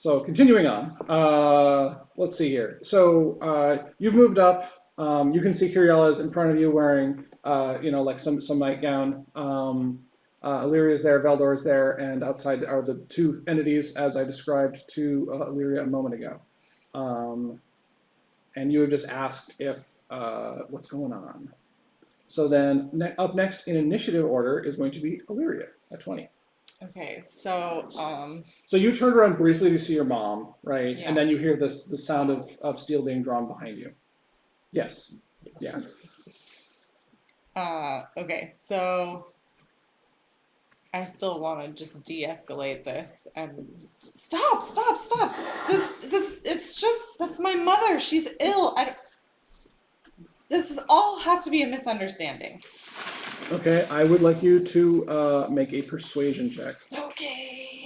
So continuing on, let's see here. So you've moved up. You can see Kiriella's in front of you wearing, like some nightgown. Illyria's there, Veldor's there, and outside are the two entities as I described to Illyria a moment ago. And you have just asked if what's going on. So then up next in initiative order is going to be Illyria at 20. Okay, so So you turned around briefly to see your mom, right? Yeah. And then you hear the sound of steel being drawn behind you. Yes. Yeah. okay, so I still want to just de-escalate this and stop. This it's just that's my mother. She's ill. This is all has to be a misunderstanding. Okay, I would like you to make a persuasion check. Okay.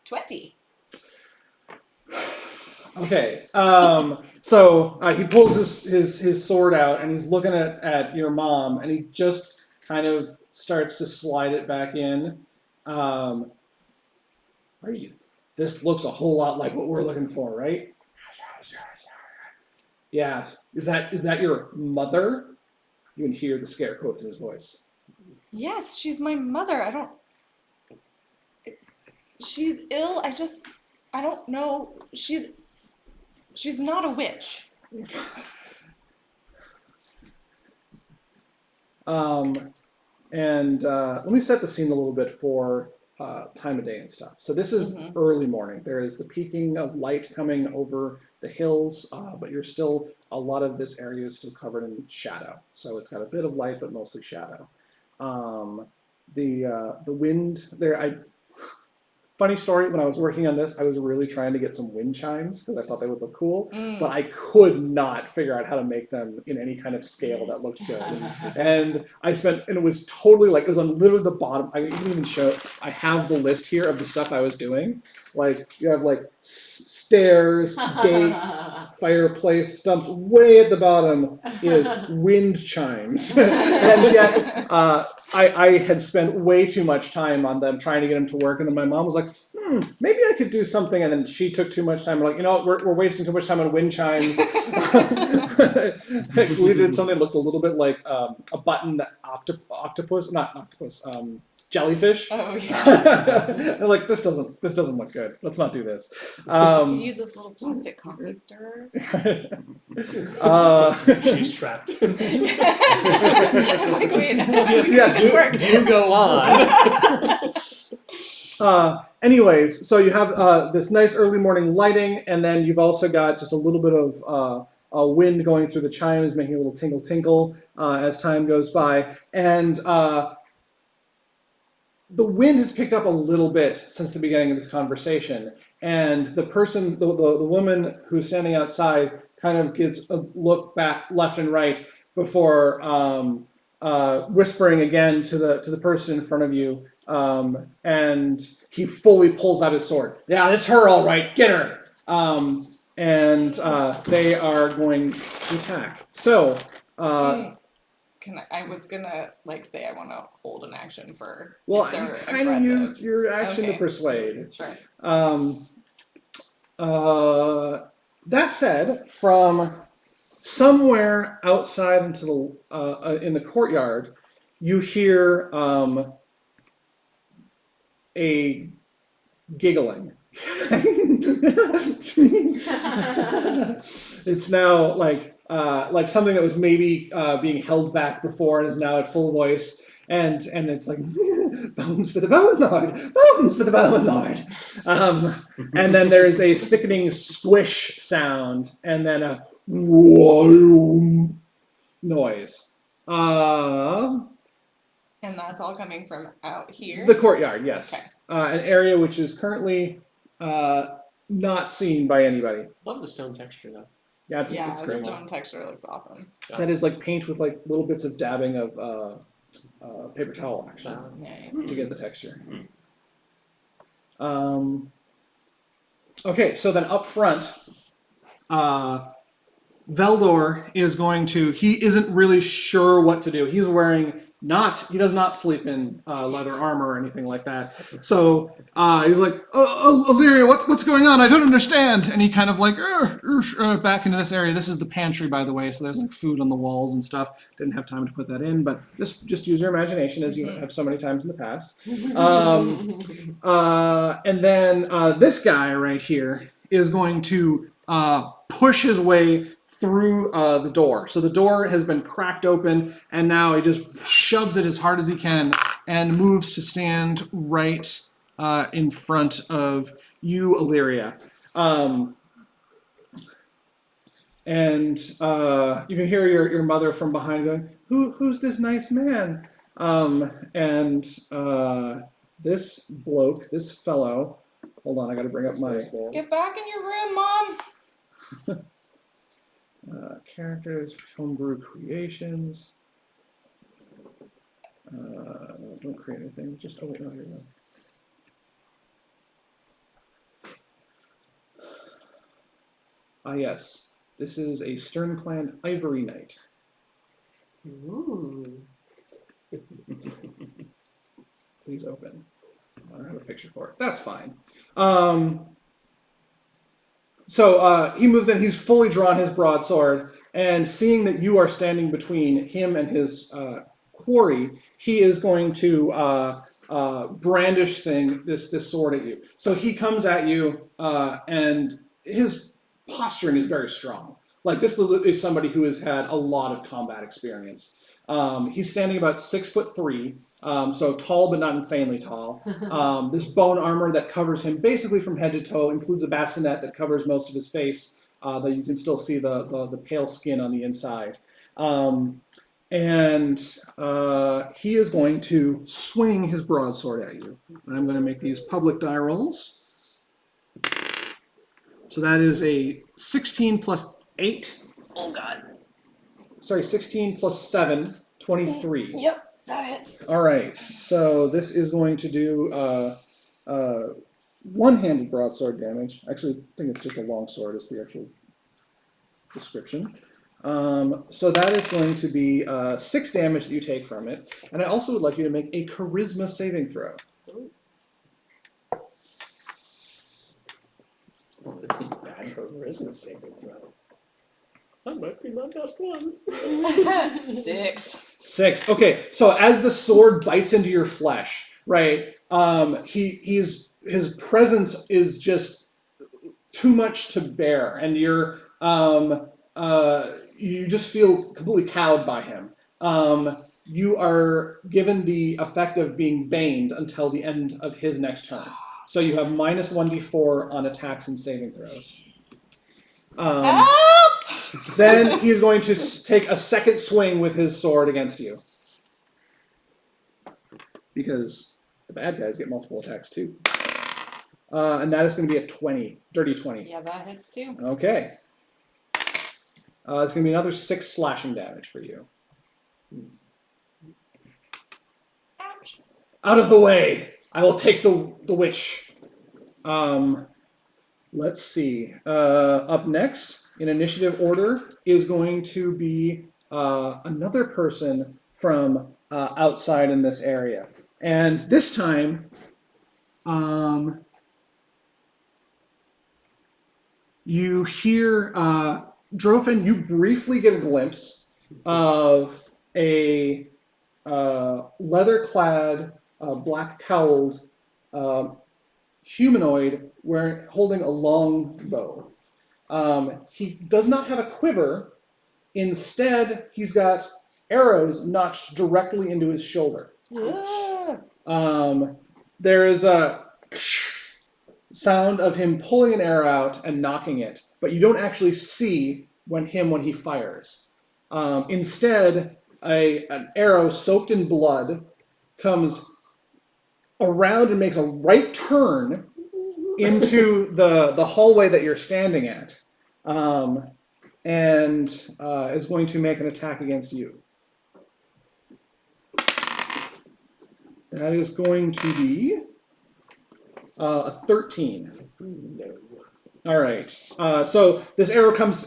20. Okay. So he pulls his sword out and he's looking at your mom and he just kind of starts to slide it back in. This looks a whole lot like what we're looking for, right? Yeah. Is that your mother? You can hear the scare quotes in his voice. Yes, she's my mother. She's ill. I don't know. She's not a witch. Let me set the scene a little bit for time of day and stuff. So this is early morning. There is the peaking of light coming over the hills, but a lot of this area is still covered in shadow. So it's got a bit of light, but mostly shadow. The wind there, funny story, when I was working on this, I was really trying to get some wind chimes because I thought they would look cool, but I could not figure out how to make them in any kind of scale that looked good. And it was totally it was on literally the bottom. I can even show, I have the list here of the stuff I was doing. You have stairs, gates, fireplace, stumps. Way at the bottom is wind chimes. And yet, I had spent way too much time on them trying to get them to work, and then my mom was like, maybe I could do something, and then she took too much time. We're like, we're wasting too much time on wind chimes. We did something that looked a little bit like a buttoned jellyfish. Oh yeah. They're like, this doesn't look good. Let's not do this. You could use this little plastic coffee stirrer. She's trapped. Wait, yes, do go on. Anyways, so you have this nice early morning lighting, and then you've also got just a little bit of wind going through the chimes, making a little tinkle tinkle as time goes by, and the wind has picked up a little bit since the beginning of this conversation, and the woman who's standing outside kind of gets a look back left and right before whispering again to the person in front of you, and he fully pulls out his sword. Yeah, that's her, all right. Get her. And they are going to attack. So. I was gonna say I want to hold an action for. Well, you kind of used your action to persuade. Sure. That said, from somewhere outside into in the courtyard, you hear a giggling. It's now like something that was maybe being held back before and is now at full voice, and it's like bones for the bone lord, bones for the bone lord, and then there's a sickening squish sound, and then a noise. And that's all coming from out here. The courtyard, yes. Okay. An area which is currently not seen by anybody. Love the stone texture though. Yeah, it's the great. stone texture looks awesome. That is like paint with like little bits of dabbing of paper towel, actually, Nice. to get the texture. Okay, so then up front, Veldor is going to, he isn't really sure what to do. He's wearing he does not sleep in leather armor or anything like that. So he's like, Illyria, what's going on? I don't understand. And he kind of like, back into this area. This is the pantry, by the way. So there's like food on the walls and stuff. Didn't have time to put that in, but just use your imagination as you have so many times in the past. And then this guy right here is going to push his way through the door. So the door has been cracked open, and now he just shoves it as hard as he can and moves to stand right in front of you, Illyria. And you can hear your mother from behind going, who's this nice man? And this bloke, this fellow, hold on, I gotta bring up my... Get back in your room, Mom. Characters, homebrew creations. Don't create anything. Just here we go. Yes. This is a Stern Clan Ivory Knight. Ooh. Please open. I don't have a picture for it. That's fine. So he moves in, he's fully drawn his broadsword, and seeing that you are standing between him and his quarry, he is going to brandish this sword at you. So he comes at you, and his posturing is very strong. Like, this is somebody who has had a lot of combat experience. He's standing about 6'3", so tall but not insanely tall. This bone armor that covers him basically from head to toe includes a bassinet that covers most of his face, though you can still see the pale skin on the inside. And he is going to swing his broadsword at you. I'm going to make these public die rolls. So that is a 16 plus 8. Oh, God. Sorry, 16 plus 7, 23. Yep, that hits. All right, so this is going to do one-handed broadsword damage. Actually, I think it's just a longsword is the actual description. So that is going to be 6 damage that you take from it. And I also would like you to make a charisma saving throw. Oh, this is bad charisma saving throw. That might be my best one. 6. 6. Okay, so as the sword bites into your flesh, right? His presence is just too much to bear, and you just feel completely cowed by him. You are given the effect of being baned until the end of his next turn. So you have minus 1d4 on attacks and saving throws. Then he's going to take a second swing with his sword against you. Because the bad guys get multiple attacks too. And that is going to be a 20, dirty 20. Yeah, that hits too. Okay. It's going to be another 6 slashing damage for you. Ouch. Out of the way! I will take the witch. Let's see. Up next, in initiative order, is going to be another person from outside in this area. And this time, you hear, Drofen, you briefly get a glimpse of a leather-clad, black-cowled humanoid holding a long bow. He does not have a quiver. Instead, he's got arrows notched directly into his shoulder. Yeah. There is a sound of him pulling an arrow out and knocking it, but you don't actually see when he fires. Instead, an arrow soaked in blood comes around and makes a right turn into the hallway that you're standing at, and is going to make an attack against you. That is going to be a 13. All right. So this arrow comes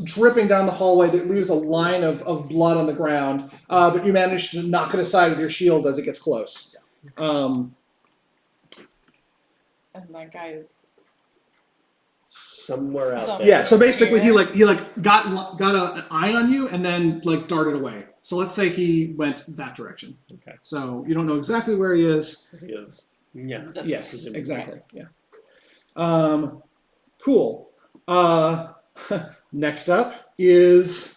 dripping down the hallway that leaves a line of blood on the ground, but you manage to knock it aside with your shield as it gets close. And that guy is Somewhere out there. Yeah. So basically, he got an eye on you and then darted away. So let's say he went that direction. Okay. So you don't know exactly where he is. He is. Yeah. this Yes. way. Exactly. Yeah. Cool. Next up is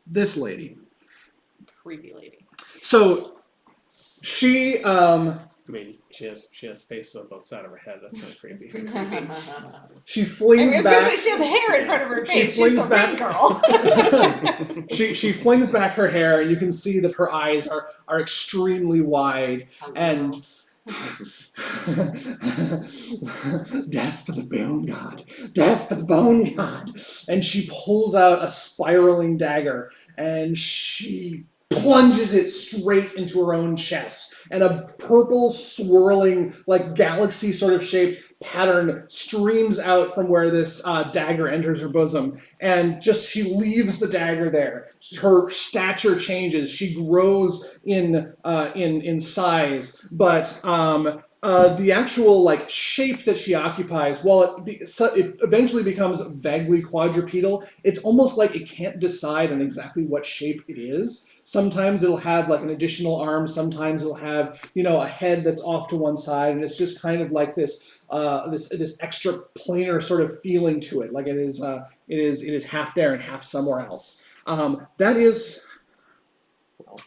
this lady. Creepy lady. So she I mean, she has faces on both sides of her head. That's kind of creepy. she flings I was back. gonna say she has hair in front of her She face. She's the flings back- ring girl. she flings back her hair, and you can see that her eyes are extremely wide and. Death for the bone god. Death for the bone god. And she pulls out a spiraling dagger and she plunges it straight into her own chest. And a purple swirling, galaxy sort of shaped pattern streams out from where this dagger enters her bosom. And she leaves the dagger there. Her stature changes. She grows in size, but the actual shape that she occupies, while it eventually becomes vaguely quadrupedal, it's almost like it can't decide on exactly what shape it is. Sometimes it'll have an additional arm. Sometimes it'll have a head that's off to one side, and it's just kind of like this extra planar sort of feeling to it. Like it is half there and half somewhere else. That is. Well,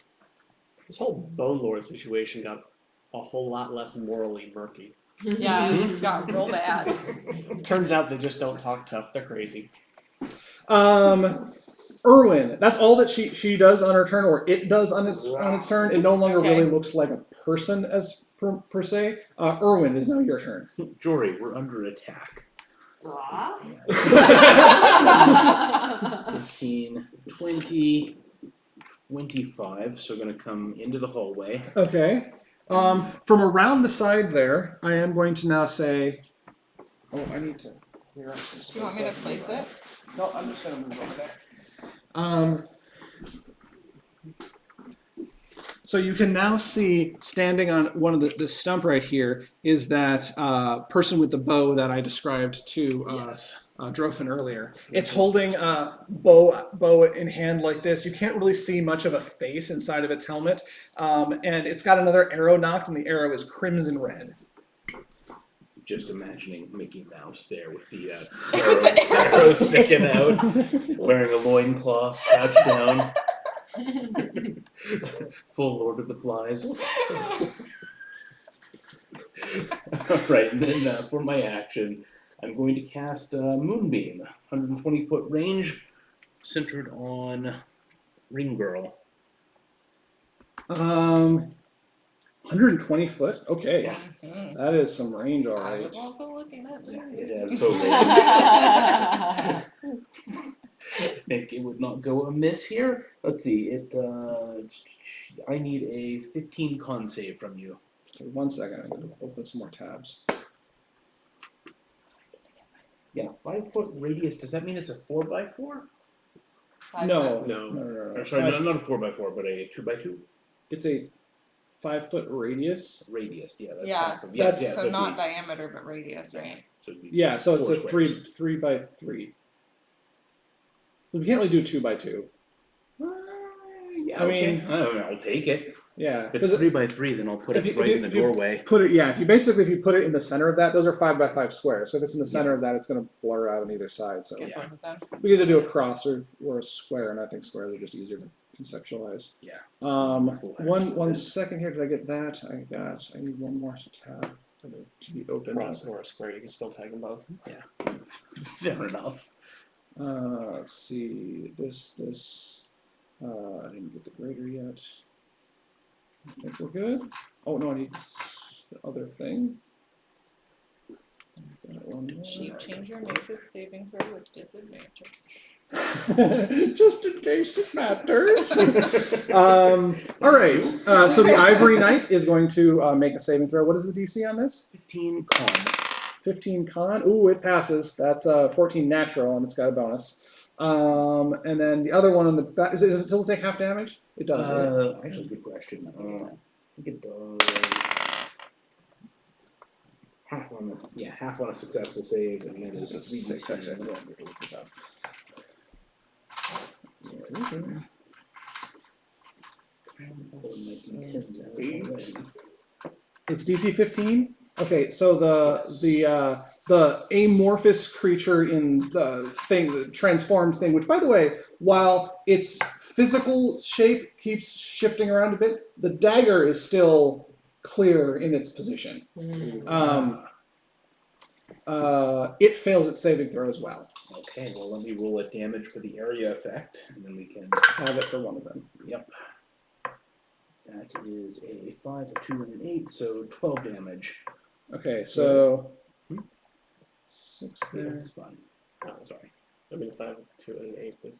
this whole Bone Lord situation got a whole lot less morally murky. Yeah, it just got real bad. Turns out they just don't talk tough. They're crazy. Erwin, that's all that she does on her turn, or it does on its turn. It no longer Okay. really looks like a person as per se. Erwin, is now your turn. Jory, we're under attack. Aw. 15, 20, 25. So we're going to come into the hallway. Okay. From around the side there, I am going to now say. Oh, I need to clear up some space. You want me to place it? No, I'm just going to move over there. So you can now see, standing on one of the stump right here, is that person with the bow that I described to Yes. Drofin earlier. It's holding a bow in hand like this. You can't really see much of a face inside of its helmet, and it's got another arrow nocked, and the arrow is crimson red. Just imagining Mickey Mouse there with the arrow sticking out, wearing a loincloth, crouched down. Full Lord of the Flies. Alright, and then for my action, I'm going to cast Moonbeam, 120-foot range, centered on Ring Girl. 120 foot? Okay. Mhm. That is some range, all I right. was also looking at Yeah, that. it has bow range. I think it would not go amiss here. Let's see, I need a 15 con save from you. Okay, 1 second. I'm going to open some more tabs. Yeah, 5-foot radius. Does that mean it's a 4x4? No. No. Or sorry, not a 4x4, but a 2x2 It's a 5-foot radius. radius. Yeah, that's Yeah, half of so, yeah, so it'd not be- diameter, but radius, right? so it'd be Yeah, so it's 4 a squares. 3 by 3. We can't really do 2 by 2. Yeah, I okay. mean- I'll take it. Yeah. If it's 3x3, then I'll put if it you- right if in the you- if you- doorway. If you put it in the center of that, those are 5 by 5 squares. So if it's in the center of that, it's going to blur out on either side. So Get Yeah. both of them. we either do a cross or a square, and I think squares are just easier to conceptualize. Yeah. Full One house. second here. Did I get that? I need one more tab to be open. Cross or a square, you can still tag them both. Fair enough. Let's see. This. I didn't get the greater yet. I think we're good. Oh no, I need the other thing. Got one more. Sheep changer makes its saving throw with disadvantage. Just in case it matters. All right. So the Ivory Knight is going to make a saving throw. What is the DC on this? 15 con. 15 con. Ooh, it passes. That's 14 natural, and it's got a bonus. And then the other one on the back, does it still take half damage? It does, right? Actually, good question. I think it does. Half on a successful save, and then it's 3d10. It's DC 15. Okay, so the amorphous creature in the thing, the transformed thing, which, by the way, while its physical shape keeps shifting around a bit, the dagger is still clear in its position. It fails its saving throw as well. Okay, well, let me roll a damage for the area effect, and then we can have it for one of them. Yep. That is a 5, a 2, and an 8, so 12 damage. Okay, so 6 Yeah, there. that's fine. Oh, sorry. I mean, 5, 2, and 8 was.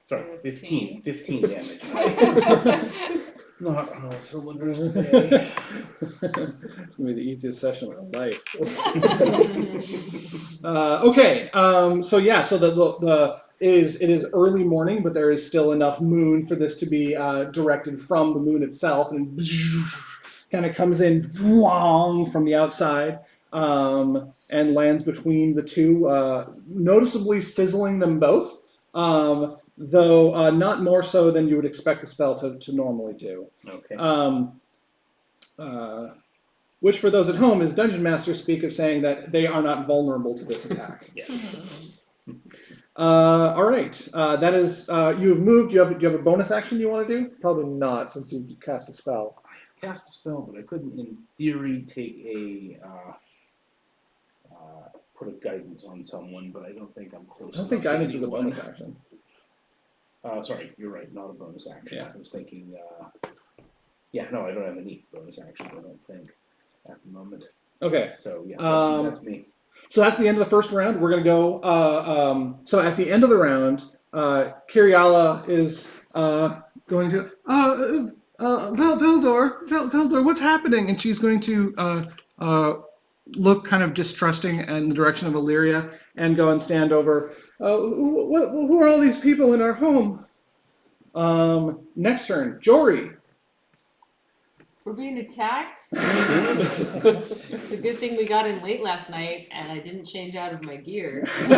Sorry, 15 damage. Not on all cylinders today. It's gonna be the easiest session of my life. Okay, so yeah, so it is early morning, but there is still enough moon for this to be directed from the moon itself, and kind of comes in from the outside and lands between the two, noticeably sizzling them both. Though not more so than you would expect the spell to normally do. Okay. Which, for those at home, is Dungeon Master speak of saying that they are not vulnerable to this attack. Yes. All right. That is, you have moved. Do you have a bonus action you want to do? Probably not, since you cast a spell. I cast a spell, but I couldn't, in theory, take a put a guidance on someone, but I don't think I'm close. I don't think enough to guidance is a anyone. bonus action. Sorry, you're right. Not a bonus action. Yeah. I was thinking. Yeah, no, I don't have any bonus actions. I don't think at the moment. Okay. So yeah, that's me. So that's the end of the first round. We're gonna go. So at the end of the round, Kiriala is going to Veldor, what's happening? And she's going to look kind of distrusting in the direction of Illyria and go and stand over. Who are all these people in our home? Next turn, Jory. We're being attacked. It's a good thing we got in late last night and I didn't change out of my gear to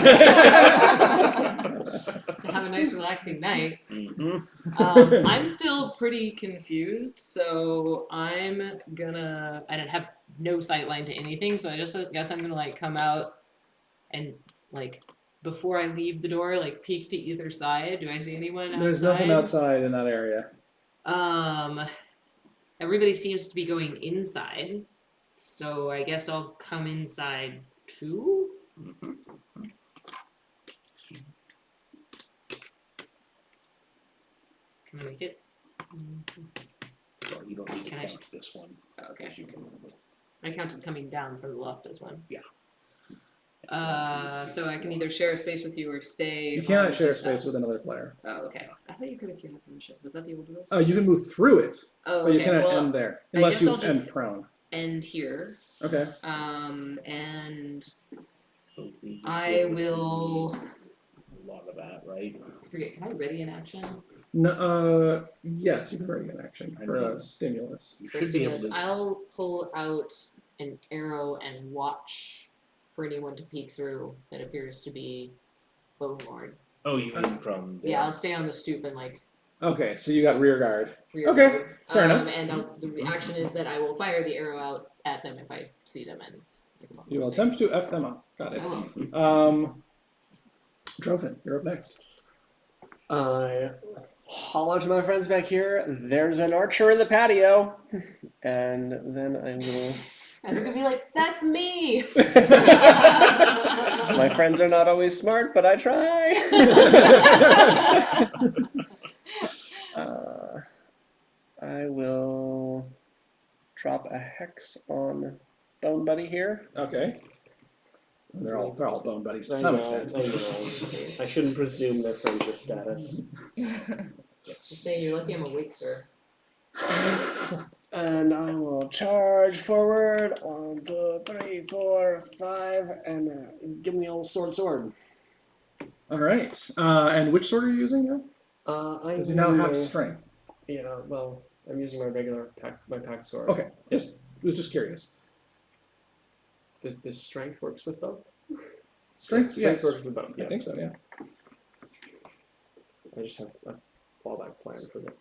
have a nice relaxing night. Mm-hmm. I'm still pretty confused, so I don't have no sight line to anything, so I just guess I'm gonna come out and before I leave the door, peek to either side. Do I see anyone outside? There's nothing outside in that area. Everybody seems to be going inside, so I guess I'll come inside too. Mm-hmm. Can I make it? Sorry, you don't need to Can I- count this one. Okay. Because you can. I counted coming down from the left as one. Yeah. So I can either share a space with you or stay. You cannot on share a this side. space with another player. Oh, okay. I thought you could if you had permission. Was that the old rules? You can move through it, Oh, but you okay. cannot Well, end there I unless guess you I'll just- end prone. end here. Okay. And Hopefully you I still see will. A lot of that, right? I forget. Can I ready an action? No, yes, you can ready an action I for a mean- stimulus. You For should be able stimulus, to. I'll pull out an arrow and watch for anyone to peek through that appears to be Bone Lord. Oh, you mean from the. Yeah, I'll stay on the stoop and Okay, so you got rear guard. rear Okay, guard. fair enough. And the reaction is that I will fire the arrow out at them if I see them and pick them up. You will attempt to F them up. Got I it. will. Drovin, you're up next. I holler to my friends back here. There's an archer in the patio, and then I will. And they're gonna be like, "That's me." My friends are not always smart, but I try. I will drop a hex on Bone Buddy here. Okay. They're all bone buddies to I some know, extent. I know. I shouldn't presume their friendship status. Just saying, you're lucky I'm awake, sir. And I will charge forward. 1, 2, 3, 4, 5, and give me the old sword. All right. And which sword are you using now? I'm Because you now using have my, strength. Yeah, well, I'm using my regular pack sword. Okay. Was just curious. The strength works with both? Strength, yes. works with both, yes. I think so, yeah. I just have a fallback plan for the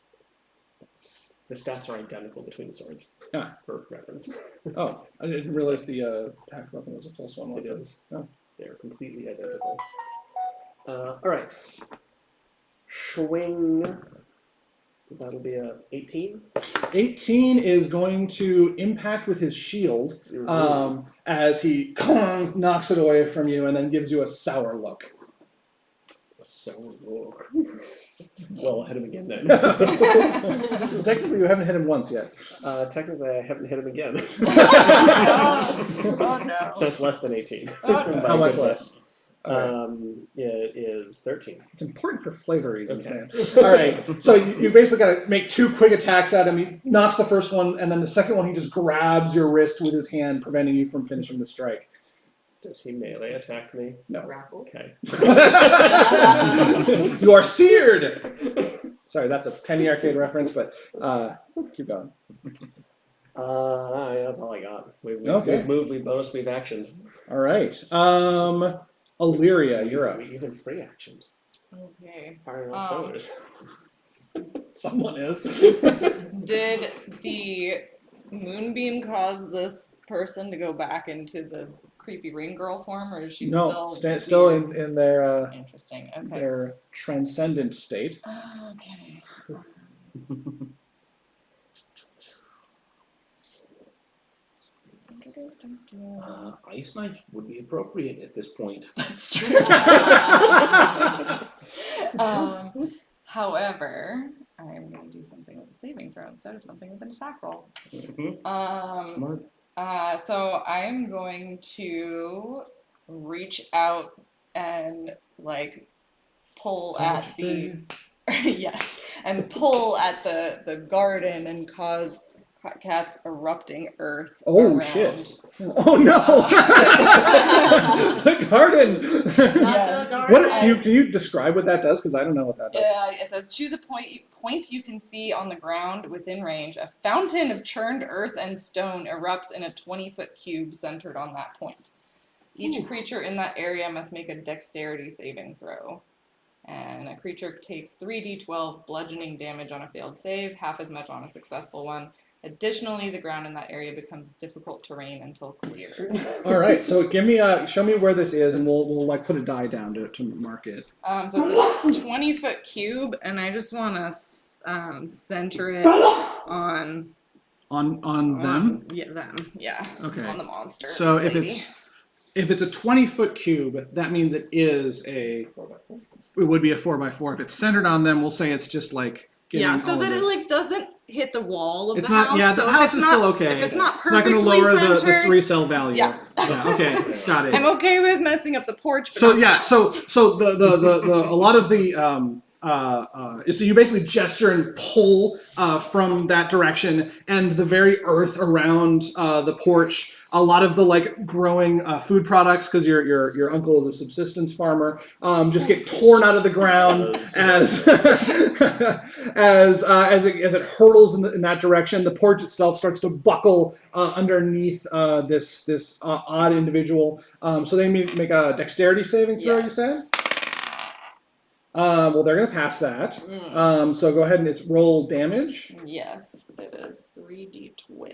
stats are identical between the swords. Ah. For reference. Oh, I didn't realize the attack weapon was a +1. It is. Oh. They're completely identical. Alright. Swing. That'll be a 18. 18 is going to impact with his shield as he knocks it away from you and then gives you a sour look. So look. Well, I'll hit him again then. Technically, you haven't hit him once yet. Technically, I haven't hit him again. Oh no. That's less than 18. How much less? It is 13. It's important for flavor reasons, Okay. man. All right, so you basically got to make 2 quick attacks at him. He knocks the first one, and then the second one, he just grabs your wrist with his hand, preventing you from finishing the strike. Does he melee attack me? No. Grapple. Okay. You are seared! Sorry, that's a Penny Arcade reference, but keep going. That's all I got. We've moved, we've bonus, we've actioned. All right. Illyria, you're up. We even free actioned. Okay. Firing on cylinders. Someone is. Did the moonbeam cause this person to go back into the creepy ring girl form, or is she still still in their interesting? Okay. their transcendent state. Okay. Ice knife would be appropriate at this point. That's true. However, I'm going to do something with a saving throw instead of something with an attack roll. Smart. So I'm going to reach out and pull at the yes, and pull at the garden and cast erupting earth. Oh around. shit! Oh no! The garden. Yes. What can you describe what that does? Because I don't know what that does. It says choose a point you can see on the ground within range. A fountain of churned earth and stone erupts in a 20-foot cube centered on that point. Each creature in that area must make a dexterity saving throw. And a creature takes 3d12 bludgeoning damage on a failed save, half as much on a successful one. Additionally, the ground in that area becomes difficult terrain until cleared. All right, so show me where this is, and we'll put a die down to mark it. So it's a 20-foot cube, and I just want to center it on them. Yeah, them. Yeah. Okay. On the monster. So lady. if it's a 20-foot cube, that means it is it would be a 4x4. If it's centered on them, we'll say it's just like yeah, so that it doesn't hit the wall of it's the not, house. Yeah, the so house is still okay. If it's not it's not perfectly going to lower centered, the resale value. Yeah. Okay, got it. I'm okay with messing up the porch. But So not yeah, the so house. a lot of the so you basically gesture and pull from that direction, and the very earth around the porch, a lot of the growing food products, because your uncle is a subsistence farmer, just get torn out of the ground as it hurtles in that direction. The porch itself starts to buckle underneath this odd individual. So they make a dexterity saving throw. Yes. You said. Well, they're going to pass that. So go ahead and it's roll damage. Yes, it is 3d12.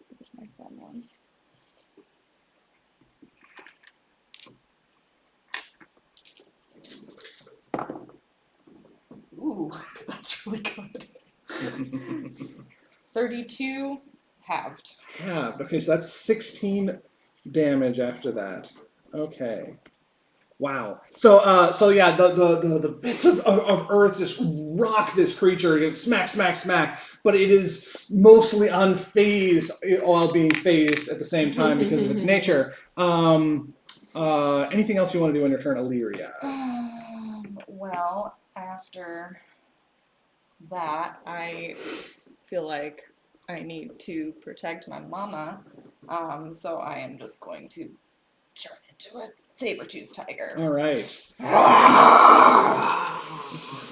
Where's my fun one? Ooh, that's really good. 32 halved. Yeah. Okay, so that's 16 damage after that. Okay. Wow. So yeah, the bits of earth just rock this creature. It smack, smack, smack. But it is mostly unfazed while being phased at the same time because of its nature. Anything else you want to do on your turn, Illyria? Well, after that, I feel like I need to protect my mama. So I am just going to turn into a saber-toothed tiger. All right.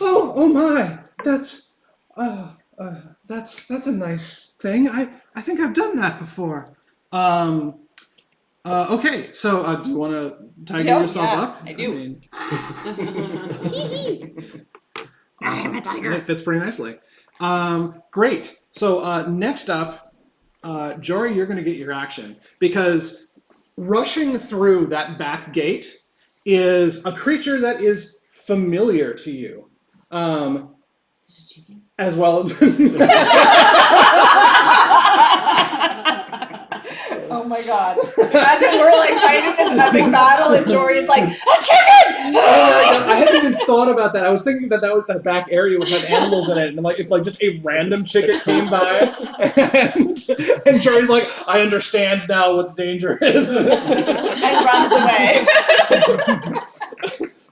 Oh my! That's a nice thing. I think I've done that before. Okay, so do you want to tiger Yep, yourself yeah, up? I do. mean, awesome. It fits pretty nicely. Great. So next up, Jory, you're going to get your action because rushing through that back gate is a creature that is familiar to you, as well. Oh my god. Imagine we're like fighting this epic battle and Jory's like, a chicken! I hadn't even thought about that. I was thinking that that back area would have animals in it, and like if like just a random chicken came by, and Jory's like, I understand now what the danger is, And runs away.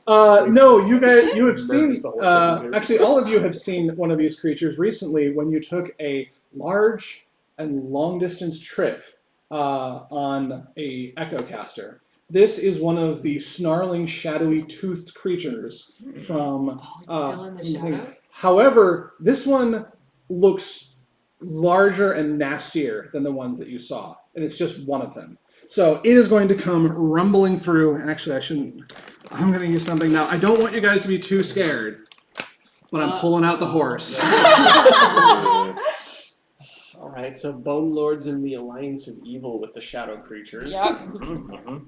No, you have seen. Murders the whole chicken. Actually, all of you have seen one of these creatures recently when you took a large and long distance trip on a Echocaster. This is one of the snarling, shadowy, toothed creatures from. Oh, it's still in the from thing. shadow? However, this one looks larger and nastier than the ones that you saw, and it's just one of them. So it is going to come rumbling through, and actually I shouldn't. I'm going to use something now. I don't want you guys to be too scared, but I'm pulling out the horse. All right, so Bone Lords in the alliance of evil with the shadow creatures. Yep.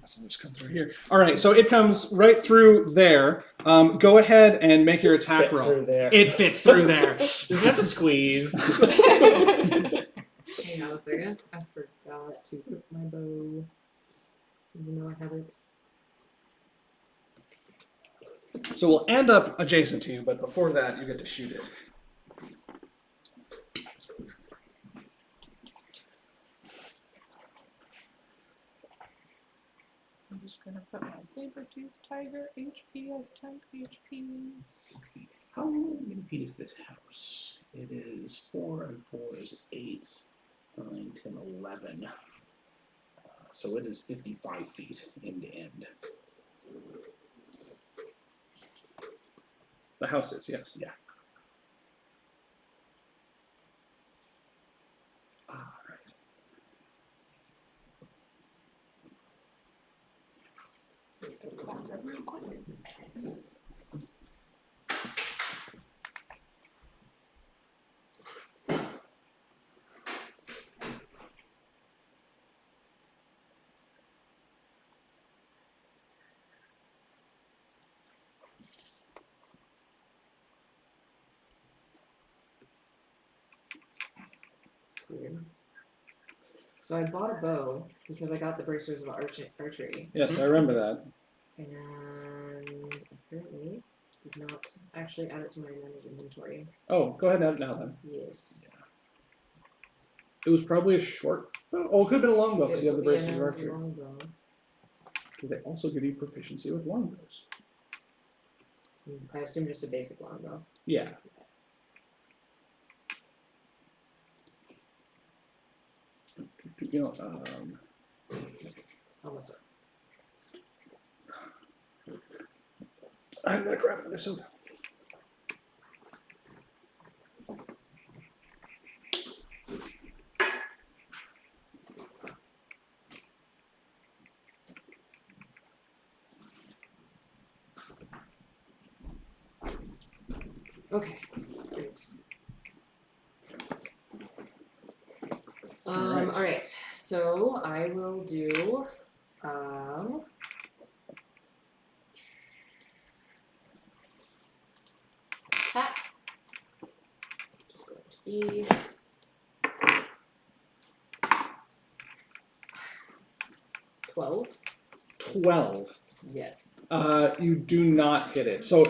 So just come through here. All right, so it comes right through there. Go ahead and make your attack Fit roll. through there. It fits through there. Does it have to squeeze? Hang on a second. I forgot to put my bow. Even though I have it. So we'll end up adjacent to you, but before that, you get to shoot it. I'm just gonna put my saber-toothed tiger HP as 10 HP. How many feet is this house? It is 4 and 4 is 8, 9, 10, 11. So it is 55 feet end to end. The house is, yes. Yeah. All right. Bathroom real quick. It's weird. So I bought a bow because I got the bracers of archery, Yes, I remember that. and apparently did not actually add it to my managed inventory. Oh, go ahead and add it now then. Yes. It was probably a short. Oh, it could have been a longbow because you have the braces yeah, of it was a archery. longbow. Because they also give you proficiency with longbows. I assume just a basic longbow. Yeah. You know, Almost. I'm gonna grab another soda. Okay, great. Alright. All right. So I will do attack. Just going to be 12. 12. Yes. You do not hit it. So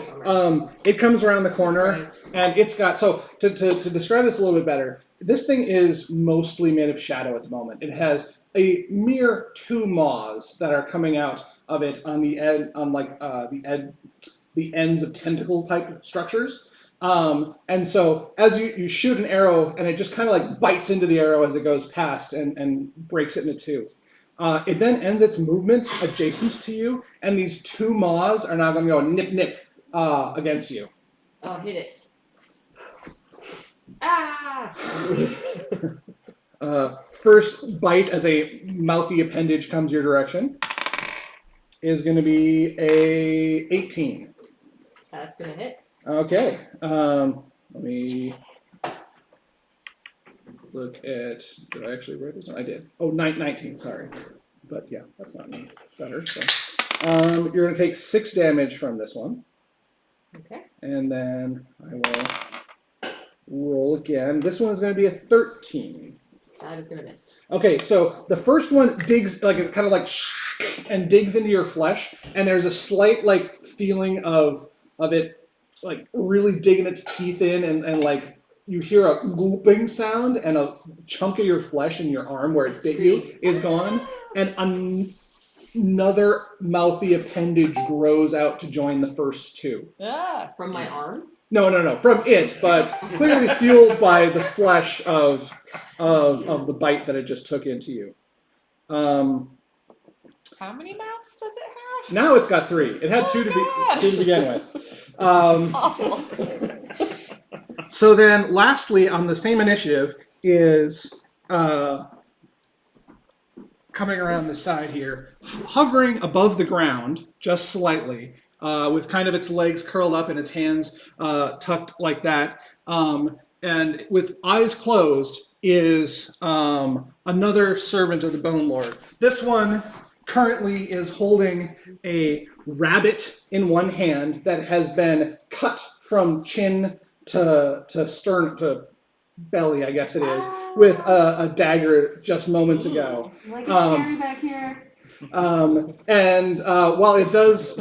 it comes around the corner, Surprised. and it's got. So to describe this a little bit better, this thing is mostly made of shadow at the moment. It has a mere 2 maws that are coming out of it on the end, on like the ends of tentacle type structures. And so as you shoot an arrow, and it just kind of like bites into the arrow as it goes past and breaks it into two. It then ends its movement adjacent to you, and these two maws are now going to go nip nip against you. Oh, hit it. Ah! First bite as a mouthy appendage comes your direction is going to be a 18. That's gonna hit. Okay. Let me look at. Did I actually write this down? I did. Oh, 19. Sorry, but yeah, that's not me. Better. So, you're going to take 6 damage from this one, Okay. and then I will roll again. This one is going to be a 13. That is gonna miss. Okay, so the first one digs like it kind of like and digs into your flesh, and there's a slight like feeling of it like really digging its teeth in, and like you hear a glooping sound, and a chunk of your flesh in your arm where it bit you is gone, and another mouthy appendage grows out to join the first two. Ah. From my arm? No, from it, but clearly fueled by the flesh of the bite that it just took into you. How many mouths does it have? Now it's got 3. It had two to begin with. Awful. So then, lastly, on the same initiative is coming around the side here, hovering above the ground just slightly, with kind of its legs curled up and its hands tucked like that, and with eyes closed is another servant of the Bone Lord. This one currently is holding a rabbit in one hand that has been cut from chin to stern to belly, I guess it is, with a dagger just moments ago. Like it's scary back here. And while it does,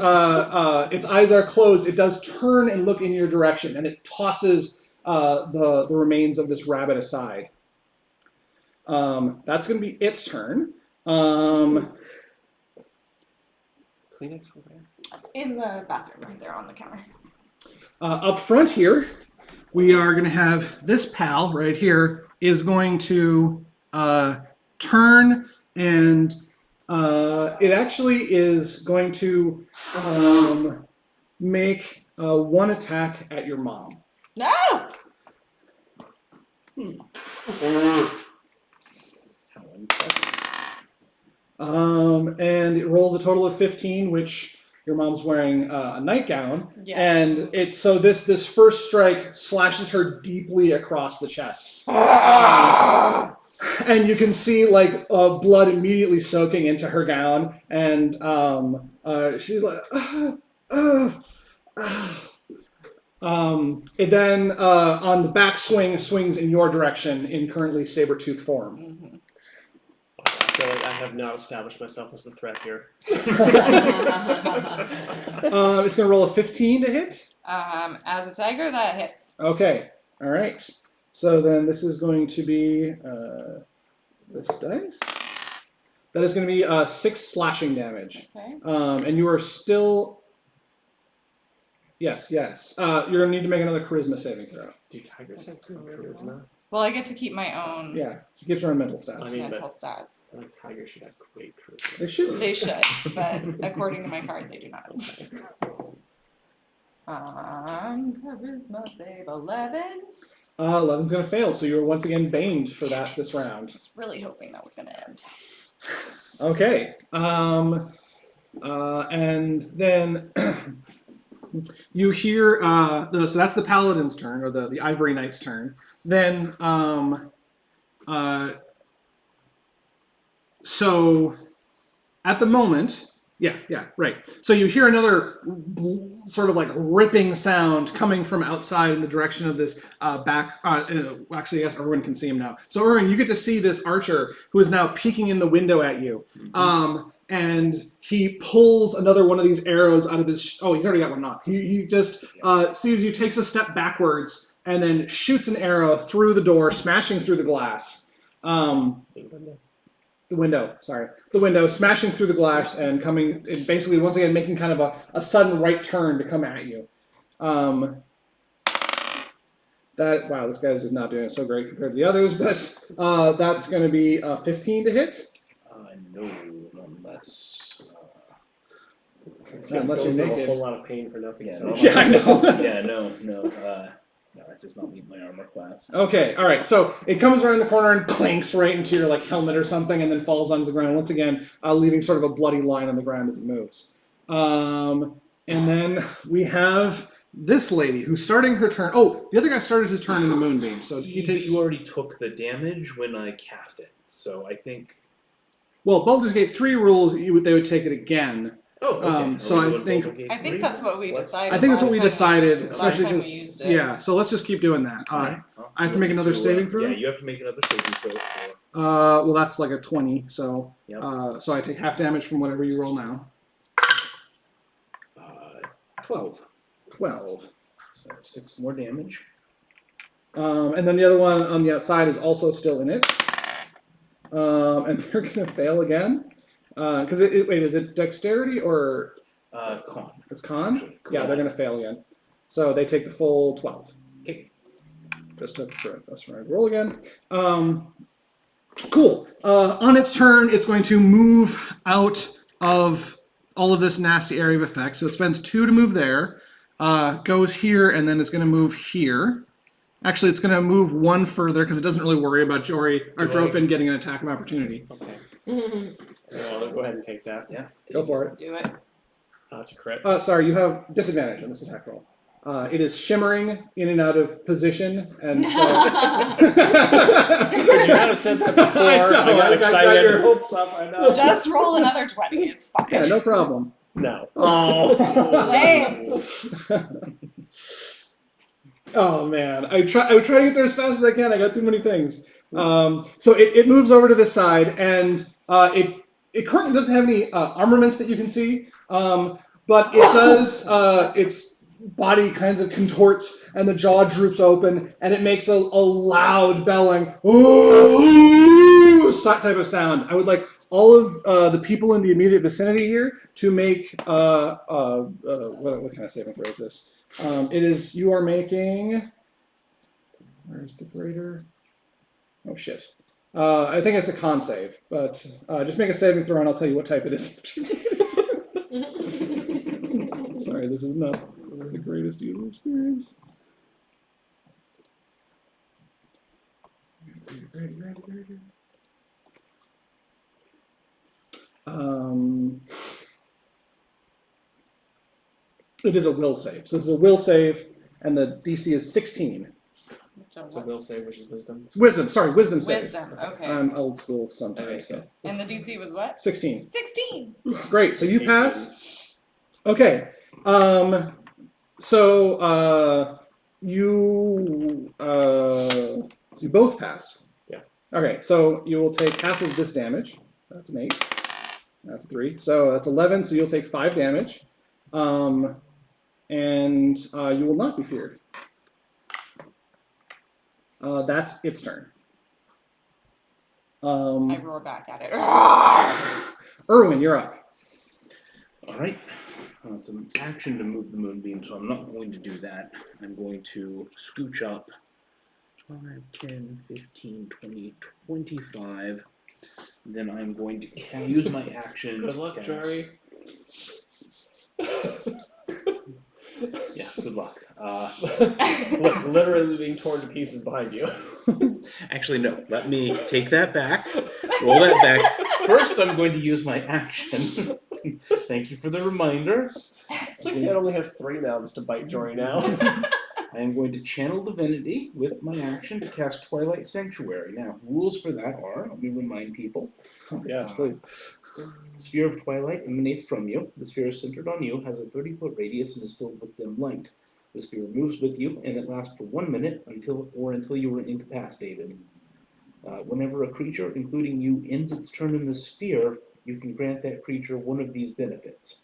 its eyes are closed, it does turn and look in your direction, and it tosses the remains of this rabbit aside. That's going to be its turn. Kleenex for where? In the bathroom, right there on the counter. Up front here, we are going to have this pal right here is going to turn, and it actually is going to make one attack at your mom. No! How impressive. And it rolls a total of 15, which your mom's wearing a nightgown. Yeah. And it's so this first strike slashes her deeply across the chest. And you can see like blood immediately soaking into her gown, and she's like, it then on the back swings in your direction in currently saber-tooth form. Mm-hmm. I feel like I have not established myself as the threat here. It's going to roll a 15 to hit. As a tiger, that hits. Okay, all right. So then this is going to be this dice. That is going to be 6 slashing damage. Okay. And you are still. Yes. You're going to need to make another charisma saving throw. Do tigers That's have good charisma. charisma? Well, I get to keep my own Yeah, she gives her own mental stats. I mean, mental stats. I think tigers should have great charisma. They should. They should, but according to my card, they do not. Charisma save 11. 11's going to fail, so you're once again baned for that this round. I was really hoping that was going to end. Okay. And then you hear so that's the paladin's turn, or the ivory knight's turn. Then so at the moment, yeah, right. So you hear another sort of like ripping sound coming from outside in the direction of this back. Actually, yes, Erwin can see him now. So Erwin, you get to see this archer who is now peeking in the window at you. And he pulls another one of these arrows out of his. Oh, he's already got one off. He just sees you, takes a step backwards, and then shoots an arrow through the door, smashing through the glass. The window, smashing through the glass and coming, and basically once again making kind of a sudden right turn to come at you. Wow, this guy's just not doing so great compared to the others, but that's going to be 15 to hit. No, unless. Unless you're Going through a naked. whole lot of pain for nothing. Yeah, so no, Yeah, I know. yeah, no. No, that does not meet my armor class. Okay, all right. So it comes around the corner and clanks right into your like helmet or something, and then falls onto the ground once again, leaving sort of a bloody line on the ground as it moves. And then we have this lady who's starting her turn. Oh, the other guy started his turn in the moonbeam, so he takes. You already took the damage when I cast it, so I think. Well, Baldur's Gate 3 rules they would take it again. Oh, okay. So Are we I doing think- Baldur's Gate I think 3? that's what we decided. I think that's what we last time decided, last especially time we because used it. yeah. So let's just keep doing that. Alright, well, I have to you make want another to, saving throw? Yeah, you have to make another saving throw. Well, that's like a 20. So Yep. so I take half damage from whatever you roll now. 12. 12. So 6 more damage. And then the other one on the outside is also still in it. And they're going to fail again. Because wait, is it dexterity or Con. it's con? Actually, Yeah, they're going to fail again. So they take the full 12. Okay. Just to that's right. Roll again. Cool. On its turn, it's going to move out of all of this nasty area of effect. So it spends 2 to move there. Goes here, and then it's going to move here. Actually, it's going to move 1 further because it doesn't really worry about Drofin getting an attack of opportunity. Okay. Well, go ahead and take that. Yeah. Go for it. Do it. That's a crit. Sorry, you have disadvantage on this attack roll. It is shimmering in and out of position, and so. You might have said that before. I know, I got excited. got your hopes up. I know. Just roll another 20. It's fine. Yeah, no problem. No. Oh. Lame. Oh man, I would try to get there as fast as I can. I got too many things. So it moves over to this side, and it currently doesn't have any armaments that you can see, but it does. Its body kind of contorts, and the jaw droops open, and it makes a loud belling ooh type of sound. I would like all of the people in the immediate vicinity here to make what kind of saving throw is this? It is you are making. Where's the grader? Oh shit! I think it's a con save, but just make a saving throw, and I'll tell you what type it is. Sorry, this is not the greatest user experience. It is a will save. So this is a will save, and the DC is 16. It's a will save, which is wisdom. It's wisdom. Sorry, wisdom save. Wisdom. Okay. I'm old school sometimes. Okay. So. And the DC was what? 16. 16. Great. So you pass. Okay. So you both pass. Yeah. Okay. So you will take half of this damage. That's an 8. That's 3. So that's 11. So you'll take 5 damage. And you will not be feared. That's its turn. I roar back at it. Erwin, you're up. All right. Well, it's an action to move the moonbeam, so I'm not going to do that. I'm going to scooch up 5, 10, 15, 20, 25. Then I'm going to use my action. Good to luck, cast- Jari. Yeah, good luck. Look, literally being torn to pieces behind you. Actually, no. Let me take that back. Roll that back. First, I'm going to use my action. Thank you for the reminder. It's like it only has 3 mouths to bite Jory now. I am going to channel divinity with my action to cast Twilight Sanctuary. Now, rules for that are, let me remind people. Yes, please. Sphere of Twilight emanates from you. The sphere is centered on you, has a 30-foot radius, and is filled with dim light. The sphere moves with you, and it lasts for 1 minute until you are incapacitated. Whenever a creature, including you, ends its turn in the sphere, you can grant that creature one of these benefits.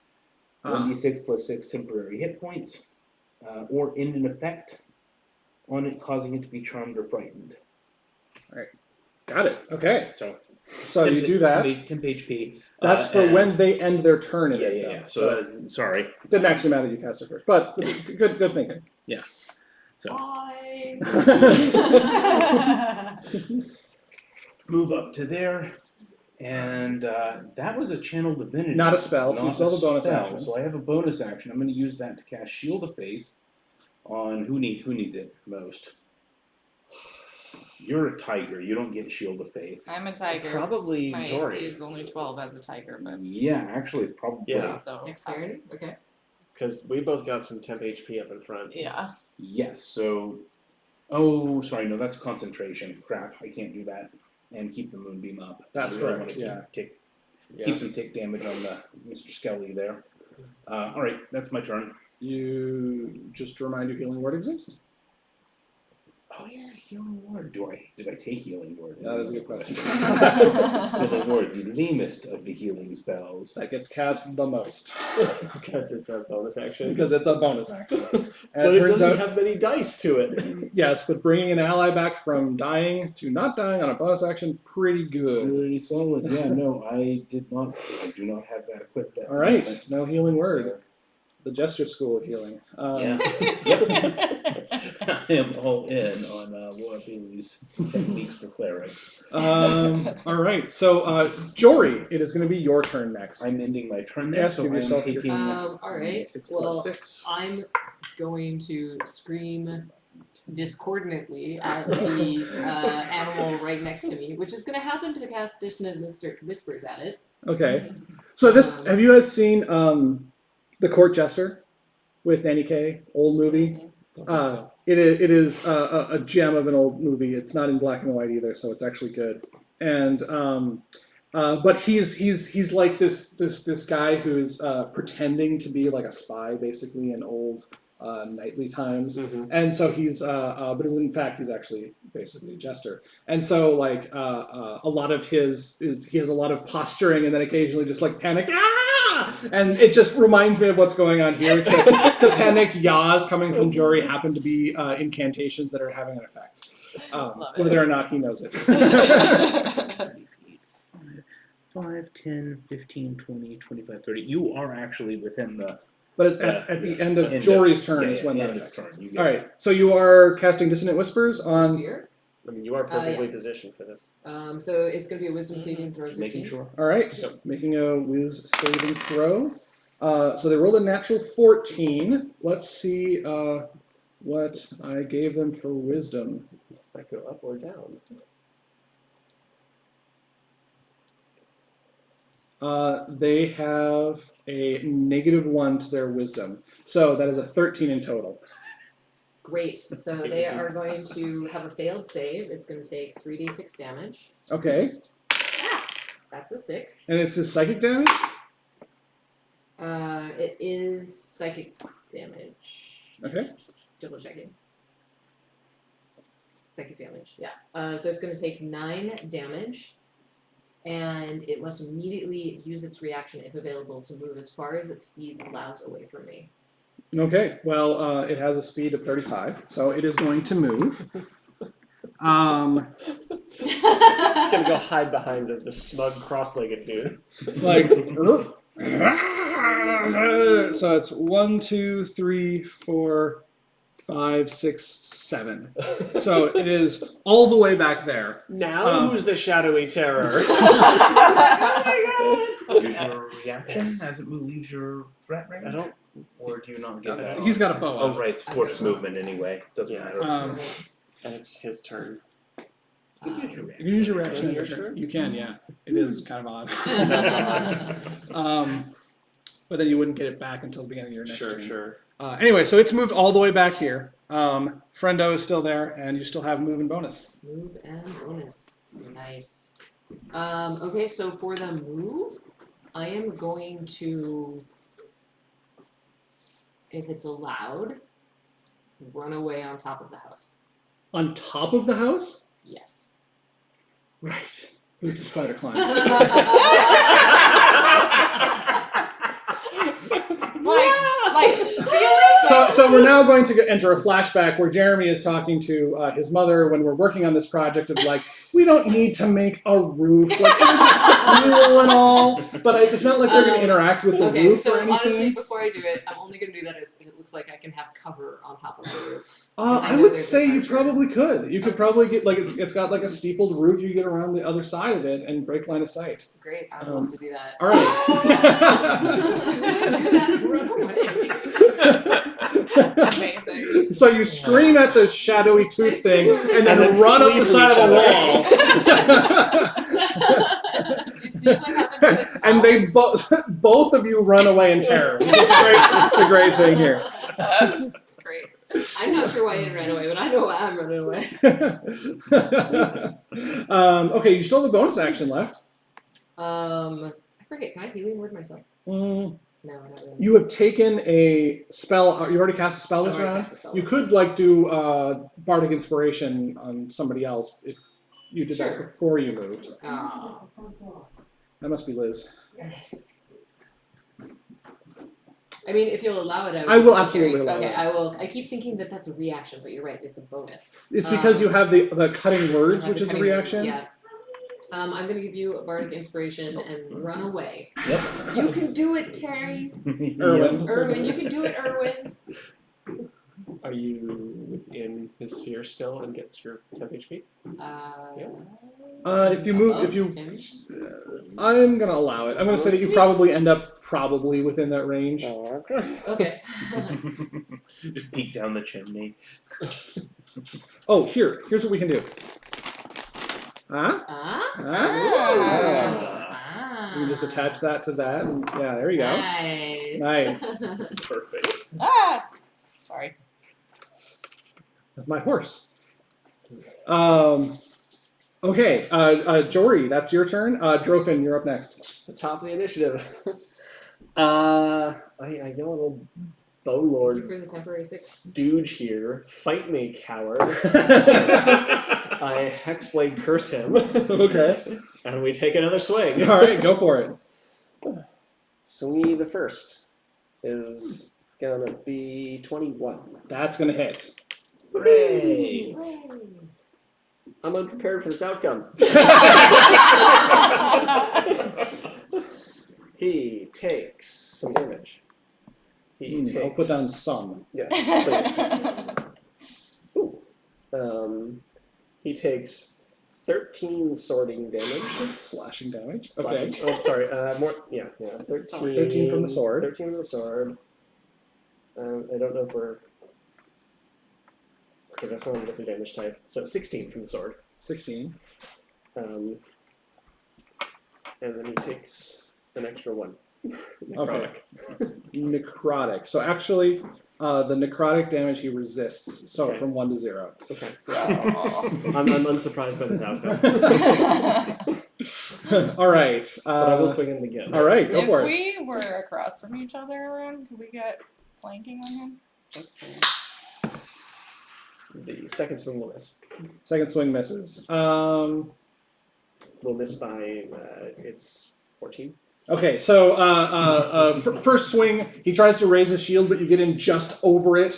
1d6 plus 6 temporary hit points, or end an effect on it, causing it to be charmed or frightened. Got it. Okay. So you do that. 10 HP. That's for and- when they end their turn in Yeah, it, yeah, though. yeah. So, sorry. Didn't actually matter you cast it first, but good thinking. So Bye. Move up to there, and that was a channel divinity. Not a spell, so you not still have a bonus spell, action. So I have a bonus action. I'm going to use that to cast Shield of Faith on who needs it most. You're a tiger. You don't get Shield of Faith. I'm a tiger. Probably My AC Jory. is only 12 as a tiger, but Yeah, actually, probably. Yeah. so Dexterity. Okay. because we both got some temp HP up in front. Yeah. Yes. So, oh, sorry. No, that's concentration. Crap. I can't do that and keep the moonbeam up. That's I really correct, wanna keep Yeah. keep some tick damage on the Mr. Skelly there. All right, that's my turn. You just remind you healing word exists. Oh yeah, healing word. Did I take healing word? That is a good question. Healing word, the lamest of the healing spells. That gets cast the most because it's a bonus action. because it's a bonus action. And but it it turns doesn't out, have many dice to it. yes, but bringing an ally back from dying to not dying on a bonus action, pretty good. Pretty solid. Yeah, no, I do not have that equipped at All the right, moment. no healing word. So, The Jester School of Healing. yeah. Yep. I am all in on Laura Bailey's techniques for clerics. All right, so Jory, it is going to be your turn next. I'm ending my turn there, Yes, so give I'm yourself your- taking All right. 6 Well, plus 6. I'm going to scream discordantly at the animal right next to me, which is going to happen to cast Dissonant Whispers at it. Okay, so this have you guys seen the Court Jester with Danny Kaye, old movie? It is a gem of an old movie. It's not in black and white either, so it's actually good. And but he's like this guy who's pretending to be like a spy, basically, in old knightly times. Mhm. And so but in fact he's actually basically a jester. And so like a lot of he has a lot of posturing, and then occasionally just like panic. And it just reminds me of what's going on here. It's like the panicked yaws coming from Jory happen to be incantations that are having an effect, Love it. whether or not he knows it. 5, 10, 15, 20, 25, 30. You are actually within the But at the end of End Jory's turn is yeah, when end that of is. turn. You get All right, so you are casting Dissonant Whispers on. Sphere. I mean, you are perfectly yeah. positioned for this. So it's going to be a Wisdom saving throw. Just making 15. sure. All right, making a Wiz saving throw. So they rolled a natural 14. Let's see what I gave them for Wisdom. Does that go up or down? They have a -1 to their Wisdom, so that is a 13 in total. Great. So they are going to have a failed save. It's going to take 3d6 damage. Okay, That's a 6. and it's his psychic damage. It is psychic damage. Okay. Double checking. Psychic damage. Yeah. So it's going to take 9 damage, and it must immediately use its reaction, if available, to move as far as its speed allows away from me. Okay, well, it has a speed of 35, so it is going to move. It's gonna go hide behind the smug cross-legged dude. Like, so it's 1, 2, 3, 4, 5, 6, 7. So it is all the way back there. Now who's the shadowy terror? Use your reaction as it leaves your threat range. I don't. Or do you not get that? He's got a bow. Oh, right. It's forced movement anyway. Doesn't Yeah. matter. And it's his turn. You can use your You can use your reaction. Your Your turn? turn. You can, yeah. It is kind of odd. But then you wouldn't get it back until the beginning of your next Sure, turn. sure. Anyway, so it's moved all the way back here. Friendo is still there, and you still have move and bonus. Move and bonus. Nice. Okay, so for the move, I am going to, if it's allowed, run away on top of the house. On top of the house? Yes. Right. It's a spider climb. like So So we're now going to enter a flashback where Jeremy is talking to his mother when we're working on this project of like, we don't need to make a roof, like cool and all, but it's not like they're going to interact with the Okay, roof or so anything. honestly, before I do it, I'm only gonna do that if it looks like I can have cover on top of the roof. 'Cause I know would there's say you adventure. probably could. You could Okay. probably get like it's got like a steepled roof. You get around the other side of it and break line of sight. Great, I would love to do that. All right. Do that and run away. Amazing. So you scream at the shadowy tooth thing and then And then run up flee the from side each of Did you see what happened with its the wall. And they mouth? both of you run away in terror. Which is the great thing here. That's great. I'm not sure why you ran away, but I know why I'm running away. Okay, you still have a bonus action left. I forget. Can I healing word myself? Mm, No, not really. you have taken a spell. You already cast a spell this I've already round. cast a spell. You could like do bardic inspiration on somebody else if you did that Sure. before you moved. Oh, That must be Liz. nice. I mean, if you'll allow it, I will absolutely allow Okay, it. I will. I keep thinking that that's a reaction, but you're right. It's a bonus. It's because you have the cutting words, I have which the is a cutting reaction. words, yeah. I'm gonna give you a bardic inspiration and run away. Yep. You can do it, Terry. Erwin. Erwin, you can do it, Erwin. Are you within his sphere still and gets your 10 HP? If you move, above if you, him? I'm gonna allow it. I'm gonna say that you probably end up within that range. Okay. Just peek down the chimney. Oh, here's what we can do. Huh? Ah. Huh? Ah. You can just attach that to that, and yeah, there you go. Nice. Nice. Perfect. Ah! Sorry. My horse. Okay, Jory, that's your turn. Drofin, you're up next. The top of the initiative. I get a little bone Thank you lord for the temporary 6. stooge here. Fight me, coward. I hexblade curse him. Okay. And we take another swing. All right, go for it. Swingy the first is gonna be 21. That's gonna hit. Hooray! I'm unprepared for this outcome. He takes some damage. He takes. I'll put down some. Yes, please. Ooh. He takes 13 sorting damage. Slashing damage. Slashing- Okay. Oh, sorry. More. Yeah. 13. 13 from the sword. 13 from the sword. I don't know if we're. Okay, that's not a different damage type. So 16 from the sword. 16. And then he takes an extra one. Okay. Necrotic. So actually, the necrotic damage he resists. So Okay. from 1 to 0. Okay. Oh. I'm unsurprised by this outcome. All right. But I will swing him again. All right, go If for it. we were across from each other around, could we get flanking on him? Just kidding. The second swing will miss. Second swing misses. Will miss by it's 14. Okay, so first swing, he tries to raise his shield, but you get in just over it,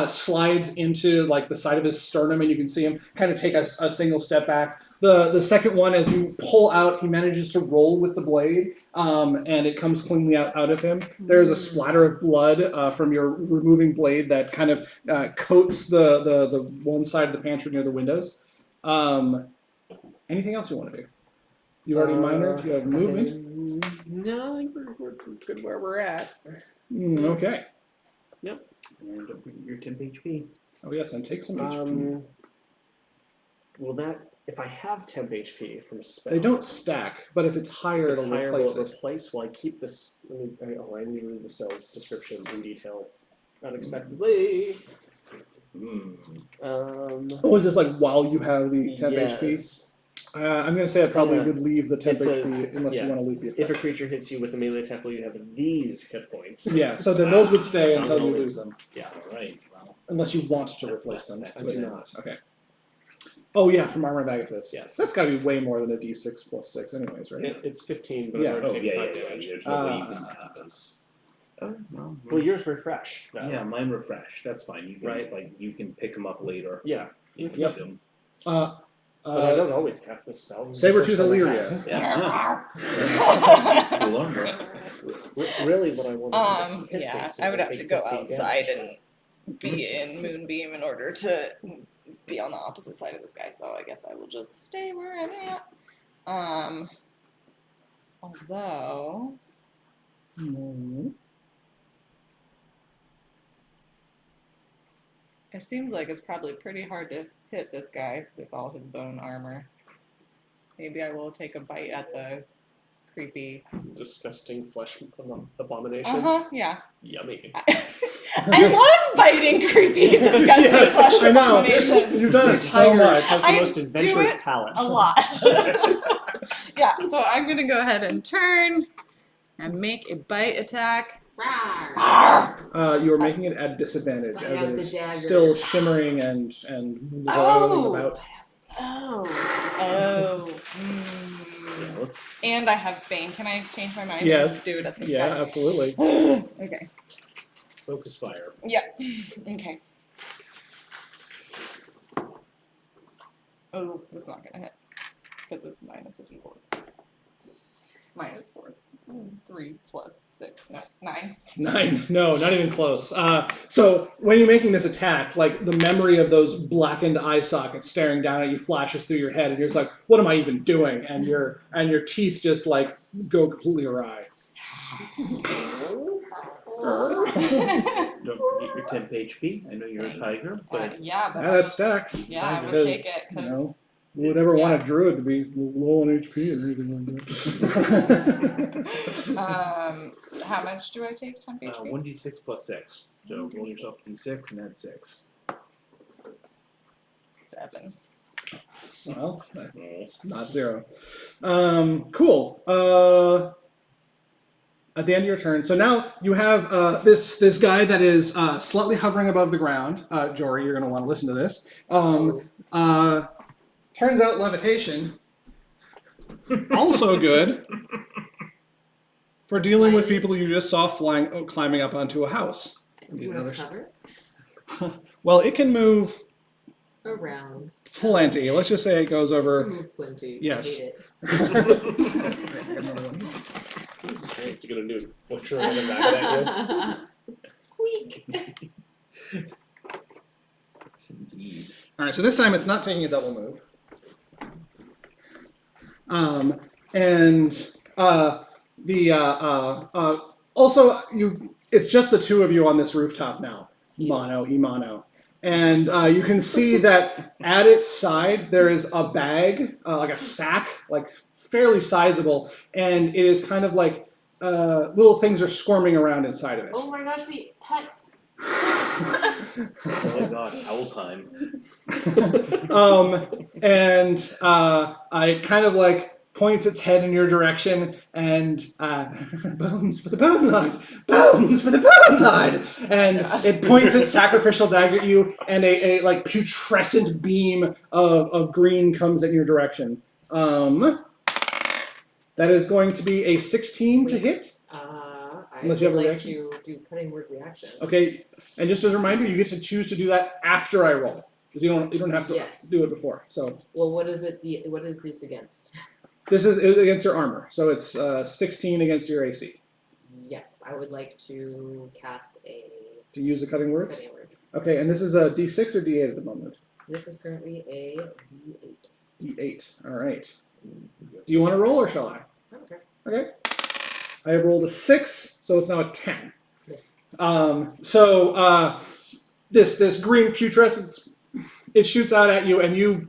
slides into like the side of his sternum, and you can see him kind of take a single step back. The second one, as you pull out, he manages to roll with the blade, and it comes cleanly out of him. There's a splatter of blood from your removing blade that kind of coats the one side of the pantry near the windows. Anything else you want to do? You already minored. You have movement. No, I think we're good where we're at. Okay. And don't forget your temp HP. Oh yes, and take some HP. Will that, if I have temp HP from a spell, They don't stack, but if it's higher, if it's it'll higher, replace will it. it replace? Will I keep this? I need to read the spell's description in detail. Unexpectedly. Oh, is this like while you have the temp HP? Yes. I'm going to say I probably Yeah. would leave the temp It says- HP unless yeah. you want to leave the If effect. a creature hits you with a melee attack, you have these hit points. Yeah, so then those would stay So until you only- lose them. Alright, well. Unless you want to That's replace them. less than but that. I do then- not. Okay. Oh yeah, from Armor Agathis. Yes. That's got to be way more than a D6 plus 6 anyways, right? It's 15, but Yeah. I've already Oh, taken yeah, 5 yeah, damage. there's no way you can have this. Oh, well, Well, yours refresh. yeah, mine refresh. That's fine. You can Right. you can pick them up later Yeah. if you Yep. need them. But I don't always cast this spell. This is the Saber-tooth first time I Illyria. have. Yeah. Cool armor. Really, what I want to Yeah, I would have to go outside and be in Moonbeam in order to be on the opposite side of this guy, so I guess I will just stay where I'm at. Although, it seems like it's probably pretty hard to hit this guy with all his bone armor. Maybe I will take a bite at the creepy. disgusting flesh abomination. Yeah. Yummy. I love biting creepy, disgusting flesh I know. abominations. You've done it so Tiger much. has the I most do adventurous it palate. A lot. Yeah, so I'm gonna go ahead and turn and make a bite attack. Rawr. You are making it at disadvantage I as got it the is dagger. still shimmering and boiling about. Oh. Yeah, let's. And I have Bane. Can I change my mind? Yes. Let's do it at the Yeah, same absolutely. time. Okay. Focus fire. Yeah. Okay. Oh, that's not gonna hit because it's minus a d4. -4. 3 plus 6. No, 9. 9. No, not even close. So when you're making this attack, like the memory of those blackened eye sockets staring down at you flashes through your head, and you're just like, "What am I even doing?" And your teeth just like go completely awry. Don't forget your temp HP. I know you're a tiger, but Yeah, but Yeah, that stacks. yeah, I would because, take it you because know, who would ever want yeah. a druid to be low on HP or anything like that? How much do I take? Temp HP? 1d6 plus 6. So roll yourself a d6 and add 6. 7. Well, that's not 0. Cool. At the end of your turn, so now you have this guy that is slightly hovering above the ground. Jory, you're going to want to listen to this. Turns out levitation also good for dealing with people you just saw climbing up onto a house. You want to cover? Well, it can move Around. plenty. Let's just say it goes over. Move plenty. Yes. I hate What's it gonna do? Look sure I'm back at you. it. Squeak. Yes, indeed. All right, so this time it's not taking a double move. Also it's just the two of you on this rooftop now, mono. And you can see that at its side there is a bag, like a sack, like fairly sizable, and it is kind of like little things are squirming around inside of it. Oh my gosh, the pets. Oh my god, owl time. I kind of like points its head in your direction and bones for the bone lord, bones for the bone lord, and it points its sacrificial dagger at you, and a like putrescent beam of green comes in your direction. That is going to be a 16 to hit. I Unless you would have a like reaction? to do cutting word reaction. Okay, and just as a reminder, you get to choose to do that after I roll, because you don't have to Yes. do it before. So Well, what is it? What is this against? this is against your armor, so it's 16 against your AC. Yes, I would like to cast a To use the cutting words. cutting word. Okay, and this is a D6 or D8 at the moment. This is currently a D8. D8. All right. Do you want to roll or shall I? Okay. Okay. I have rolled a 6, so it's now a 10. Yes. This green putrescence, it shoots out at you, and you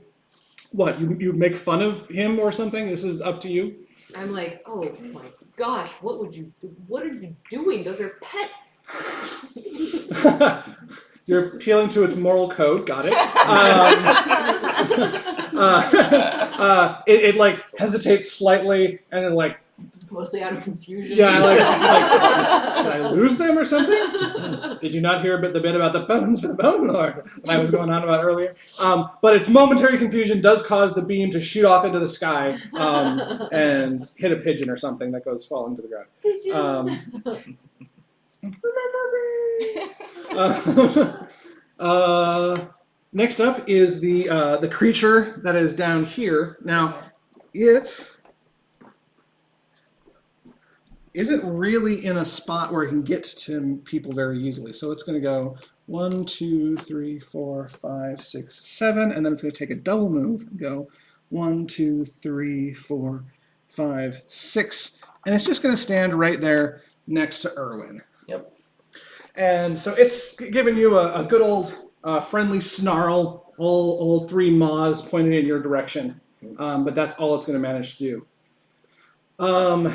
make fun of him or something. This is up to you. I'm like, oh my gosh, what are you doing? Those are pets. You're appealing to its moral code. Got it. It like hesitates slightly, and then like. Mostly out of confusion. Yeah, like did I lose them or something? Did you not hear the bit about the bones for the bone lord that I was going on about earlier? But its momentary confusion does cause the beam to shoot off into the sky and hit a pigeon or something that goes falling to the ground. Pigeon. Next up is the creature that is down here. Now, it isn't really in a spot where it can get to people very easily. So it's going to go 1, 2, 3, 4, 5, 6, 7, and then it's going to take a double move and go 1, 2, 3, 4, 5, 6, and it's just going to stand right there next to Irwin. Yep. And so it's giving you a good old friendly snarl, all three maws pointed in your direction. But that's all it's going to manage to do.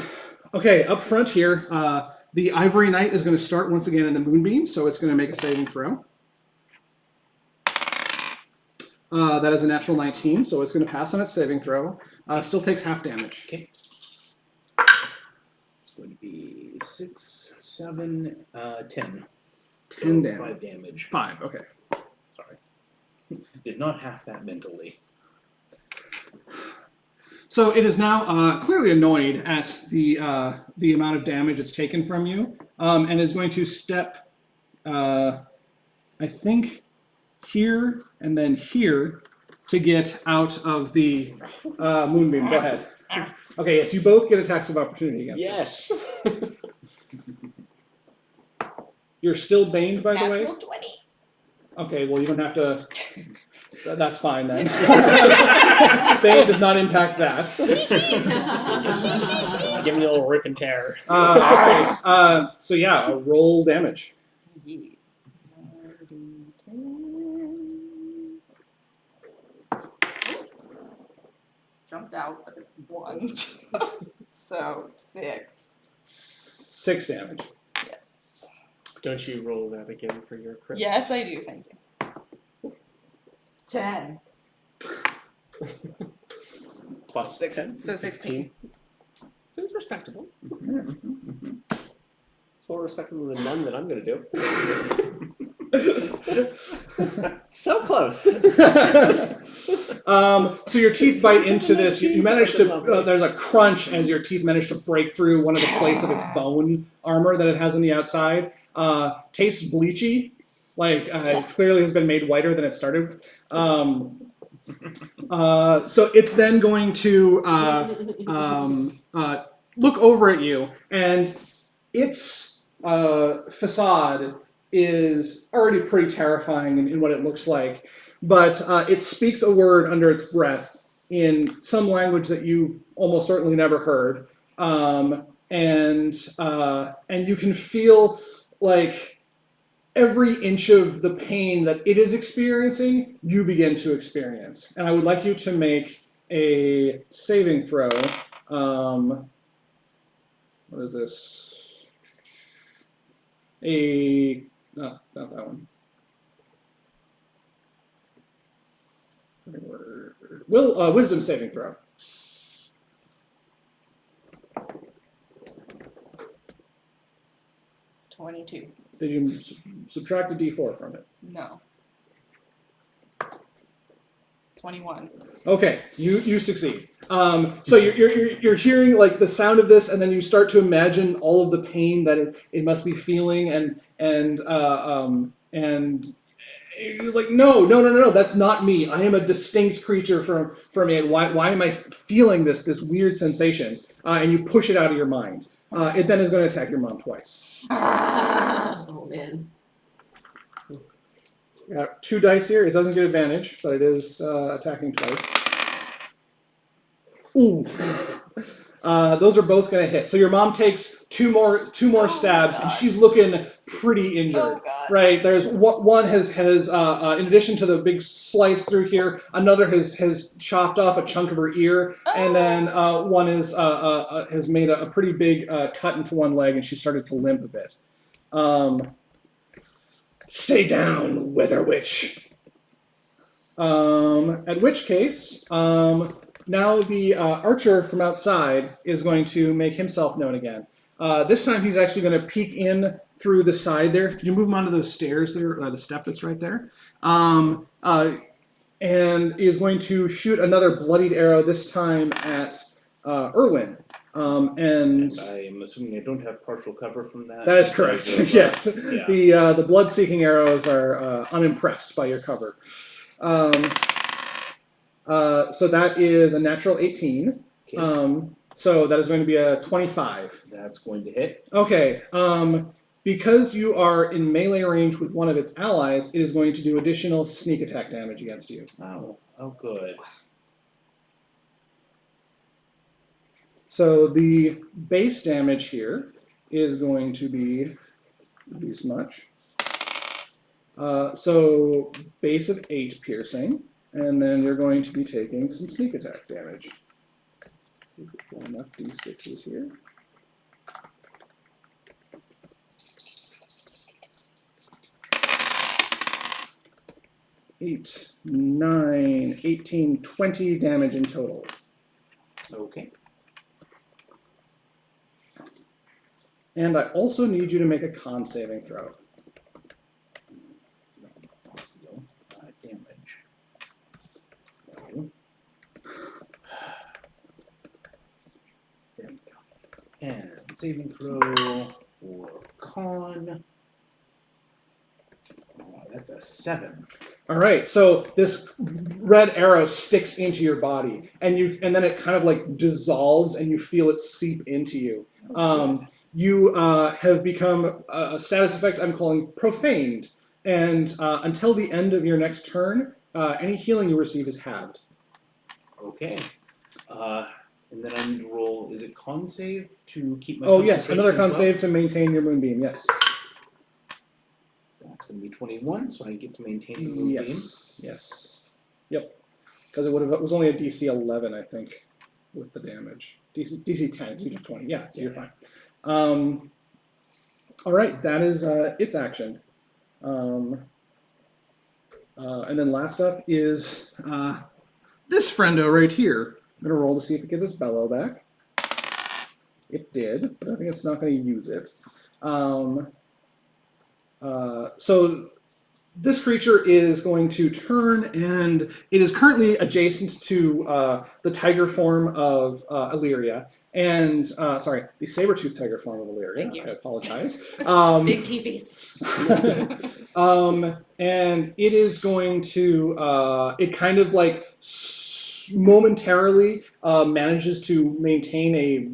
Okay, up front here, the Ivory Knight is going to start once again in the Moonbeam, so it's going to make a saving throw. That is a natural 19, so it's going to pass on its saving throw. Still takes half damage. Okay. It's going to be 6, 7, 10. 10 damage. 5 damage. 5, okay. Sorry. Did not half that mentally. So it is now clearly annoyed at the amount of damage it's taken from you, and is going to step, I think, here and then here to get out of the Moonbeam. Go ahead. Okay, yes, you both get attacks of opportunity against Yes. it. You're still baned, by the way? Natural 20. Okay, well, you don't have to... That's fine, then. Bane does not impact that. Give me a little rip and tear. Okay, so yeah, roll damage. Yes. Jumped out, but it's 1. So 6. 6 damage. Yes. Don't you roll that again for your crit? Yes, I do. Thank you. 10. Plus 10. So 16. Seems respectable. It's more respectable than none that I'm going to do. So close. So your teeth bite into this. You manage to. There's a crunch as your teeth manage to break through one of the plates of its bone armor that it has on the outside. Tastes bleachy, like it clearly has been made whiter than it started. So it's then going to look over at you, and its facade is already pretty terrifying in what it looks like. But it speaks a word under its breath in some language that you've almost certainly never heard, and you can feel like every inch of the pain that it is experiencing, you begin to experience. And I would like you to make a saving throw. What is this? No, not that one. Wisdom saving throw. 22. Did you subtract a d4 from it? No. 21. Okay, you succeed. So you're hearing like the sound of this, and then you start to imagine all of the pain that it must be feeling, and you're like, no, that's not me. I am a distinct creature from it. Why am I feeling this weird sensation? And you push it out of your mind. It then is going to attack your mom twice. Oh man. Got 2 dice here. It doesn't get advantage, but it is attacking twice. Ooh. Those are both going to hit. So your mom takes two more stabs, and she's looking pretty injured. Oh, God. Right? There's one has in addition to the big slice through here, another has chopped off a chunk of her ear, and then one is has made a pretty big cut into one leg, and she started to limp a bit. Stay down, Wither Witch. At which case, now the archer from outside is going to make himself known again. This time he's actually going to peek in through the side there. Could you move him onto those stairs there, the step that's right there? And is going to shoot another bloodied arrow, this time at Irwin. And I am assuming I don't have partial cover from that. that is correct. because of, Yes, yeah. the blood-seeking arrows are unimpressed by your cover. So that is a natural 18. Okay. So that is going to be a 25. That's going to hit. Okay. Because you are in melee range with one of its allies, it is going to do additional sneak attack damage against you. Oh, good. So the base damage here is going to be this much. So base of 8 piercing, and then you're going to be taking some sneak attack damage. Enough d6s here. 8, 9, 18, 20 damage in total. Okay. And I also need you to make a con saving throw. Damage. No. There we go. And saving throw for con. That's a 7. All right, so this red arrow sticks into your body, and then it kind of like dissolves, and you feel it seep into you. You have become a status effect I'm calling profaned, and until the end of your next turn, any healing you receive is halved. Okay. And then I need to roll. Is it con save to keep my? Oh yes, concentration another as con well? save to maintain your moonbeam. Yes. That's going to be 21, so I get to maintain the moonbeam. Yes. Yep. Because it was only a DC 11, I think, with the damage. DC 10, DC 20. Yeah, so you're fine. All right, that is its action. And then last up is this friendo right here. I'm gonna roll to see if it gets its bellow back. It did, but I think it's not going to use it. So this creature is going to turn, and it is currently adjacent to the tiger form of Illyria, and the saber-toothed tiger form of Illyria. Thank you. I apologize. Big TVs. And it is going to, it kind of like momentarily manages to maintain a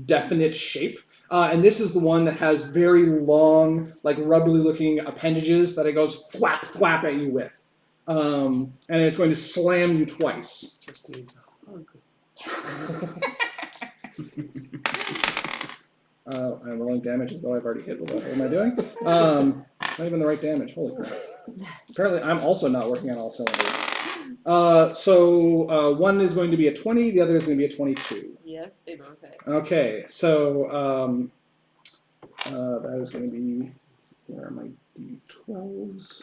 definite shape. And this is the one that has very long, like rubbery looking appendages that it goes thwap, thwap at you with. And it's going to slam you twice. Just needs a hug. I'm rolling damage as though I've already hit. What am I doing? It's not even the right damage. Holy crap. Apparently, I'm also not working on all cylinders. So one is going to be a 20, the other is going to be a 22. Yes, they both hit. Okay, so that is going to be, where are my d12s?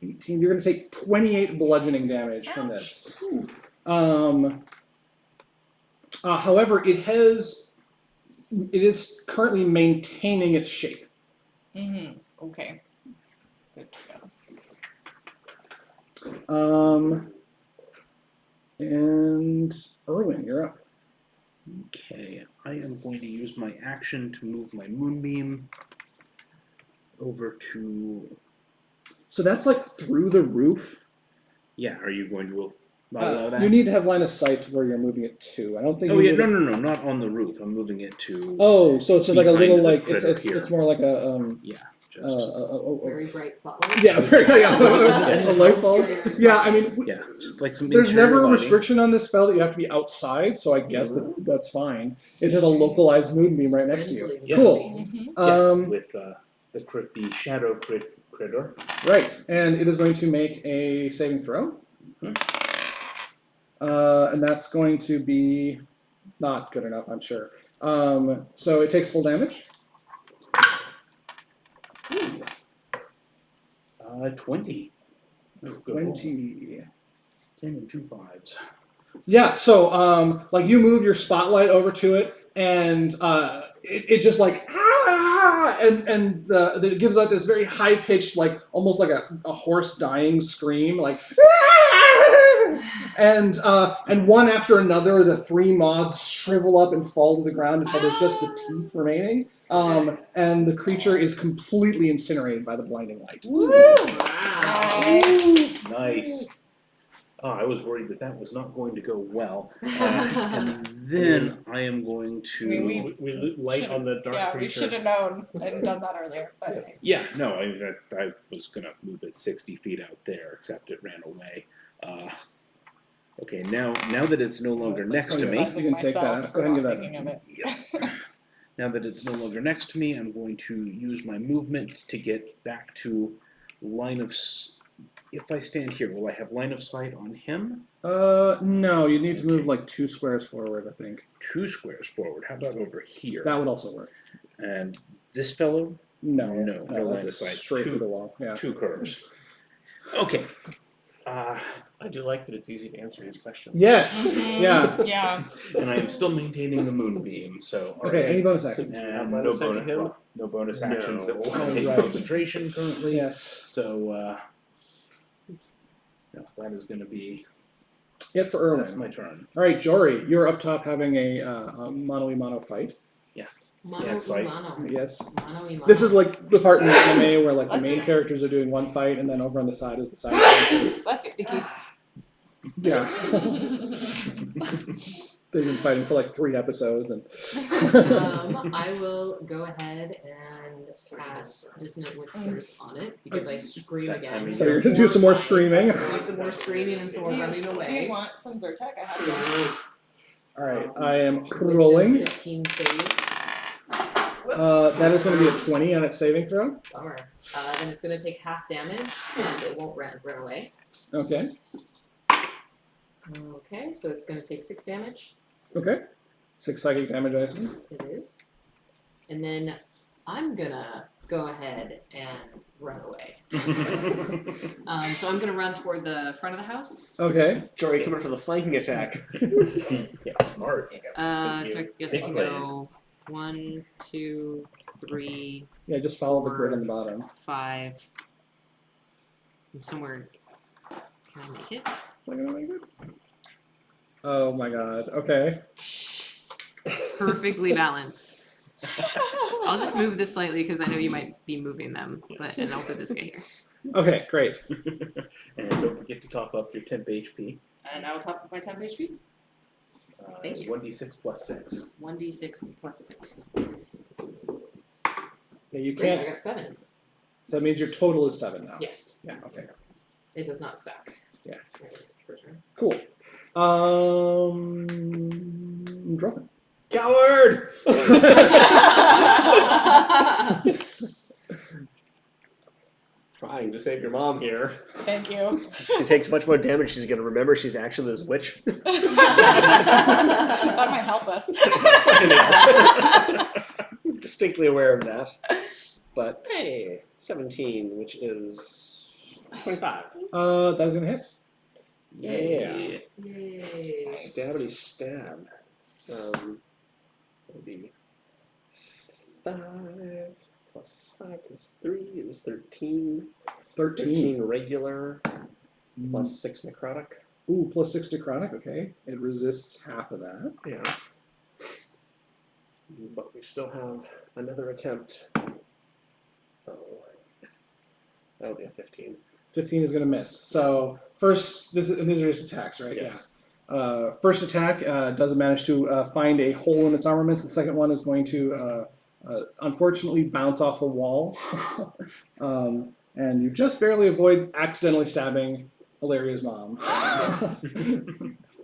$18. You're going to take 28 bludgeoning damage from this. However, it is currently maintaining its shape. Mm-hmm. Okay. Good to know. And Erwin, you're up. Okay, I am going to use my action to move my moonbeam over to. So that's like through the roof. Yeah, are you going to not allow that? You need to have line of sight to where you're moving it to. I don't think. Oh you yeah, need no, not on the roof. I'm moving it to. Oh, so it's just like a behind little the like critter it's here. more like a Yeah, just. Very bright spotlight. Yeah, very Yes. a light bulb. Yeah, I mean, Yeah, just like some. there's interior never a lighting. restriction on this spell that you have to be outside, so I guess that's fine. It's just a localized moonbeam right next to you. Yeah. Cool. Mm-hmm. With the shadow critter. Right, and it is going to make a saving throw. And that's going to be not good enough, I'm sure. So it takes full damage. 20. Good roll. 20. 10 and 2 5s. Yeah, so like you move your spotlight over to it, and it just like and it gives out this very high pitched, like almost like a horse dying scream, like and one after another, the three moths shrivel up and fall to the ground until there's just the teeth remaining. And the creature is completely incinerated by the blinding light. Woo! Wow. Nice. Nice. Oh, I was worried that was not going to go well. And then I am going to. I mean, We light on the dark Yeah, creature. we should have known and done that earlier. But Yeah, no, I was gonna move it 60 feet out there, except it ran away. Okay, now that it's no longer I was, next to me. criticizing You can take myself that. for Go ahead and not give that. thinking of it. Yep. Now that it's no longer next to me, I'm going to use my movement to get back to line of. If I stand here, will I have line of sight on him? No, you need to move Okay. like 2 squares forward, I think. 2 squares forward. How about over here? That would also work. And this fellow, No, No line that's of sight. straight Two- through the wall. Yeah. 2 curves. Okay. I do like that it's easy to answer these questions. Yes. Mhm. Yeah. Yeah. And I am still maintaining the moonbeam, so. all Okay. right. Any bonus action? And Line no of sight to bonus, him? well, no bonus actions that will No. take Right. concentration currently. Yes. So, no, that is going to be. Hit for Erwin. That's my turn. All right, Jory, you're up top having a mano-a-mano fight. Mono Yeah, it's y fine. mono. Yes. Mono y mono. This is like the part in the anime where like the Bless main you. characters are doing one fight, and then over on the side is the side. fight. Bless you. Thank you. Yeah. They've been fighting for like 3 episodes, and I will go ahead and cast Dissonant Whispers on it because I scream That time again. of so you're gonna do some more screaming. Do some more screaming and some more running away. Do you want some Zyrtec? I have some. All right, I am Wisdom rolling. 15 save. That is going to be a 20 on its saving throw. Bummer. Then it's going to take half damage and it won't run away. Okay. Okay, so it's going to take 6 damage. Okay. 6 psychic damage, I assume. It is. And then I'm going to go ahead and run away. So I'm going to run toward the front of the house. Okay. Jory, come in for the flanking attack. Yeah, smart. So I guess I Big can plays. go 1, 2, 3, Yeah, just follow the grid on the bottom. 5. I'm somewhere. Can I make it? Am I gonna make it? Oh my god. Okay. Perfectly balanced. I'll just move this slightly because I know you might be moving them, and I'll put this guy here. Okay, great. And don't forget to top up your temp HP. And I will top up my temp HP. Thank you. 1d6 plus 6. 1d6 plus 6. Yeah, you Great, I can't. got 7. So that means your total is 7 now. Yes, Yeah. Okay. it does not stack. Yeah. First turn. Cool. Druffin. Coward! Trying to save your mom here. Thank you. She takes much more damage. She's going to remember she's actually this witch. That might help us. Distinctly aware of that. But hey, 17, which is 25. That was gonna hit. Yeah. Yay. Stabbity stab. That'll be 5 plus 5 plus 3 is 13. 13 regular plus 6 necrotic. Ooh, plus 6 necrotic. Okay, it resists half of that. Yeah. But we still have another attempt. Oh. That'll be a 15. 15 is gonna miss. So first, these are just attacks, right? Yes. Yeah. First attack doesn't manage to find a hole in its armaments. The second one is going to unfortunately bounce off the wall, and you just barely avoid accidentally stabbing Illyria's mom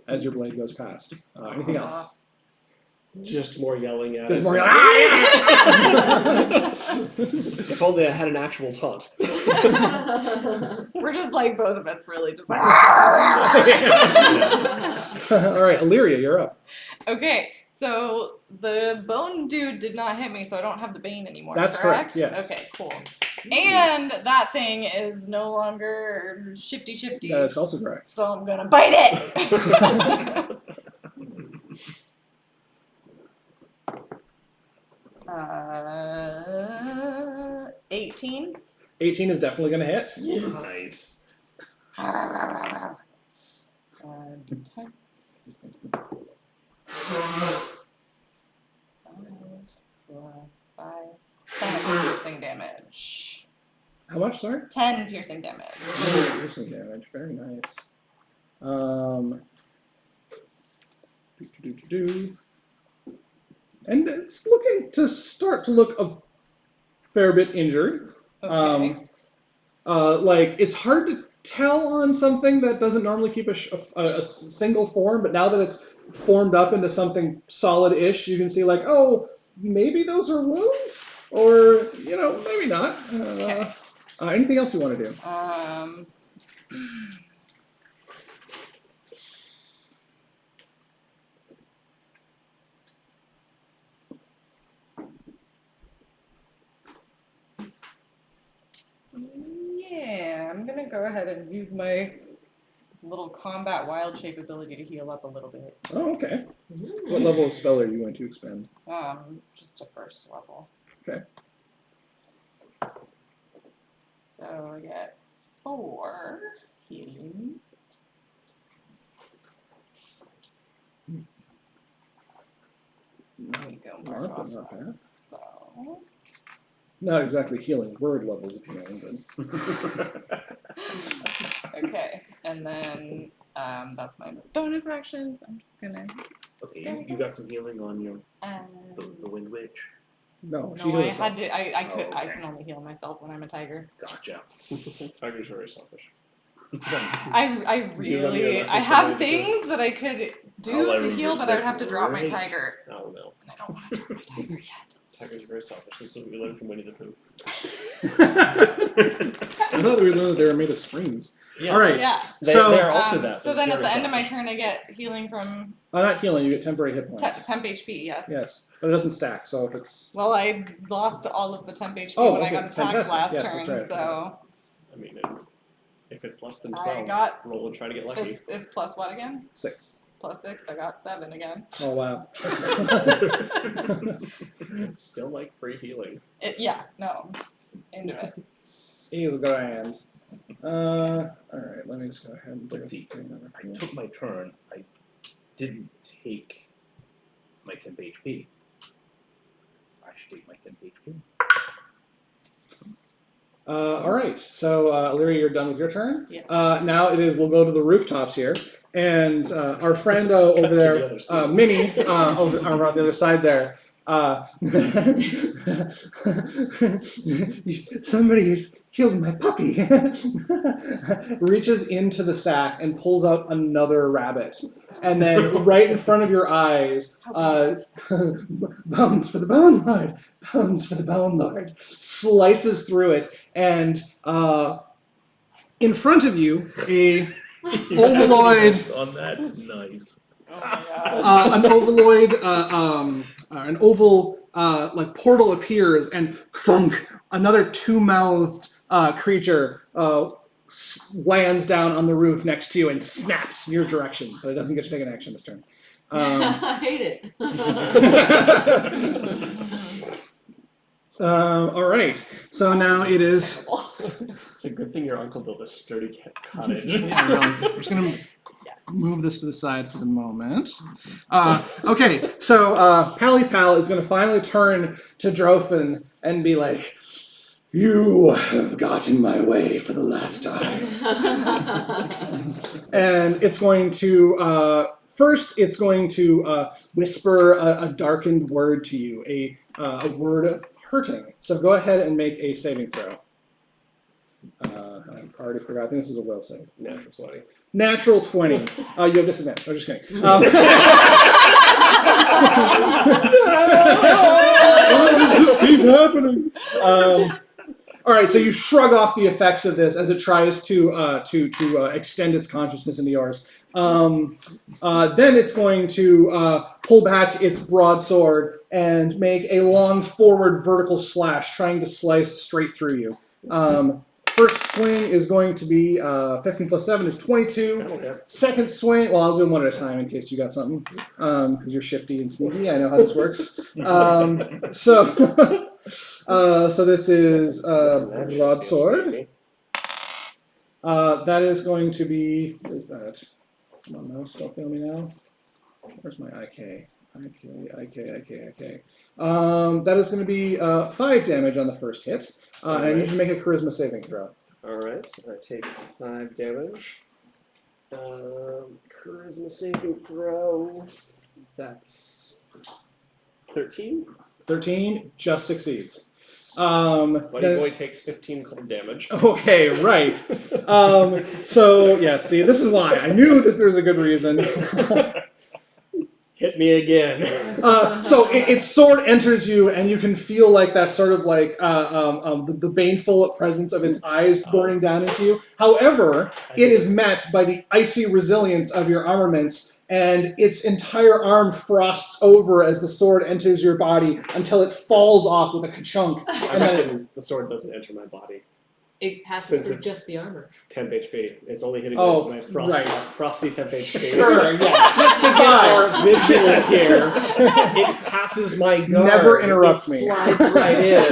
as your blade goes past. Anything else? Just more yelling at There's it. more. If only I had an actual taunt. We're just like both of us really just like. All right, Illyria, you're up. Okay, so the bone dude did not hit me, so I don't have the bane anymore. That's correct, yes. Okay, cool. And that thing is no longer shifty. That is also correct. So I'm gonna bite it. 18. 18 is definitely going to hit. Nice. 10. 5 + 5. 10 piercing damage. How much, sorry? 10 piercing damage. Piercing damage. Very nice. Do. And it's looking to start to look a fair bit injured. Okay. Like it's hard to tell on something that doesn't normally keep a single form, but now that it's formed up into something solid-ish, you can see like, oh, maybe those are wounds, or maybe not. Okay. Anything else you want to do? Yeah, I'm gonna go ahead and use my little combat wild shape ability to heal up a little bit. Oh, okay. What level of spell are you going to expend? Just a first level. Okay. So I get 4 healings. Let me go mark Not off bad. that spell. Not exactly healing word levels, if you know, but Okay, and then that's my bonus action, so I'm just gonna. Okay, you got some healing on your Um, the Wind Witch. no, she no, I does. had to. I could. Oh, I okay. can only heal myself when I'm a tiger. Gotcha. Tigers are very selfish. I Do you love your really. lesser I have ability to things that I could do I'll to heal, but I would have to drop my right. tiger. Oh no. And I don't want to drop my tiger yet. Tigers are very selfish. This is what we learned from Winnie the Pooh. I thought we learned that they were made of springs. Yeah. All right. Yeah. They're also that. So they're then at very the end of my selfish. turn, I get healing from Not healing. You get temporary hit points. temp HP. Yes. Yes, but it doesn't stack. So if it's Well, I lost all of the temp HP Oh, when I okay, got attacked fantastic. last Yes, that's turn. right. So I mean, if it's less than I 12, got- roll and try to get lucky. it's plus what again? 6. Plus 6. I got 7 again. Oh wow. It's still like free healing. Yeah. No. Into it. He's grand. All right. Let me just go ahead and Let's see. another I took my turn. I didn't take my temp HP. I should take my temp HP. All right. So, Lyria, you're done with your turn. Yes. Now it is. We'll go to the rooftops here, and our friend over To the there, other side. Minnie, over on the other side there. Somebody's killed my puppy. Reaches into the sack and pulls out another rabbit, and then right in front of your eyes, bones for the bone lord, bones for the bone lord, slices through it, and in front of you, a ovaloid. On that, nice. Oh my god. An ovaloid, an oval like portal appears, and thunk, another two-mouthed creature lands down on the roof next to you and snaps your direction, but it doesn't get to take an action this turn. I hate it. All right, so now it is. It's a good thing your uncle built a sturdy cottage. Yeah, no, I'm just gonna Yes. move this to the side for the moment. Okay, so Pally Pal is going to finally turn to Drophin and be like, "You have got in my way for the last time." And it's going to, first, it's going to whisper a darkened word to you, a word of hurting. So go ahead and make a saving throw. I already forgot. I think this is a will save. Natural 20. Natural 20. You have disadvantage. I'm just kidding. This keep happening. All right, so you shrug off the effects of this as it tries to extend its consciousness into yours. Then it's going to pull back its broadsword and make a long forward vertical slash, trying to slice straight through you. First swing is going to be 15 plus 7 is 22. Okay. Second swing, well, I'll do them one at a time in case you got something, because you're shifty and sneaky. I know how this works. So this is broadsword. That is going to be, what is that? Come on, mouse, don't fail me now. Where's my IK? IK. That is going to be 5 damage on the first hit. And I need you to make a charisma saving throw. Alright, I take 5 damage. Charisma saving throw. That's 13. 13 just succeeds. Buddy boy takes 15 cold damage. Okay, right. So, yeah, see, this is why. I knew that there was a good reason. Hit me again. So its sword enters you, and you can feel like that sort of like the baneful presence of its eyes burning down into you. However, it is met by the icy resilience of your armaments, and its entire arm frosts over as the sword enters your body until it falls off with a ka-chunk. I reckon the sword doesn't enter my body. It passes Since through it's- just the armor. Temp HP. It's only hitting Oh, my right. frosty temp HP. Sure, yeah. Just to get more visuals here, it passes my guard. Never interrupt it me. Slides right in,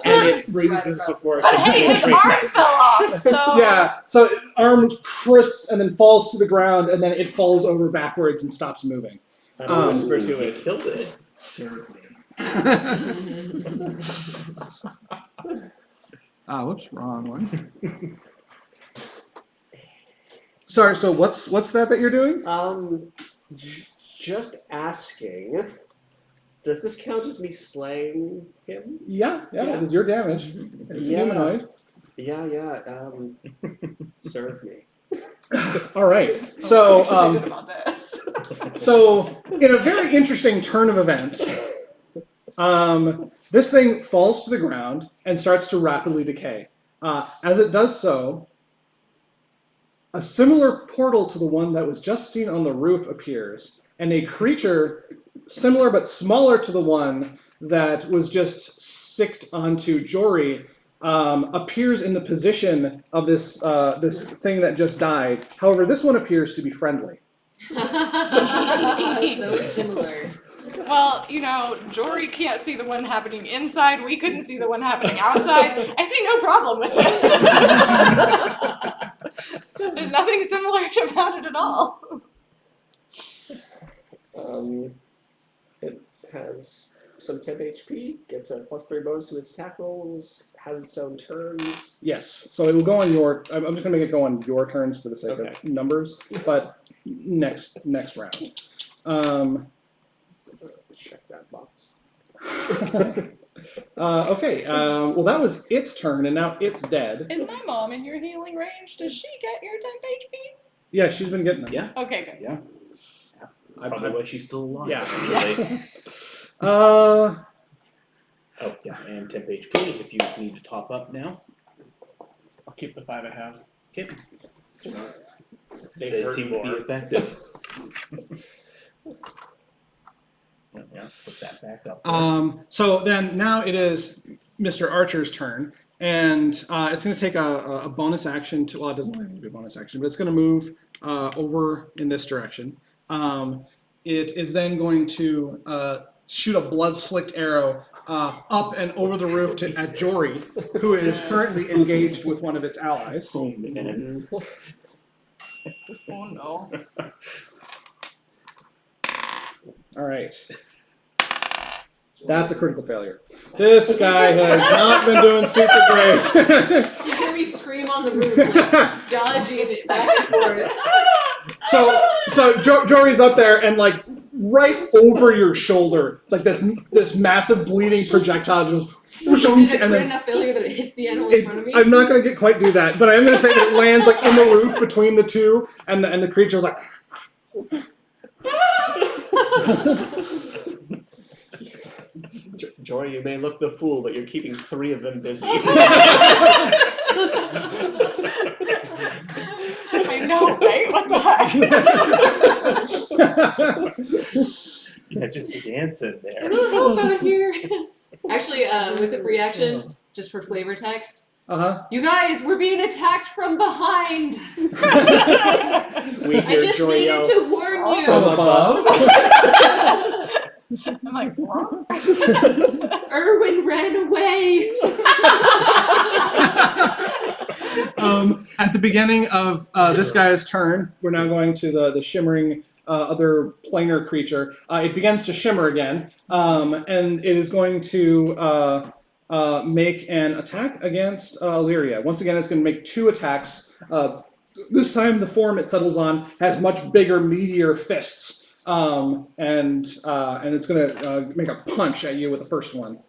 and it freezes before it But can hey, his penetrate. arm fell off, so. Yeah, so arm crisps and then falls to the ground, and then it falls over backwards and stops moving. I whisper to You it. killed it. Whoops, wrong one. Sorry, so what's that you're doing? Just asking. Does this count as me slaying him? Yeah, Yeah. it is your damage. It's Yeah. humanoid. Yeah. Serve me. All right. I'm So, excited about this. so in a very interesting turn of events, this thing falls to the ground and starts to rapidly decay. As it does so, a similar portal to the one that was just seen on the roof appears, and a creature similar but smaller to the one that was just sicked onto Jory appears in the position of this this thing that just died. However, this one appears to be friendly. So similar. Well, Jory can't see the one happening inside. We couldn't see the one happening outside. I see no problem with this. There's nothing similar about it at all. It has some temp HP, gets a +3 bonus to its attack rolls, has its own turns. Yes. So it will go on your. I'm just gonna make it go on your turns for the sake Okay. of numbers, but next round. Check that box. Okay. Well, that was its turn, and now it's dead. Is my mom in your healing range? Does she get your temp HP? Yeah, she's been getting them. Yeah. Okay, good. Yeah. Probably why she's still alive. Yeah. actually. Uh, Oh, yeah, and temp HP if you need to top up now. I'll keep the 5 I have. Okay. They They hurt seem to be more. effective. Yeah, put that back up. So then now it is Mr. Archer's turn, and it's going to take a bonus action to. Well, it doesn't really need to be a bonus action, but it's going to move over in this direction. It is then going to shoot a blood-slicked arrow up and over the roof at Jory, who is currently engaged with one of its allies. Oh, man. Oh no. All right. That's a critical failure. This guy has not been doing super great. You hear me scream on the roof, like dodging it back and forth. So Jory's up there and like right over your shoulder, like this massive bleeding projectile just. Is it a And crit then enough failure that it hits the animal in front of me? I'm not gonna quite do that, but I'm gonna say that it lands like in the roof between the two, and the creature's like. Jory, you may look the fool, but you're keeping 3 of them busy. I know, right? What the heck? Yeah, just dancing A there. little help out here. Actually, with the free action, just for flavor text, you guys, we're being attacked from behind. We I hear just Jory needed yell, to warn From you. above. I'm like, what? Erwin ran away. at the beginning of this guy's turn, we're now going to the shimmering other planar creature. It begins to shimmer again, and it is going to make an attack against Illyria. Once again, it's going to make 2 attacks. This time, the form it settles on has much bigger, meatier fists, and it's going to make a punch at you with the first one.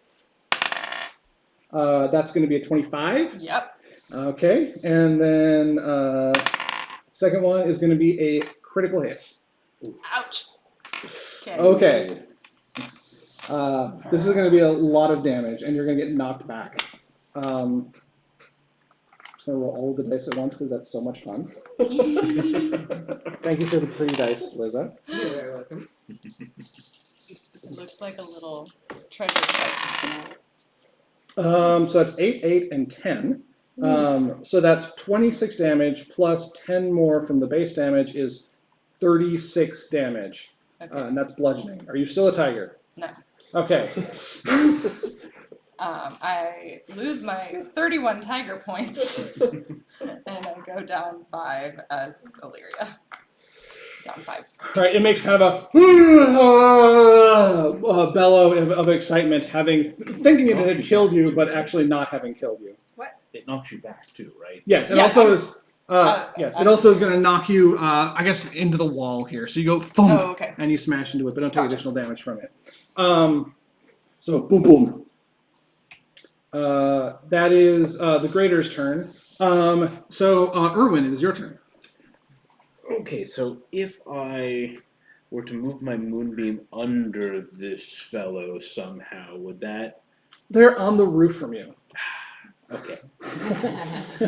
That's going to be a 25. Yep. Okay, and then second one is going to be a critical hit. Ouch. Okay. This is going to be a lot of damage, and you're going to get knocked back. I'm just going to roll all of the dice at once because that's so much fun. Thank you for the free dice, Liza. You're very welcome. It looks like a little treasure chest. So that's 8, 8, and 10. So that's 26 damage plus 10 more from the base damage is 36 damage. Okay. And that's bludgeoning. Are you still a tiger? No. Okay. I lose my 31 tiger points, and I go down 5 as Illyria. Down 5. All right, it makes kind of a bellow of excitement, thinking it had killed you, but actually not having killed you. It knocks you back too, right? Yes, it Yeah, also is. It I- also is going to knock you, I guess, into the wall here. So you go thump, Oh, okay. and you smash into it, but don't take Gotcha. additional damage from it. So boom, boom. That is the Greater's turn. So Erwin, it is your turn. Okay, so if I were to move my moonbeam under this fellow somehow, would that? They're on the roof from you. Okay.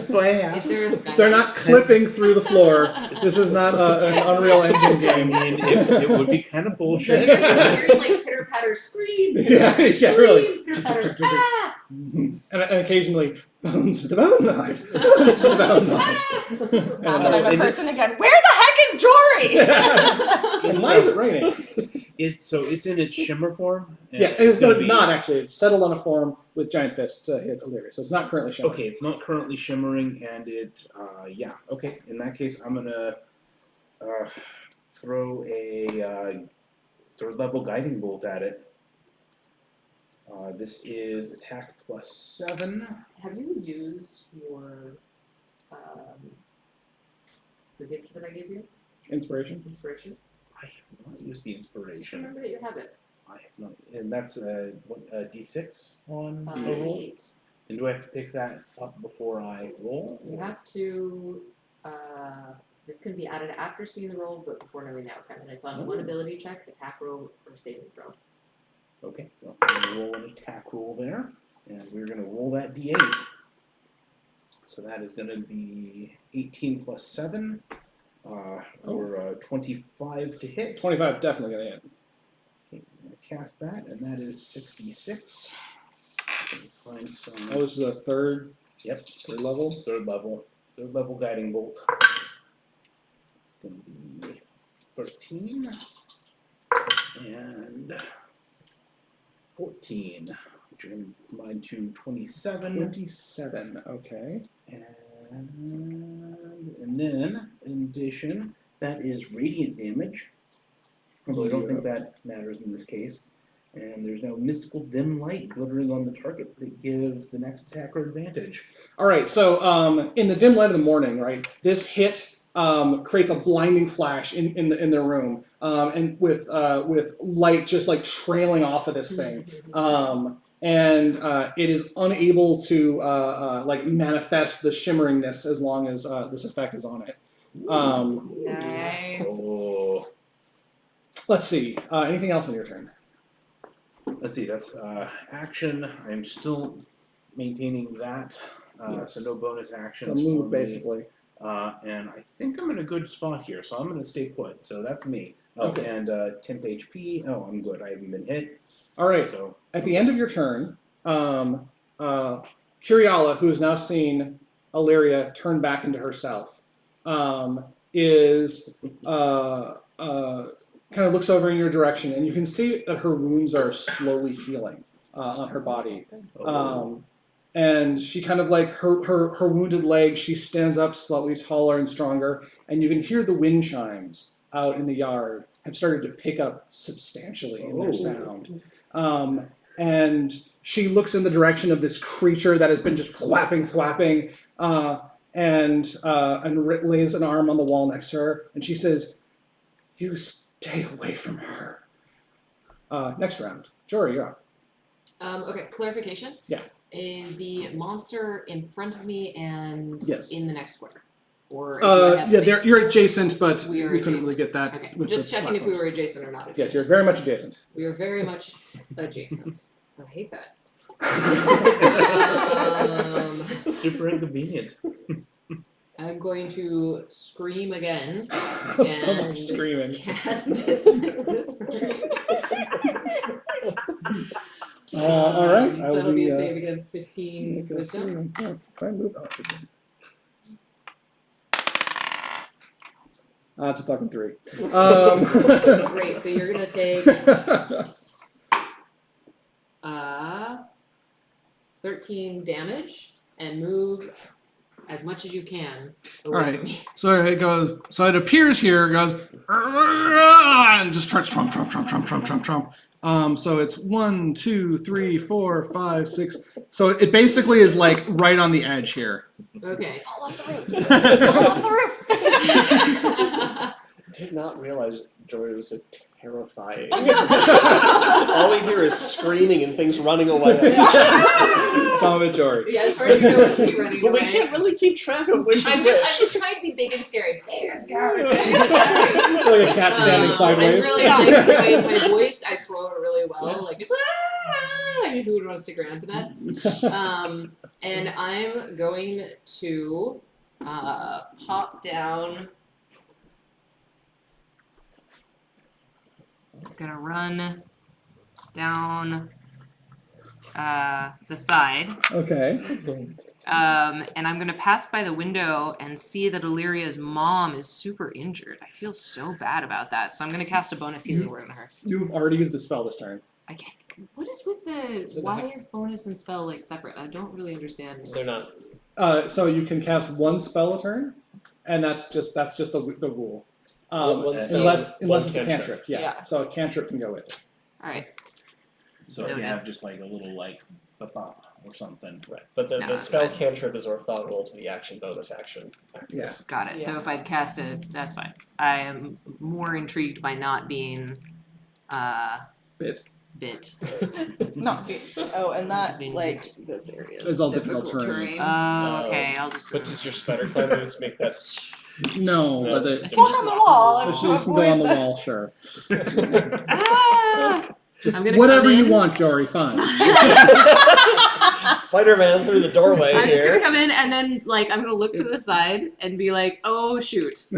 So I Is asked. there a skylight? They're not clipping through the floor. This is not an Unreal Engine I game. mean, it would be kind of bullshit. You're hearing like pitter patter, scream. Yeah, yeah, really. Pitter patter, ah! And occasionally, bones for the bone lord. Bones for the bone lord. Now that I'm a And person it's- again, where the heck is Jory? And why is it raining? It's in its shimmer form. Yeah, and it's going to not actually. It's settled on a form with giant fists to hit Illyria, so it's not currently showing. Okay, it's not currently shimmering, and it. Yeah. Okay. In that case, I'm gonna throw a 3rd level guiding bolt at it. This is attack plus 7. Have you used your the gift that I gave you? Inspiration. Inspiration? I have not used the Just inspiration. remember that you have it. I have not, and that's a D6 on Uh, the roll. 8. And do I have to pick that up before I roll? You have to. This can be added after seeing the roll, but before knowing the outcome. And it's on one ability check, attack roll, or saving throw. Okay, well, I'm gonna roll an attack roll there, and we're gonna roll that D8. So that is gonna be 18 plus 7, or 25 to hit. 25, definitely going to hit. Okay, I'm gonna cast that, and that is 66. Let me find some. Oh, this is a third level. Third level guiding bolt. It's gonna be 13 and 14, which are gonna combine to 27. 27, okay. And then, in addition, that is radiant damage. Although I don't think that matters in this case. And there's now mystical dim light glittering on the target that gives the next attacker advantage. All right, so in the dim light of the morning, right, this hit creates a blinding flash in the room, and with light just like trailing off of this thing, and it is unable to like manifest the shimmeringness as long as this effect is on it. Nice. Oh, Let's see. Anything else on your turn? let's see. That's action. I'm still maintaining that, Yes. so no bonus So actions. for move me. basically. And I think I'm in a good spot here, so I'm going to stay put. So that's me. Oh, Okay. and temp HP. Oh, I'm good. I haven't been hit. All right. So At the end of your turn, Curiala, who has now seen Illyria turn back into herself, is kind of looks over in your direction, and you can see that her wounds are slowly healing on her body. and she kind of like her wounded leg. She stands up slightly taller and stronger, and you can hear the wind chimes out in the yard have started to pick up substantially in their Oh. sound. And she looks in the direction of this creature that has been just flapping, and lays an arm on the wall next to her, and she says, "You stay away from her." Next round, Jory, you're up. Okay, clarification. Yeah. Is the monster in front of me and Yes. in the next square? Or do I have space? you're adjacent, but We are we couldn't really adjacent. get that. Okay, with just the checking if we platforms. were adjacent or not adjacent. Yes, you're very much adjacent. We are very much adjacent. I hate that. Super inconvenient. I'm going to scream again So and much screaming. cast Dissonant Whispers. All right. So that'll be a save against 15 wisdom. Try and move that. That's a fucking 3. Great, so you're gonna take 13 damage and move as much as you can away All right. from me. So it goes. So it appears here. It goes and just starts trump. So it's 1, 2, 3, 4, 5, 6. So it basically is like right on the edge here. Okay. Fall off the roof. Fall off the roof. Did not realize Jory was so terrifying. All we hear is screaming and things running away. Some of it, Jory. Yeah, as far as you know, it's me running But we away. can't really keep track of which I'm is just trying to be big and scary. Big and scary. Big and scary. Like a cat standing sideways. I'm really like my voice. I throw it really well. Like who would want to stick around for that? And I'm going to pop down. Gonna run down the side. Okay. And I'm gonna pass by the window and see that Illyria's mom is super injured. I feel so bad about that. So I'm gonna cast a bonus healing word on her. You've already used the spell this turn. I guess. What is with the? Why is bonus and spell like separate? I don't really understand. They're not. So you can cast one spell a turn, and that's just the rule. One spell, Unless one it's a cantrip. cantrip. Yeah. Yeah. So a cantrip can go with it. All right. So if Noted. you have just like a little like bump or something. Right. But the, No, the that's spell fine. cantrip is orthogonal to the action bonus action axis. Got it. So Yeah. if I'd cast it, that's fine. I am more intrigued by not being Bit. Not oh, and that Being like this area. It's all difficult terrain. Oh, okay. I'll just. But does your spider climb boots make that? No, No. but I the, can Walk just on the walk wall. but and she can go on the avoid wall, sure. Ah! Just I'm gonna whatever come you in. want, Jory. Fine. Spider-Man through the doorway I'm just here. gonna come in and then like I'm gonna look to the side and be like, oh shoot.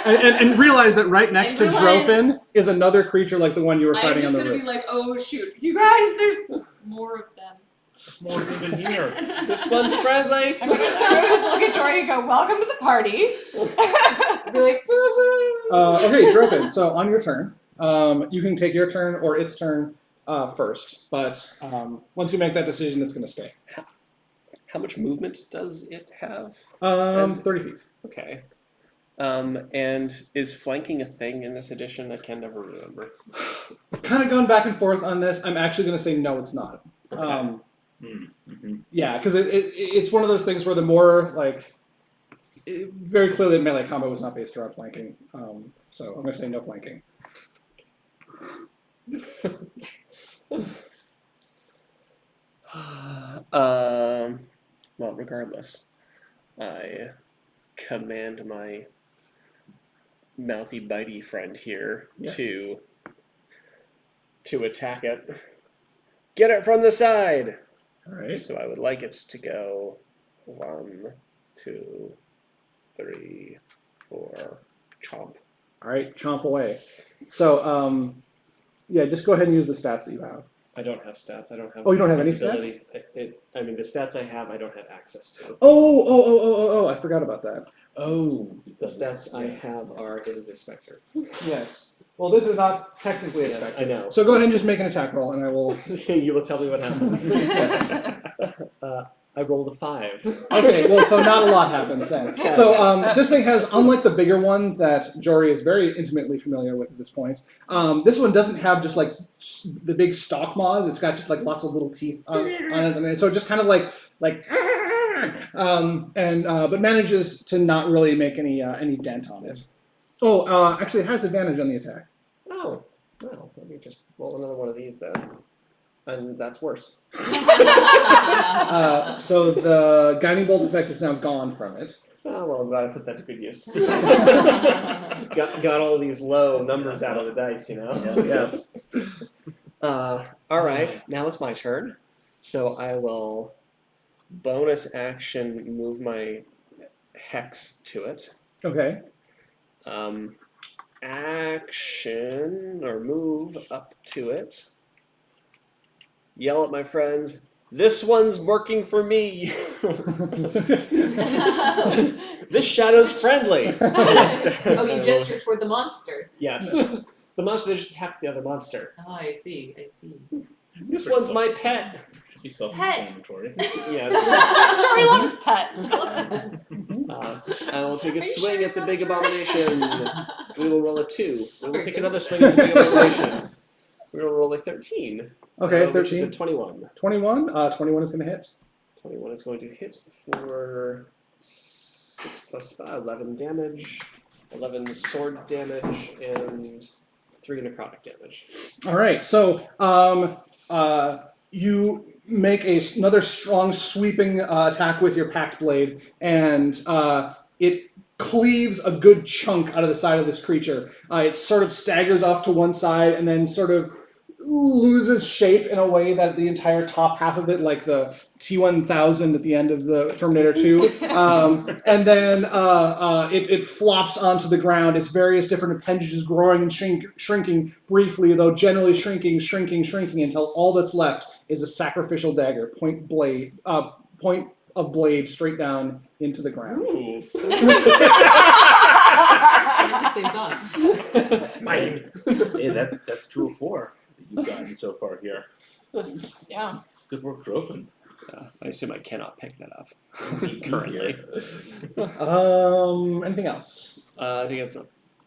and realize that right next to And realize- Drofin is another creature like the one you were I'm fighting just on the gonna roof. be like, oh shoot, you guys, there's more of them. More than here. This one's friendly. I'm gonna just look at Jory and go, "Welcome to the party." Be like, woo-hoo. Okay, Drofin. So on your turn, you can take your turn or its turn first. But once you make that decision, it's going to stay. How much movement does it have? 30 feet. Okay. And is flanking a thing in this edition? I can never remember. Kind of going back and forth on this. I'm actually going to say no, it's not. Okay. Yeah, because it's one of those things where the more like very clearly melee combat was not based around flanking. So I'm going to say no flanking. Well, regardless, I command my mouthy bitey friend here Yes. to attack it. Get it from the side. All right. So I would like it to go 1, 2, 3, 4, chomp. All right, chomp away. So, yeah, just go ahead and use the stats that you have. I don't have stats. I don't have. Oh, you don't have any visibility. I mean, the stats I have, I don't have access to. Oh, I forgot about that. Oh, The stats I have are it is a specter. Yes. Well, this is not technically a Yes, spec. I know. So go ahead and just make an attack roll, and I will. You will tell me what happens. Yes. I rolled a 5. Okay, well, so not a lot happens then. So this thing has, unlike the bigger one that Jory is very intimately familiar with at this point, this one doesn't have just like the big stalk maws. It's got just like lots of little teeth on it, and so it just kind of like but manages to not really make any dent on it. Oh, actually, it has advantage on the attack. Oh, well, let me just roll another one of these then. And that's worse. So the guiding bolt effect is now gone from it. Oh, well, I'm glad I put that to good use. got all these low numbers out of the dice, you know? Yes. All right, now it's my turn. So I will bonus action move my hex to it. Okay. Action or move up to it. Yell at my friends, "This one's working for me." This shadow's friendly. Oh, you gesture toward the monster. Yes. The monster just attacked the other monster. Oh, I see. This one's my pet. Should be self-explanatory. Yes. Jory loves pets. I will take a Are you swing sure at the you're big not abomination. We will roll a 2. We will Very take good. another swing at the big abomination. We will roll a 13. Okay, Which is a 13. 21. 21. 21 is going to hit. 21 is going to hit for 6 plus 5, 11 damage, 11 sword damage, and 3 necrotic damage. All right. So you make another strong sweeping attack with your packed blade, and it cleaves a good chunk out of the side of this creature. It sort of staggers off to one side and then sort of loses shape in a way that the entire top half of it, like the T-1000 at the end of the Terminator 2, and then it flops onto the ground. Its various different appendages growing and shrinking briefly, though generally shrinking until all that's left is a sacrificial dagger, point of blade straight down into the ground. Ooh. I had the same thought. Mine. Hey, that's 2 of 4 that you've gotten so far here. Yeah. Good work, Drophin. I assume I cannot pick that up Currently. currently. Anything else? I think that's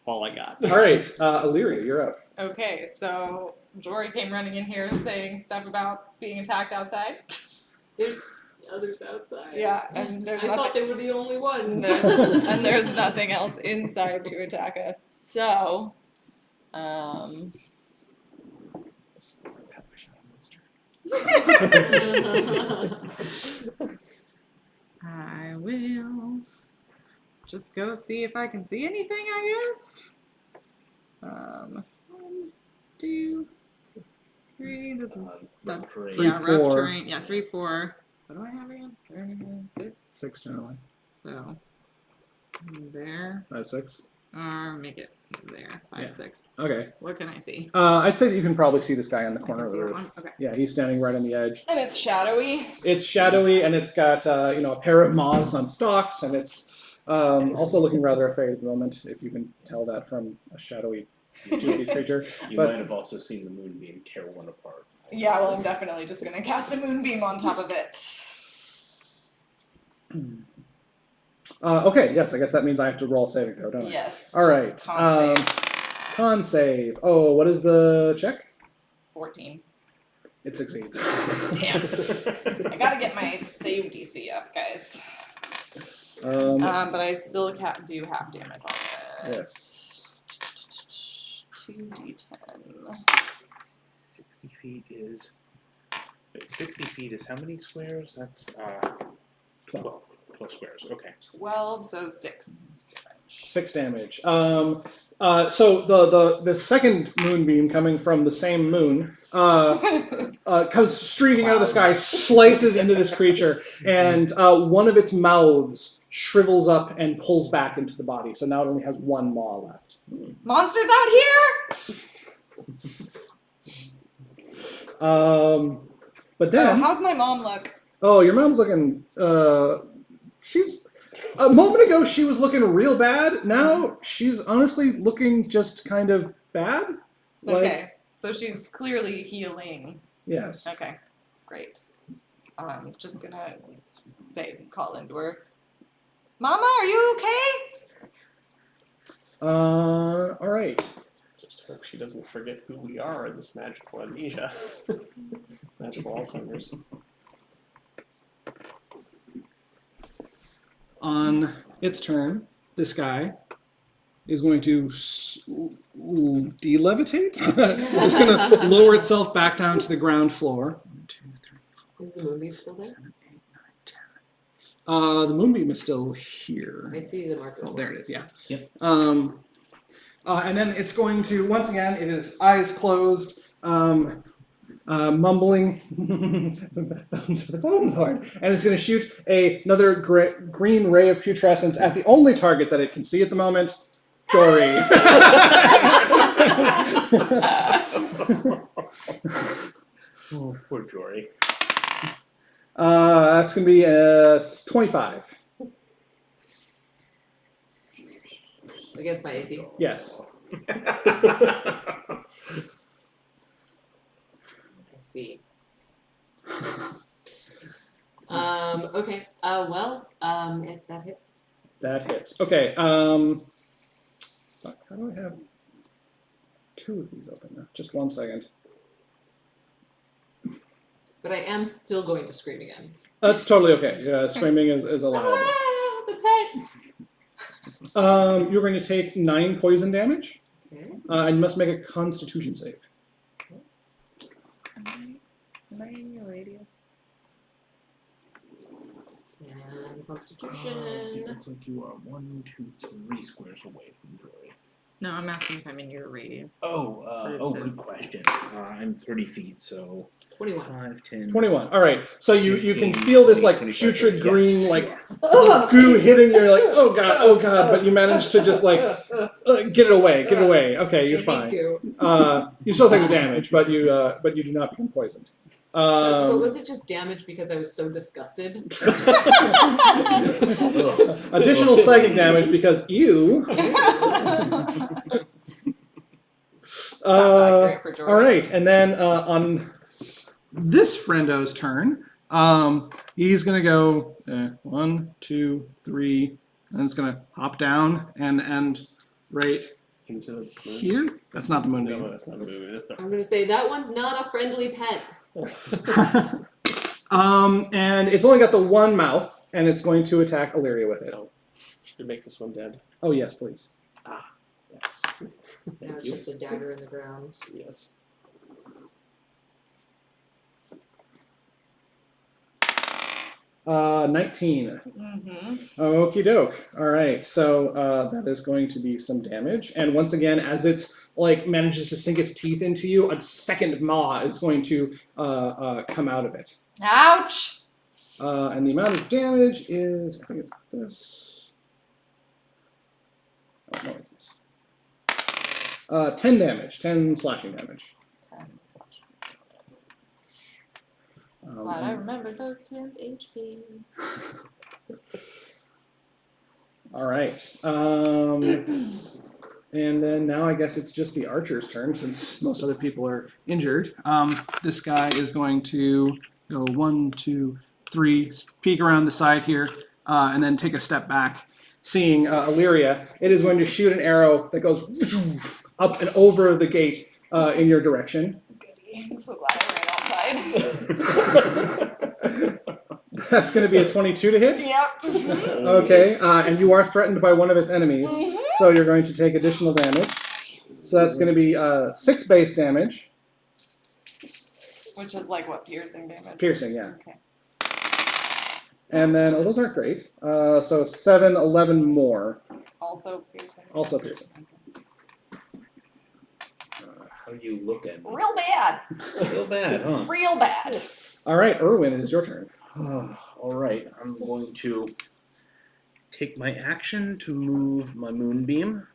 all I got. All right, Illyria, you're up. Okay, so Jory came running in here saying stuff about being attacked outside. There's others outside. Yeah, and there's I nothing. thought they were the only ones. And there's nothing else inside to attack us. So, I will just go see if I can see anything, I guess. 1, 2, 3. This is that's terrain. yeah, 3, rough 4. terrain. Yeah, 3, 4. What do I have again? 6. 6 generally. So there, 5, 6. or make it there. 5, Yeah. 6. Okay. What can I see? I'd say that you can probably see this guy on the I corner can of see the that roof. one. Okay. Yeah, he's standing right on the edge. And it's shadowy. It's shadowy, and it's got a pair of moths on stalks, and it's also looking rather afraid at the moment. If you can tell that from a shadowy creature. You But- might have also seen the moonbeam tear one apart. Yeah, well, I'm definitely just gonna cast a moonbeam on top of it. Okay, yes, I guess that means I have to roll a saving throw, don't I? Yes. All right. Con save. Con save. Oh, what is the check? 14. It succeeds. Damn. I gotta get my save DC up, guys. Um, But I still do half damage on it. Yes. 2d10. 60 feet is. Wait, 60 feet is how many squares? That's 12. 12 squares. Okay. 12, so 6 damage. 6 damage. So the second moonbeam coming from the same moon comes streaking out of the sky, slices into this creature, and one of its mouths shrivels up and pulls back into the body. So now it only has one maw left. Monsters out here! But then, how's my mom look? oh, your mom's looking. She's. A moment ago, she was looking real bad. Now she's honestly looking just kind of bad. Like, Okay, so she's clearly healing. Yes. Okay, great. I'm just gonna call into her. Mama, are you okay? All right. Just hope she doesn't forget who we are in this magical amnesia. Magical Alzheimer's. On its turn, this guy is going to delevitate. It's going to lower itself back down to the ground floor. 1, 2, 3, 4, Is the moonbeam still there? 7, 8, 9, 10. The moonbeam is still here. I see the marker. Oh, there it is. Yeah. Yep. And then it's going to once again. It is eyes closed. Mumbling bones for the bone lord, and it's going to shoot another green ray of putrescence at the only target that it can see at the moment, Jory. Oh, poor Jory. That's going to be 25. Against my AC. Yes. I see. Okay. That hits. That hits. Okay. Fuck, how do I have 2 of these open now? Just 1 second. But I am still going to scream again. That's totally okay. Screaming is allowable. Ah, the pets. You're going to take 9 poison damage, Okay. and you must make a Constitution save. Am I in your radius? And Constitution. See, looks like you are 1, 2, 3 squares away from Jory. No, I'm asking if I'm in your radius. Oh, good question. I'm 30 feet, so 21. 5, 10. 21. All right. So you can 15, feel this 20, like 25, putrid yes. green like goo hitting you. You're like, oh god, but you manage to just like get it away. Okay, you're fine. You still take the damage, but you do not become poisoned. But was it just damage because I was so disgusted? Additional psychic damage because you. Accurate for Jordan. All right, and then on this friendo's turn, he's gonna go 1, 2, 3, and it's gonna hop down and right Into the moon. here. That's not the No, moonbeam. that's not the moon. That's the I'm gonna say that one's not a friendly pet. And it's only got the 1 mouth, and it's going to attack Illyria with it. Should make this one dead. Oh yes, please. Yes. Now Thank it's you. just a dagger in the ground. Yes. 19. Mm-hmm. Okie doke. All right, so that is going to be some damage, and once again, as it like manages to sink its teeth into you, a second maw is going to come out of it, Ouch! and the amount of damage is, I think it's this. Oh no, it's this. 10 damage, 10 slashing damage. Glad I remembered those 10 HP. All right. And then now I guess it's just the archer's turn since most other people are injured. This guy is going to go 1, 2, 3, peek around the side here, and then take a step back. Seeing Illyria, it is going to shoot an arrow that goes up and over the gate in your direction. Goody. I'm so glad I ran outside. That's going to be a 22 to hit. Yep. Okay, and you are threatened by one of its enemies, so you're going to take additional damage. So that's going to be 6 base damage. Which is like what, piercing damage? Piercing, yeah. Okay. And then, oh, those aren't great. So 7, 11 more. Also piercing. Also piercing. How do you look at me? Real bad. Real bad, huh? Real bad. All right, Erwin, it is your turn. All right, I'm going to take my action to move my moonbeam.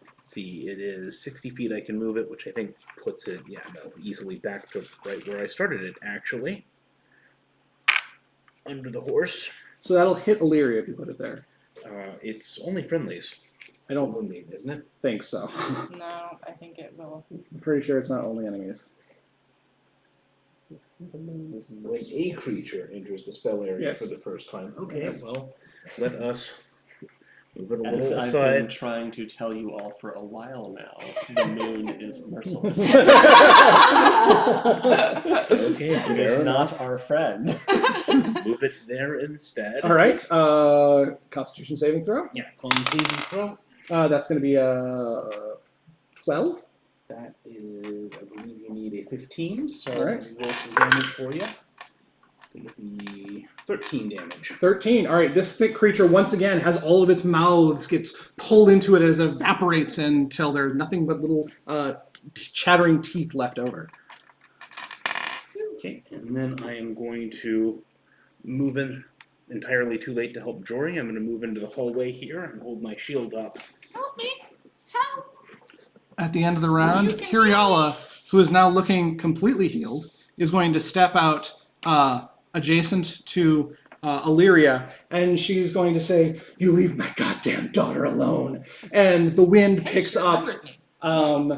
Let's see, it is 60 feet I can move it, which I think puts it, easily back to right where I started it, actually. Under the horse. So that'll hit Illyria if you put it there. It's only friendlies. I don't Moonbeam, isn't it? think so. No, I think it will. I'm pretty sure it's not only enemies. When a creature enters the spell area Yes. for the first time. Okay, well, let us move it a As little I've been aside. trying to tell you all for a while now, the moon is merciless. Okay, It fair is enough. not our friend. Move it there instead. All right. Constitution saving throw. Yeah, con saving throw. That's going to be 12. That is, I believe you need a 15, so All right. roll some damage for you. It's going to be 13 damage. 13. All right. This thick creature once again has all of its mouths gets pulled into it as it evaporates until there's nothing but little chattering teeth left over. Okay, and then I am going to move in entirely too late to help Jory. I'm going to move into the hallway here and hold my shield up. Help me! Help! At the end of the round, Kiriala, who is now looking completely healed, is going to step out adjacent to Illyria, and she's going to say, "You leave my goddamn daughter alone." And the wind picks up in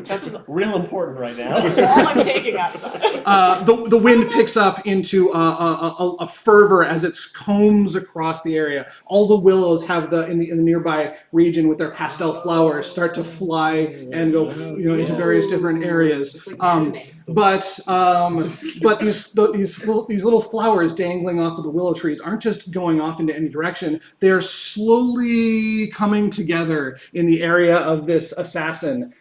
That's real important right now. All I'm taking out of that. the wind picks up into a fervor as it combs across the area. All the willows have in the nearby region with their pastel flowers start to fly and go into various different areas. Just like anime. But these little flowers dangling off of the willow trees aren't just going off into any direction. They're slowly coming together in the area of this assassin,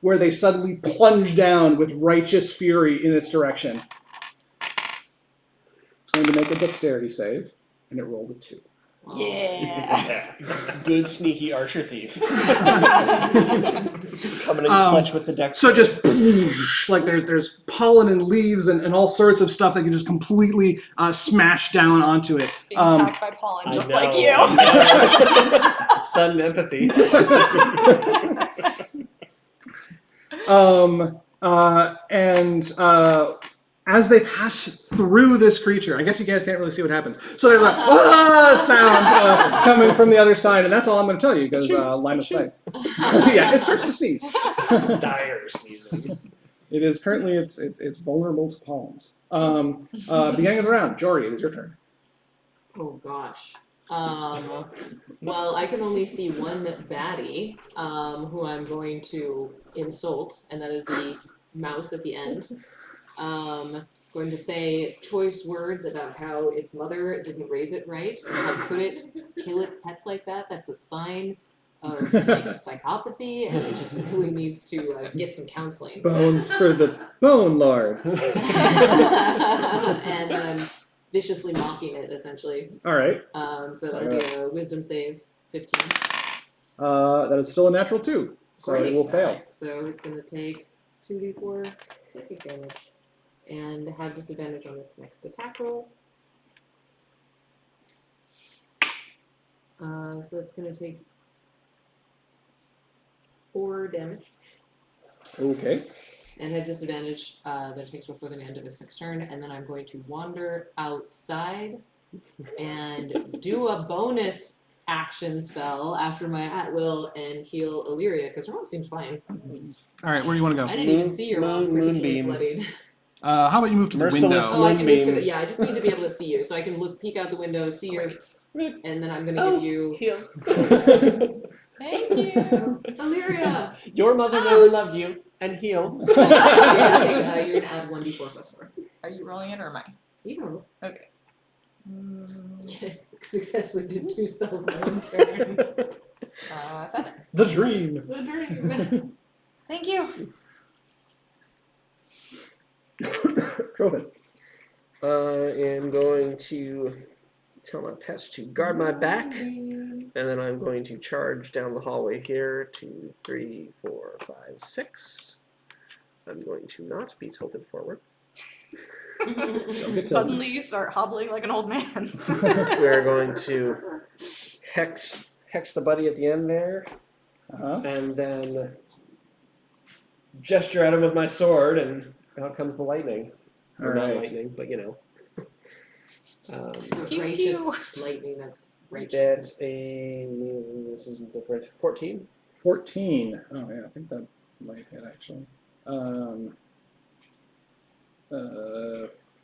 where they suddenly plunge down with righteous fury in its direction. It's going to make a dexterity save, and it rolled a 2. Yeah. Good sneaky archer thief. Coming in clutch with the deck. So just like there's pollen and leaves and all sorts of stuff that can just completely smash down onto it. Being attacked by pollen, I just know. like you. Sudden empathy. As they pass through this creature, I guess you guys can't really see what happens. So there's a sound coming from the other side, and that's all I'm going to tell you because line of sight. Yeah, it starts to sneeze. Dire sneezing. It is currently it's vulnerable to pollens. Beginning of the round, Jory, it is your turn. Oh gosh. Well, I can only see one baddie, who I'm going to insult, and that is the mouse at the end. Going to say choice words about how its mother didn't raise it right, and how could it kill its pets like that? That's a sign of psychopathy, and it just really needs to get some counseling. Bones for the Bone Lord. And then I'm viciously mocking it, essentially. All right. So that would be a wisdom save, 15. That is still a natural 2, so it Great. will fail. So it's going to take 2d4 psychic damage and have disadvantage on its next attack roll. So it's going to take 4 damage Okay. and have disadvantage that it takes before the end of its next turn. And then I'm going to wander outside and do a bonus action spell after my at will and heal Illyria because her mom seems fine. All right, where do you want to I go? didn't even see your mom particularly Moonbeam. bloodied. How about you move to the Merciless window? Oh, I can move to Moonbeam. the, yeah, I just need to be able to see you. So I can peek out the window, see you, and then I'm going to Oh, give you heal. Thank you. Illyria! Your mother never loved you, and heal. So you're going to add 1d4 plus 4. Are you rolling it or am I? You can roll. Okay. Yes, successfully did 2 spells in 1 turn. 7. The dream. The dream. Thank you. Troven. I am going to tell my pest to guard my back, and then I'm going to charge down the hallway here. 2, 3, 4, 5, 6. I'm going to not be tilted forward. Suddenly you start hobbling like an old man. We're going to hex the buddy at the end there, Uh-huh. and then gesture at him with my sword, and out comes the lightning. All Or not right. lightning, but you know. The Pew, righteous pew. lightning of Righteousness. This is different. 14. 14. Oh yeah, I think that might hit actually.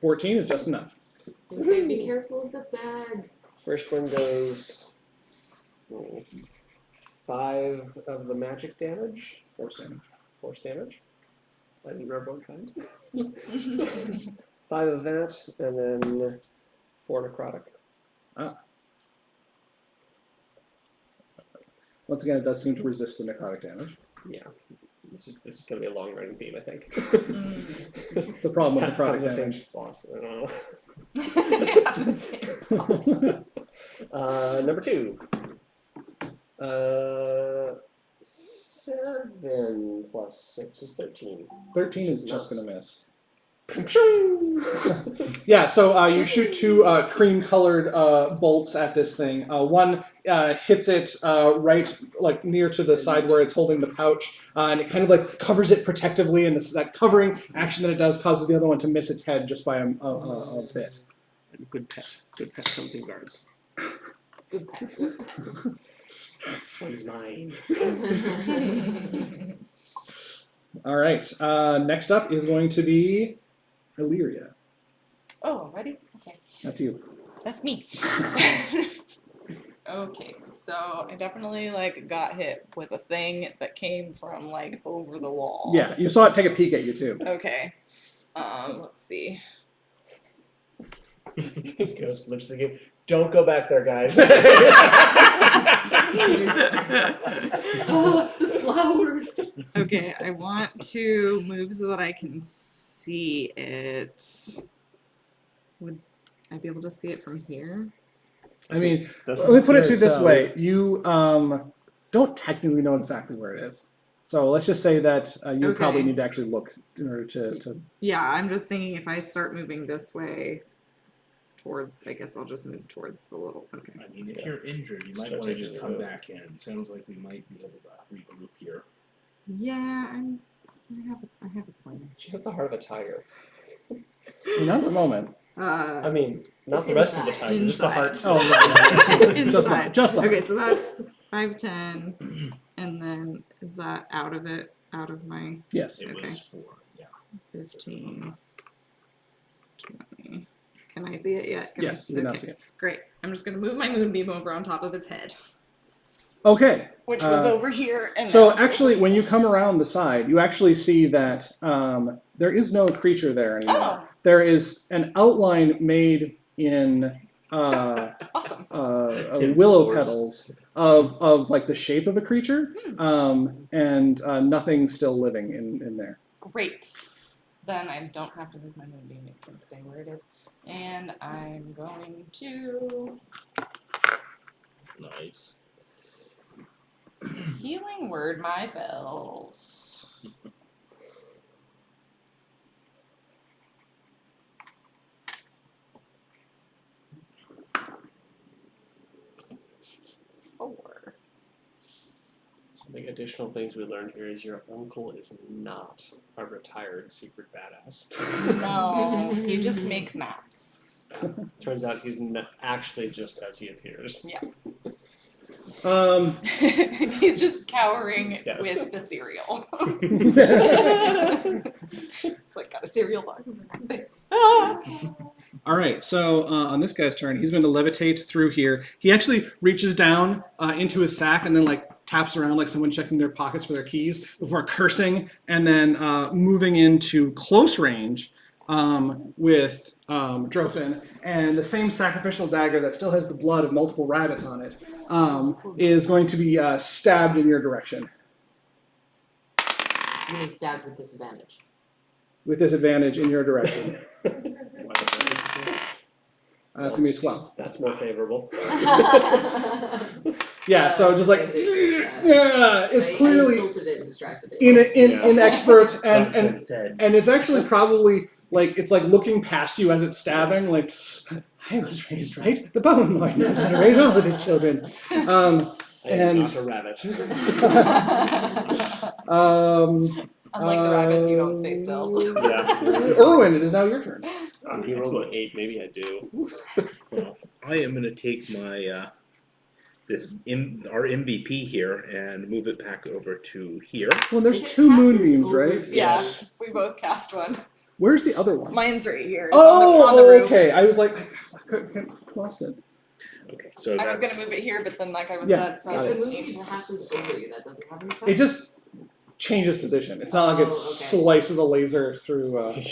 14 is just enough. They say be careful of the bag. First one goes 5 of the magic damage. Force damage. I didn't remember what kind. 5 of that, and then 4 necrotic. Once again, it does seem to resist the necrotic damage. Yeah. This is going to be a long running theme, I think. The problem with necrotic Have the same damage. boss. I don't Have the same boss. Number 2. 7 plus 6 is 13. 13 is just going to miss. Yeah, so you shoot 2 cream-colored bolts at this thing. One hits it right, like near to the side where it's holding the pouch, and it kind of like covers it protectively. And that covering action that it does causes the other one to miss its head just by a bit. Good pet. Good pet comes in guards. Good pet. Good pet. This one's mine. All right. Next up is going to be Illyria. Oh, ready? Okay. That's you. That's me. Okay, so I definitely like got hit with a thing that came from like over the wall. Yeah, you saw it take a peek at you too. Okay. Let's see. Ghost looks at you. Don't go back there, guys. Oh, the flowers. Okay, I want to move so that I can see it. Would I be able to see it from here? I mean, Doesn't let me put it to appear you this so. way. You don't technically know exactly where it is. So let's just say that you Okay. probably need to actually look in order to... Yeah, I'm just thinking if I start moving this way towards, I guess I'll just move towards the little. Okay. I mean, if you're injured, you might Start want to taking just a come move. back in. Sounds like we might be able to regroup here. Yeah, I have a plan. She has the heart of a tiger. Not at the moment. I mean, not It's the rest of the inside. tiger, just the heart. Oh, right. Inside. Just the Okay, so that's 5'10", and then is that out of it? Out of my Yes. It Okay. was 4, yeah. 15, 20. Can I see it yet? Can Yes, I? you can now Okay, see it. great. I'm just gonna move my moonbeam over on top of its head, Okay. which was over here. And So now it's actually, over when you here. come around the side, you actually see that there is no creature there anymore. Oh. There is an outline made in Awesome. willow petals of like the shape of a creature, and nothing still living in there. Great. Then I don't have to move my moonbeam. It can stay where it is. And I'm going to Nice. healing word myself. Four. The additional things we learned here is your uncle is not a retired secret badass. No, he just makes maps. Turns out he's not actually just as he appears. Yeah. Um, He's just cowering Yes. with the cereal. It's like got a cereal box in his face. All right, so on this guy's turn, he's going to levitate through here. He actually reaches down into his sack and then like taps around like someone checking their pockets for their keys before cursing and then moving into close range with Drofin. And the same sacrificial dagger that still has the blood of multiple rabbits on it is going to be stabbed in your direction. You mean stabbed with disadvantage. With disadvantage in your direction. To me, 12. That's more favorable. Yeah, so just like, yeah, it's I clearly insulted it and distracted it. inexpert, and Its head. it's actually probably like it's like looking past you as it's stabbing. Like, I was raised right. The bone line knows how to raise all of his children. I am And- not a rabbit. Unlike the rabbits, you don't stay still. Yeah. Erwin, it is now your turn. He rolled an 8, maybe I do. Well, I am going to take my our MVP here and move it back over to here. Well, there's If it 2 passes moonbeams, over right? here- Yeah, we both cast one. Where's the other one? Mine's right here. It's Oh, on the roof. okay. I was like, I couldn't lost it. Okay, so I was that's gonna move it here, but then that guy was Yeah, dead, so got I If the didn't need movie to. passes over you, that doesn't happen. It just changes position. It's not like it Oh, okay. slices a laser through.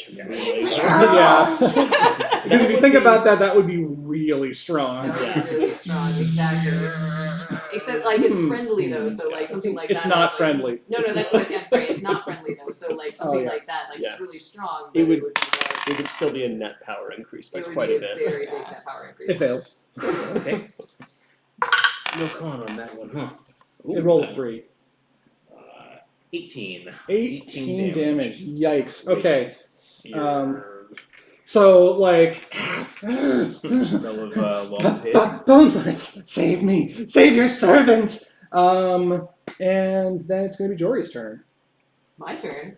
Yeah. Yeah. Because if you think about that, that would be really strong. That would be really strong, exactly. Except like it's friendly though, so like something like It's that. not is, like, friendly. No, that's what I'm sorry. It's not friendly though. So like something yeah. like that, like Yeah. it's really strong, It but would- it would be like, It would still be a net power increase by it would quite be a a bit. very big Yeah. net power It increase. fails. okay. No con on that one, huh? Ooh, It rolled a 3. 18. 18 damage. Yikes. Okay. Seared. So like. Smell of long pig. Bonelets, save me! Save your servant! And then it's gonna be Jory's turn. My turn.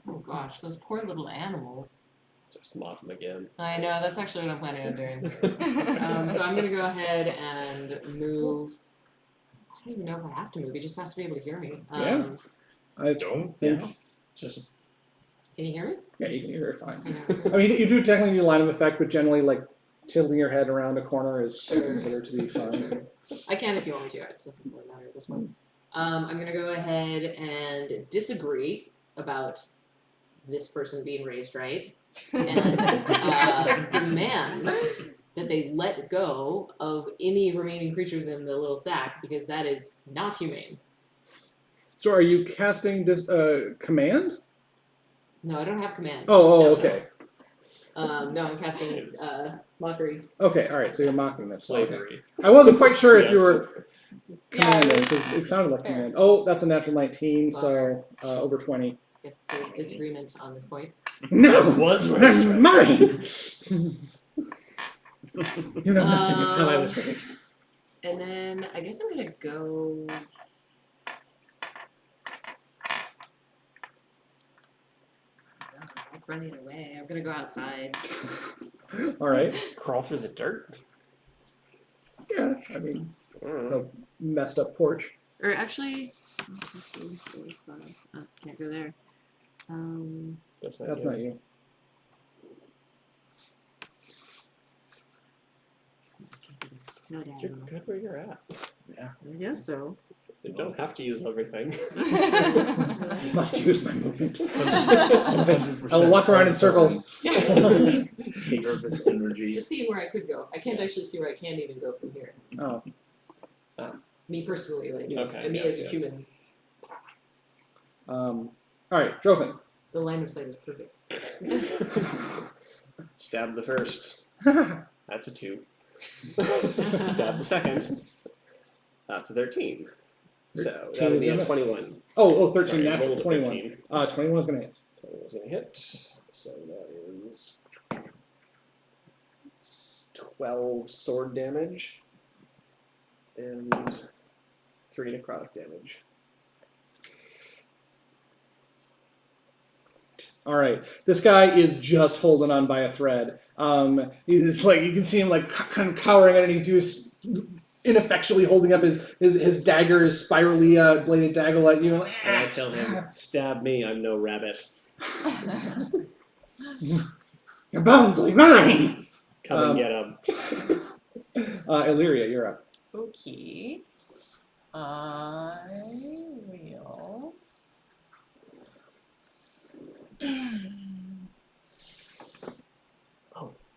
Oh gosh, those poor little animals. Just moth them again. I know, that's actually what I'm planning on doing. So I'm gonna go ahead and move. I don't even know if I have to move. He just has to be able to hear me. Yeah. I Don't. think. Just Can you hear me? Yeah, you can hear it fine. Yeah. I mean, you do technically need a line of effect, but generally, like tilting your head around a corner is Sure. considered to be fine. I can if you want me to. It doesn't really matter at this point. I'm gonna go ahead and disagree about this person being raised right, and demand that they let go of any remaining creatures in the little sack because that is not humane. So, are you casting this command? No, I don't have command. Oh, No, okay. No, I'm casting mockery. Okay, all right. So you're mocking them. Okay. slavery. I wasn't quite sure if you Yes. were Yeah, commanding because it sounded like fair. command. Oh, that's a natural 19, so over 20. I guess there's disagreement on this point. No, Was that's raised right. mine. You know nothing of how I was raised. And then I guess I'm gonna go. I'm running away. I'm gonna go outside. All right. Crawl through the dirt. Yeah, I mean, Mm. no messed up porch. Or actually, can't go there. That's That's you. not you. No You're diagonal. good where you're at. I guess so. You don't have to use everything. Must use my movement. 100% I will walk around in circles. Nervous energy. Just seeing where I could go. I can't actually see where I can even go from here. Oh, Me personally, like Okay, me yes, as a yes. human, all right, Drovin. the line of sight is perfect. Stab the first. That's a 2. Stab the second. That's a 13. So 13 that would is be a a miss. 21. 13, Sorry, I natural rolled a 21. 15. 21 is going to hit. 21 is going to hit. So that is 12 sword damage and 3 necrotic damage. All right, this guy is just holding on by a thread. He's like, you can see him like kind of cowering underneath you, ineffectually holding up his dagger, his spirally bladed dagger at you. And I tell him, stab me, I'm no rabbit. Your bones will be mine. Come and get him. Illyria, you're up. Okay. I will.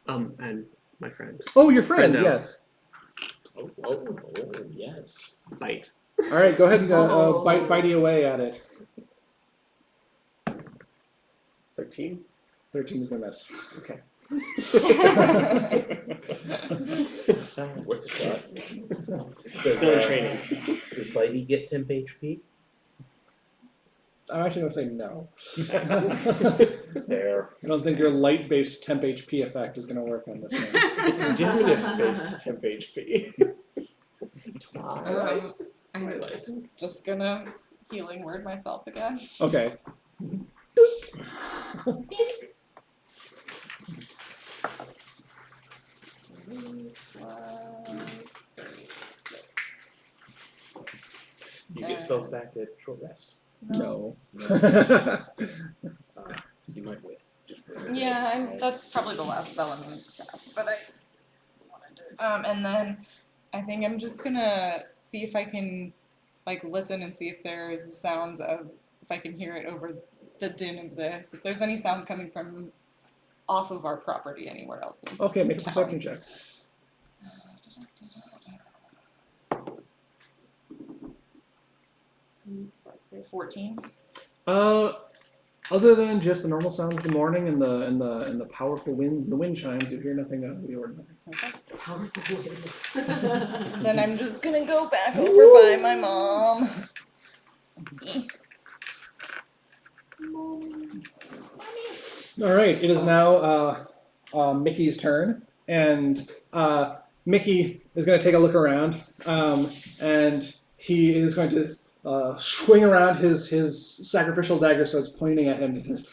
And my friend. Oh, your friend, Friend now. yes. Oh, yes. Bite. All right, go ahead and Oh. bitey away at it. 13. 13 is gonna miss. Okay. Worth a shot. Still in training. Does Bitey get temp HP? I'm actually gonna say no. There. I don't think your light-based temp HP effect is gonna work on this one. It's dimness-based temp HP. Twilight. I'm Twilight. just gonna healing word myself again. Okay. spells back at short rest. No. You might wait. Just wait. Yeah, that's probably the last spell I'm gonna cast, but I wanted to. And then I think I'm just gonna see if I can, like, listen and see if there's sounds of, if I can hear it over the din of this. If there's any sounds coming from off of our property anywhere else. Okay, make a perception check. Let's say 14. Other than just the normal sounds of the morning and the powerful winds, the wind chimes, you hear nothing out of the ordinary. Okay. Powerful winds. Then I'm just gonna go back over by my mom. All right, it is now Mickey's turn, and Mickey is going to take a look around, and he is going to swing around his sacrificial dagger, so it's pointing at him. He says,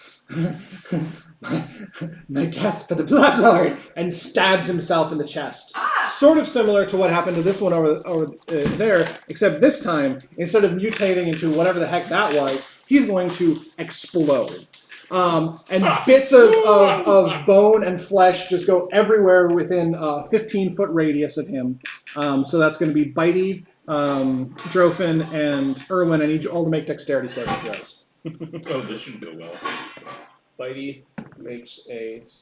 "My death for the Blood Lord," and stabs himself in the chest. Sort of similar to what happened to this one over there, except this time, instead of mutating into whatever the heck that was, he's going to explode. And bits of bone and flesh just go everywhere within a 15-foot radius of him. So that's going to be Bitey, Drophin, and Erwin. I need you all to make dexterity saving throws. Oh, this should go well. Bitey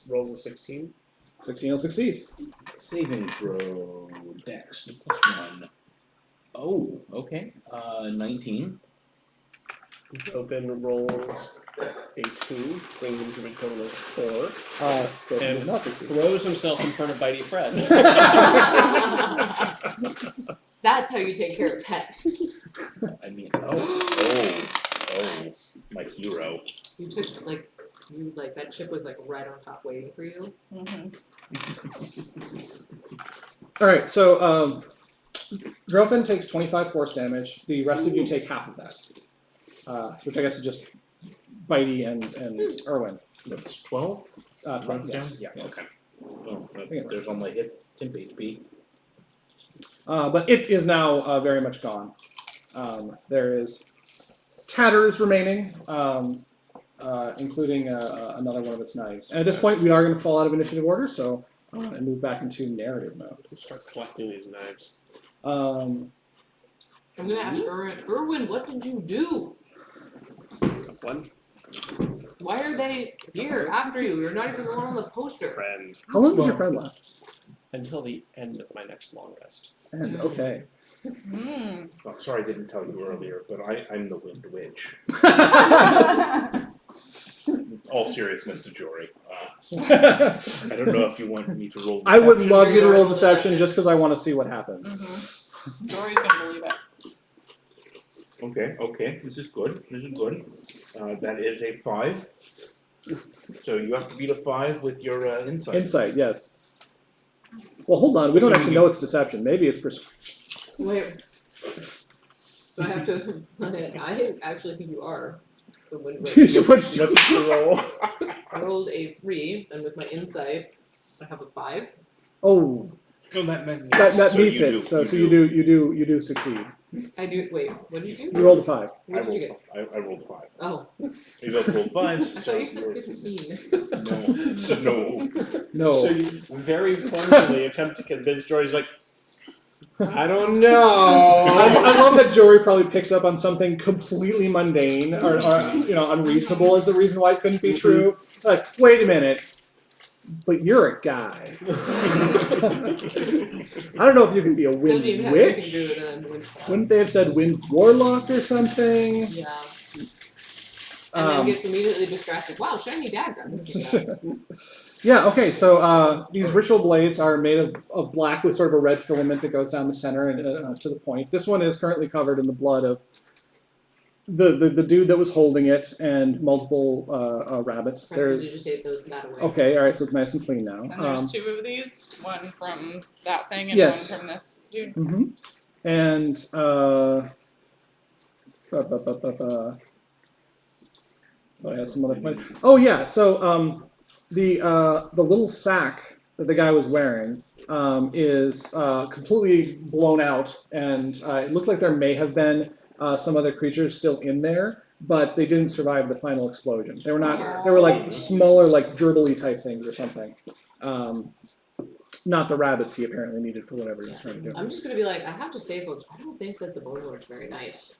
rolls a 16. 16 will succeed. Saving throw, dex, +1. Oh, okay. 19. Drophin rolls a 2, bringing him to a total of 4. Drophin And did not succeed. throws himself in front of Bitey Fred. That's how you take care of pets. I mean, my hero. You took that chip was like right on top waiting for you. Mm-hmm. All right, so Drophin takes 25 force damage. The rest of you take half of that, which I guess is just Bitey and Erwin. That's 12? 12, Runs yes. down? Yeah, okay. Well, Yeah. there's only hit temp HP. But it is now very much gone. There is tatters remaining, including another one of its knives. And at this point, we are going to fall out of initiative order, so and move back into narrative mode. Start collecting these knives. I'm gonna ask Erwin. Erwin, what did you do? One Why are they here after you? You're not even the one on the poster. friend How long does your friend last? until the end of my next long rest. And okay. Mm. Oh, sorry I didn't tell you earlier, but I'm the Wind Witch. All seriousness to Jory. I don't know if you want me to roll. I would deception. love you to roll deception just because I want to see what happens. Mm-hmm. Dory's gonna believe it. Okay, this is good. That is a 5. So you have to beat a 5 with your insight. Insight, yes. Well, hold on. We don't actually know it's deception. Maybe it's persuasion. Wait. So I have to. I actually think you are the Wind Witch. What did What did you roll? I rolled a 3, and with my insight, I have a 5. Oh, No, that that so meets you it. do, So you you do succeed. I do. Wait, what did you do? You rolled a 5. What did you get? I rolled 5. Oh, You both rolled 5s. I thought you said 15. No. So no. No. So you very clumsily attempt to convince Jory. He's like, I don't know. I love that Jory probably picks up on something completely mundane or unreasonable as the reason why it couldn't be true. Like, wait a minute, but you're a guy. I don't know if you can be a Doesn't wind even have anything witch. to do with Wind Witch. Wouldn't they have said wind warlock or something? Yeah. And then gets immediately distracted. Wow, shiny dagger. Yeah, okay, so these ritual blades are made of black with sort of a red filament that goes down the center and to the point. This one is currently covered in the blood of the dude that was holding it and multiple rabbits. Preston, did you say those that away? Okay, alright, so it's nice and clean now. And there's 2 of these, one from that thing and Yes. one from this dude. Mm-hmm. And I had some other point. Oh yeah, so the little sack that the guy was wearing is completely blown out, and it looked like there may have been some other creatures still in there, but they didn't survive the final explosion. They were not. They were like smaller, like gerbily type things or something. Not the rabbits he apparently needed for whatever he was trying to do. I'm just gonna be like, I have to say, folks, I don't think that the Bone Lord's very nice.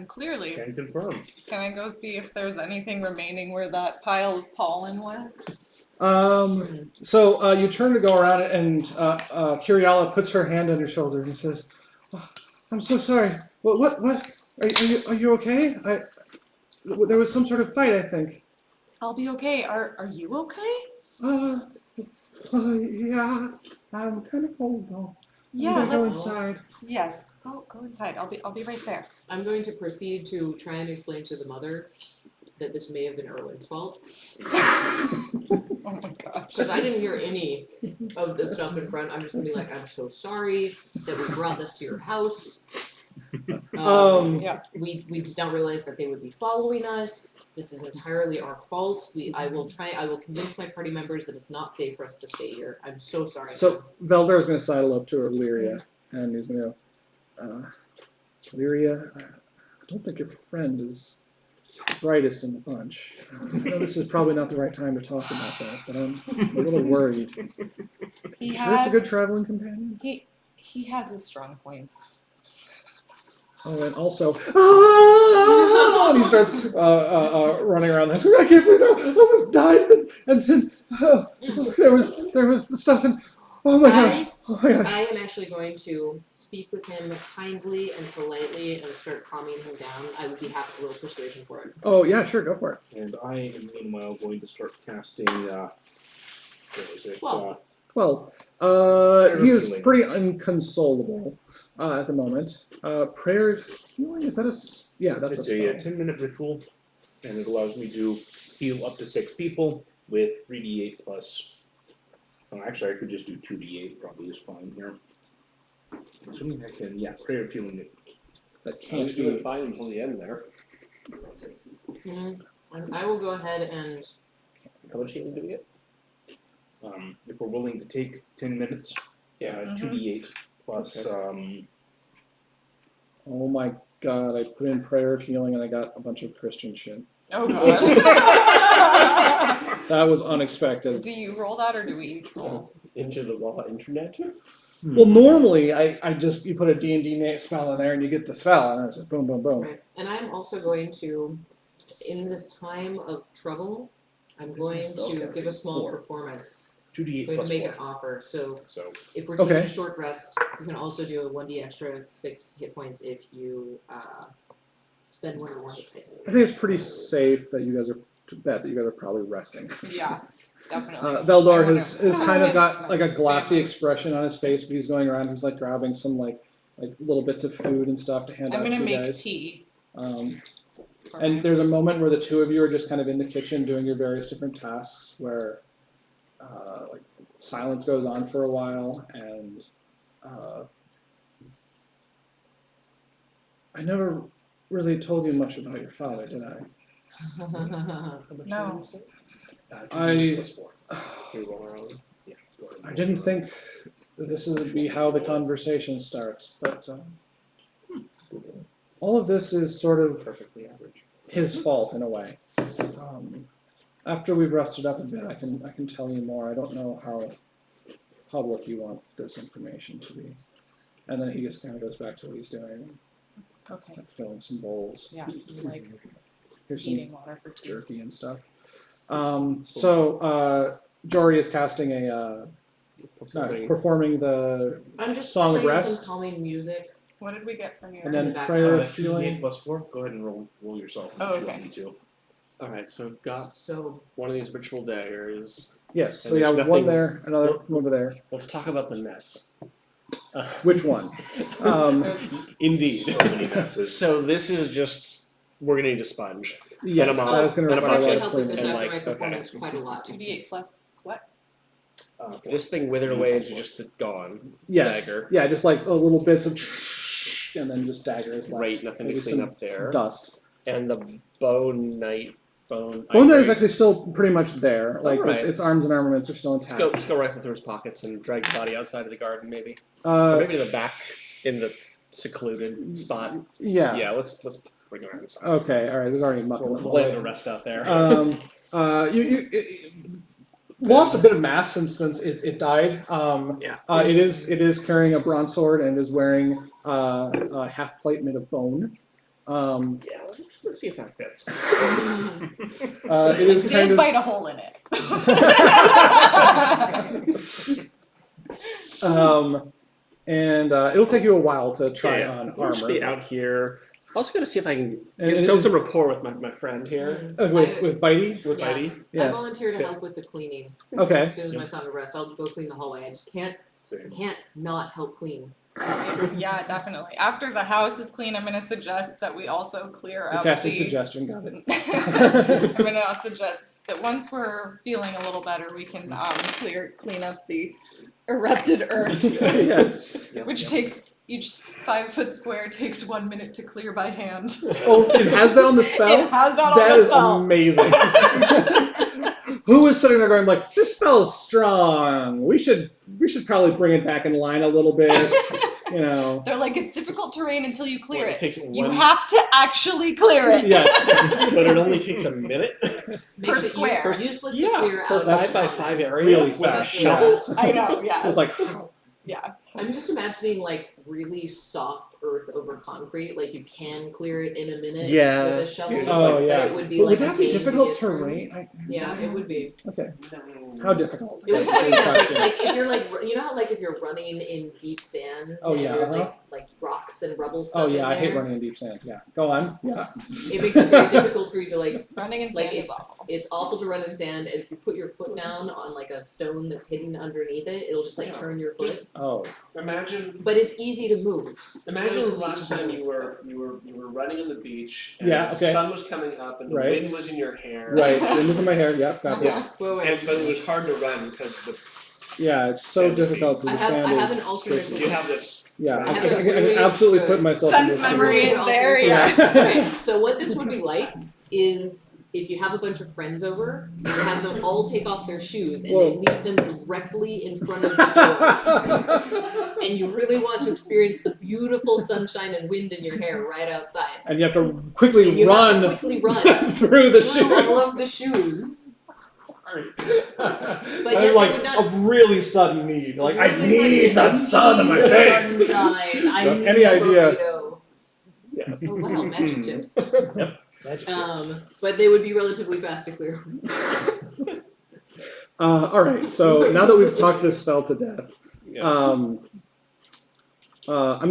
Clearly. Can confirm. Can I go see if there's anything remaining where that pile of pollen was? So you turn to go around and Kiriala puts her hand on your shoulder and says, oh, "I'm so sorry. What? Are you okay? There was some sort of fight, I think." I'll be okay. Are you okay? Yeah. I'm kind of cold though. Yeah, I'm gonna go let's. inside. Yes, go inside. I'll be right there. I'm going to proceed to try and explain to the mother that this may have been Erwin's fault. Oh my gosh. Because I didn't hear any of the stuff in front. I'm just gonna be like, I'm so sorry that we brought this to your house. Yeah. We did not realize that they would be following us. This is entirely our fault. I will convince my party members that it's not safe for us to stay here. I'm so sorry. So Veldar is going to sidle up to Illyria, and he's going to go, Illyria, I don't think your friend is the brightest in the bunch. I know this is probably not the right time to talk about that, but I'm a little worried. He Sure has. it's a good traveling companion? He has his strong points. Oh, and also, and he starts running around. I can't believe I almost died, and then there was the stuff, and oh my gosh. I am actually going to speak with him kindly and politely and start calming him down. I would be happy to roll persuasion for him. Oh yeah, sure, go for it. And I am meanwhile going to start casting. What is it? 12. 12. He is pretty inconsolable at the moment. Prayer of healing, is that yeah, that's It's a a spell. 10-minute ritual, and it allows me to heal up to 6 people with 3d8 plus. Actually, I could just do 2d8. Probably is fine here. Assuming I can, prayer of healing it. That He's can't doing be. fine until the end there. I will go ahead and How much healing do we get? If we're willing to take 10 minutes, 2d8 plus. Oh my god, I put in prayer of healing and I got a bunch of Christian shit. Oh god. That was unexpected. Do you roll that or do we roll? Into the raw internet? Well, normally I just you put a D&D spell in there and you get the spell and it's just boom, boom, boom. right. And I'm also going to, in this time of trouble, I'm going to give a small performance. 2d8 I'm going plus to make 4. an offer. So So if we're taking Okay. a short rest, you can also do a 1d extra 6 hit points if you spend 1 or more hit dice. I think it's pretty safe that you guys are probably resting. Yeah, definitely. Veldar I has wonder- kind of got Family. like a glassy expression on his face, but he's going around. He's like grabbing some like little bits of food and stuff to hand I'm out gonna to you make guys. tea. For And my- there's a moment where the two of you are just kind of in the kitchen doing your various different tasks, where like silence goes on for a while, and I never really told you much about your father, did I? No. 2d8 plus 4. Can we roll our own? Yeah, go ahead. I didn't think that this would be how the conversation starts, but all of this is sort of Perfectly average. his fault in a way. After we've rested up a bit, I can tell you more. I don't know how public you want this information to be. And then he just kind of goes back to what he's doing, Okay. like filling some bowls. Yeah, like Here's some eating water for tea. jerky and stuff. So Jory is casting performing the I'm just Song of playing Rest? some calming music. What did we get from you? and in then the back. prayer of 2d8 healing. plus 4. Go ahead and roll yourself. Oh, if you okay. want me to. Alright, so got So one of these ritual daggers. Yes. So And yeah, there's one nothing- there, another from over there. Let's talk about the mess. Which one? There's Indeed. So many messes. So this is just, we're gonna need a sponge. Yes, And a mop. that is going to And a require a actually lot of help with this cleaning. And after my like, okay. performance quite a lot. 2d8 plus what? This thing withered away into just the gone Yes. dagger. Yeah, just like little bits of and then just daggers left. Right, nothing to Maybe clean some up there. Dust. And the bone knight Bone Knight is actually still pretty much there. Like Alright. its arms and armaments are still intact. Let's go rifle through his pockets and drag the body outside of the garden, maybe. Or maybe to the back in the secluded spot. Yeah. Yeah, let's bring it around inside. Okay. All right. There's already muck. We'll lay the rest out there. You lost a bit of mass since it died. Yeah. It is carrying a bronze sword and is wearing a half plate made of bone. Yeah, let's see if that fits. It is Did kind of. bite a hole in it. And it'll take you a while to try Yeah, on I'll just armor. be out here. I'm also gonna see if I can And it build is- some rapport with my friend here. With Bitey. With Yeah. Bitey. I Yes. volunteer to So- help with the cleaning. Okay. As soon as my song of rest, I'll go clean the hallway. I just can't not help clean. Yeah, definitely. After the house is clean, I'm going to suggest that we also clear out Casting the. suggestion. Got it. I'm going to suggest that once we're feeling a little better, we can clean up the erupted earth, Yes. which takes each 5 foot square takes 1 minute to clear by hand. Oh, it has that on the spell. It has that on That the is spell. amazing. Who is sitting there going like, this spell's strong. We should probably bring it back in line a little bit. You know. They're like, it's difficult terrain until you clear it. Takes You one, have to actually clear it. Yes. but it only takes a minute. Makes it square. useless to Yeah, clear per out. 5x5 area really with a fast. shovel. I know, yeah. It's like, Yeah. I'm just imagining like really soft earth over concrete, like you can clear it in a minute Yeah. with a shovel. Oh, but yeah. it would be but like would a that be pain to difficult get through. terrain? Yeah, it would be. Okay. How difficult? It was That's saying the that question. like if you're like you know how like if you're running in deep sand Oh, and yeah, there's uh-huh. like rocks and rubble stuff. Oh yeah, in I hate there, running in deep sand. Yeah. Go on. Yeah. It makes it very difficult for you to like. Running in Like sand if- is awful. It's awful to run in sand, and if you put your foot down on like a stone that's hidden underneath it, it'll just like turn your foot. Oh. Imagine But it's easy to move. Imagine Relatively last time easy. you were running on the beach and Yeah, the okay. sun was coming up and the Right. wind was in your hair. Right. Wind is in my hair. Yep. Got it. Wait. But it was hard to run because Yeah. It's so Sand is difficult to I the have sand. I have is an alternate. tricky. you have this. Yeah. I I have can, a I can really absolutely good put myself. sense in this memory situation. is there, yeah. Okay, so what this would be like is if you have a bunch of friends over and you have them all take off their shoes and Whoa. then leave them directly in front of the door. And you really want to experience the beautiful sunshine and wind in your hair right outside. And you have to quickly And you run have to quickly run through the through all shoes. of the shoes. Sorry. But I yet have they like would not- a really sudden need. Like I Really need sudden- the sun in my the face. sunshine. I So need any a idea- burrito. Yes. Oh wow, magic chips. Magic But they would be relatively fast to clear. All right. So now that we've talked this spell to death, Yes. I'm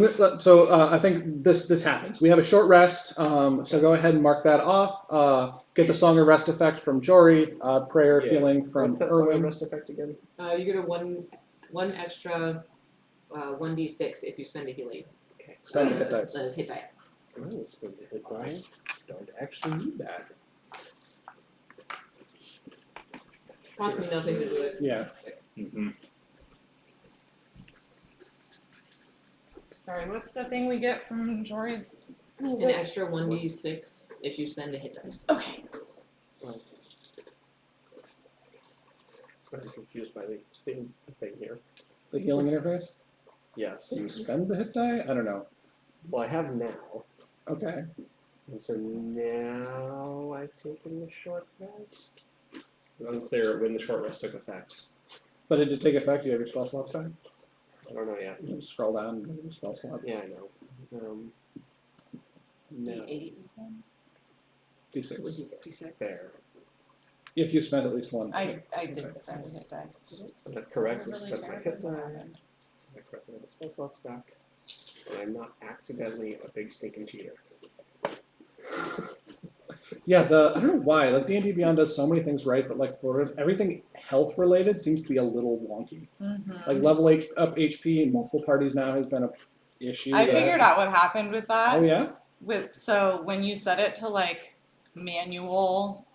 gonna. So I think this happens. We have a short rest. So go ahead and mark that off. Get the Song of Rest effect from Jory. Prayer Yeah. feeling from What's that song of Erwin. rest effect again? You get a one extra 1d6 if you spend a healing. Okay. Spend a hit dice. Hit die. Oh, it's been hit by. Don't actually need that. Cost me nothing to do it. Yeah. Mm-hmm. Sorry, what's the thing we get from Jory's An music? extra 1d6 if you spend a hit dice. Okay. I'm confused by the thing here. The healing interface. Yes. You spend the hit die. I don't know. Well, I have now. Okay. And so now I've taken the short rest. It's unclear when the short rest took effect. But did it take effect? Do you have your spell slots back? I don't know yet. You just scroll down and go to your spell slot. Yeah, I know. No. D6. 56. There. If you spend at least one. I did spend a hit die. Did it? Is that correct? Really That's my hit terrible. die. Is that correct? I have the spell slots back. And I'm not accidentally a big stinking cheater. Yeah, I don't know why. Like D&D Beyond does so many things right, but like for everything health related seems to be a little wonky. Mm-hmm. Like level up HP in multiple parties now has been a issue. I that- figured out what happened with that. Oh yeah. So when you set it to like manual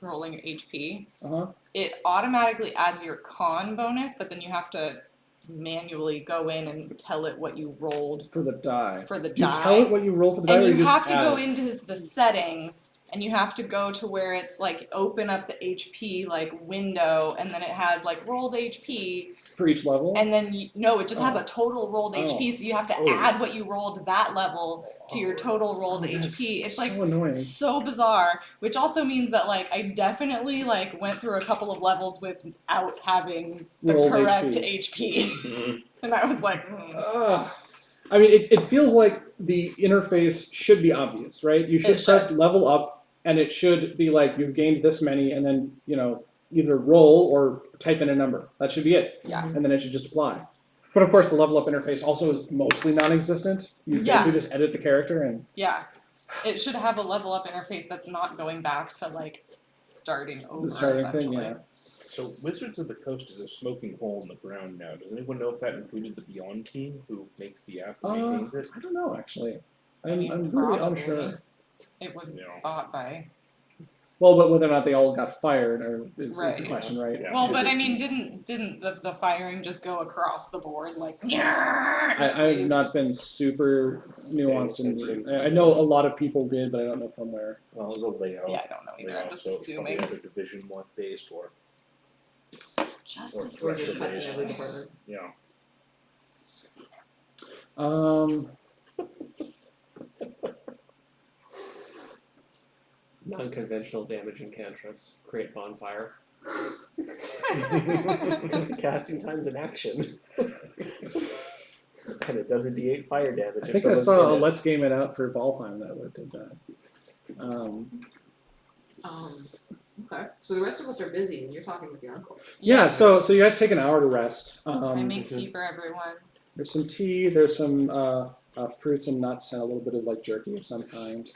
rolling your HP, Uh-huh. it automatically adds your con bonus, but then you have to manually go in and tell it what you rolled For the die. for the Do you die. tell it what you roll for the die, And or you just have to add go it? into the settings and you have to go to where it's like open up the HP like window, and then it has like rolled HP, For each level? and then no, it just has Oh. a total rolled Oh. HP, so you have to Oh. add what you rolled that level to your total rolled Oh, that's HP. It's like so annoying. so bizarre, which also means that like I definitely like went through a couple of levels without having the Rolled correct HP. HP. And I was like, I mean, it feels like the interface should be obvious, right? You should It press should. level up, and it should be like you've gained this many, and then either roll or type in a number. That should be it, yeah. and then it should just apply. But of course, the level up interface also is mostly non-existent. You Yeah. basically just edit the character, and Yeah. It should have a level up interface that's not going back to like starting over. the starting thing, essentially. yeah. So Wizards of the Coast is a smoking hole in the ground now. Does anyone know if that included the Beyond team who makes the app and maintains it? I don't know actually. I mean, I'm really probably. unsure. It was No. bought by. Well, but whether or not they all got fired is the Right. question, right? Yeah. Well, but I mean, didn't the firing just go across the board like? I've not been super nuanced in. I know a lot of people did, but I don't know from where. Well, it was a layout. Yeah, I don't know either. I'm layout, just so it's probably assuming. either Division 1 based or Justice Or Wizards cuts in every League. department. yeah. Non-conventional damage and cantrips create bonfire. Because the casting time's an action. And it does a d8 fire damage. I if think I someone's saw a in it. Let's Game It Out for Valheim that did that. Okay. So the rest of us are busy, and you're talking with your uncle. Yeah, so you guys take an hour to rest. I make tea for everyone. There's some tea. There's some fruits and nuts and a little bit of like jerky of some kind.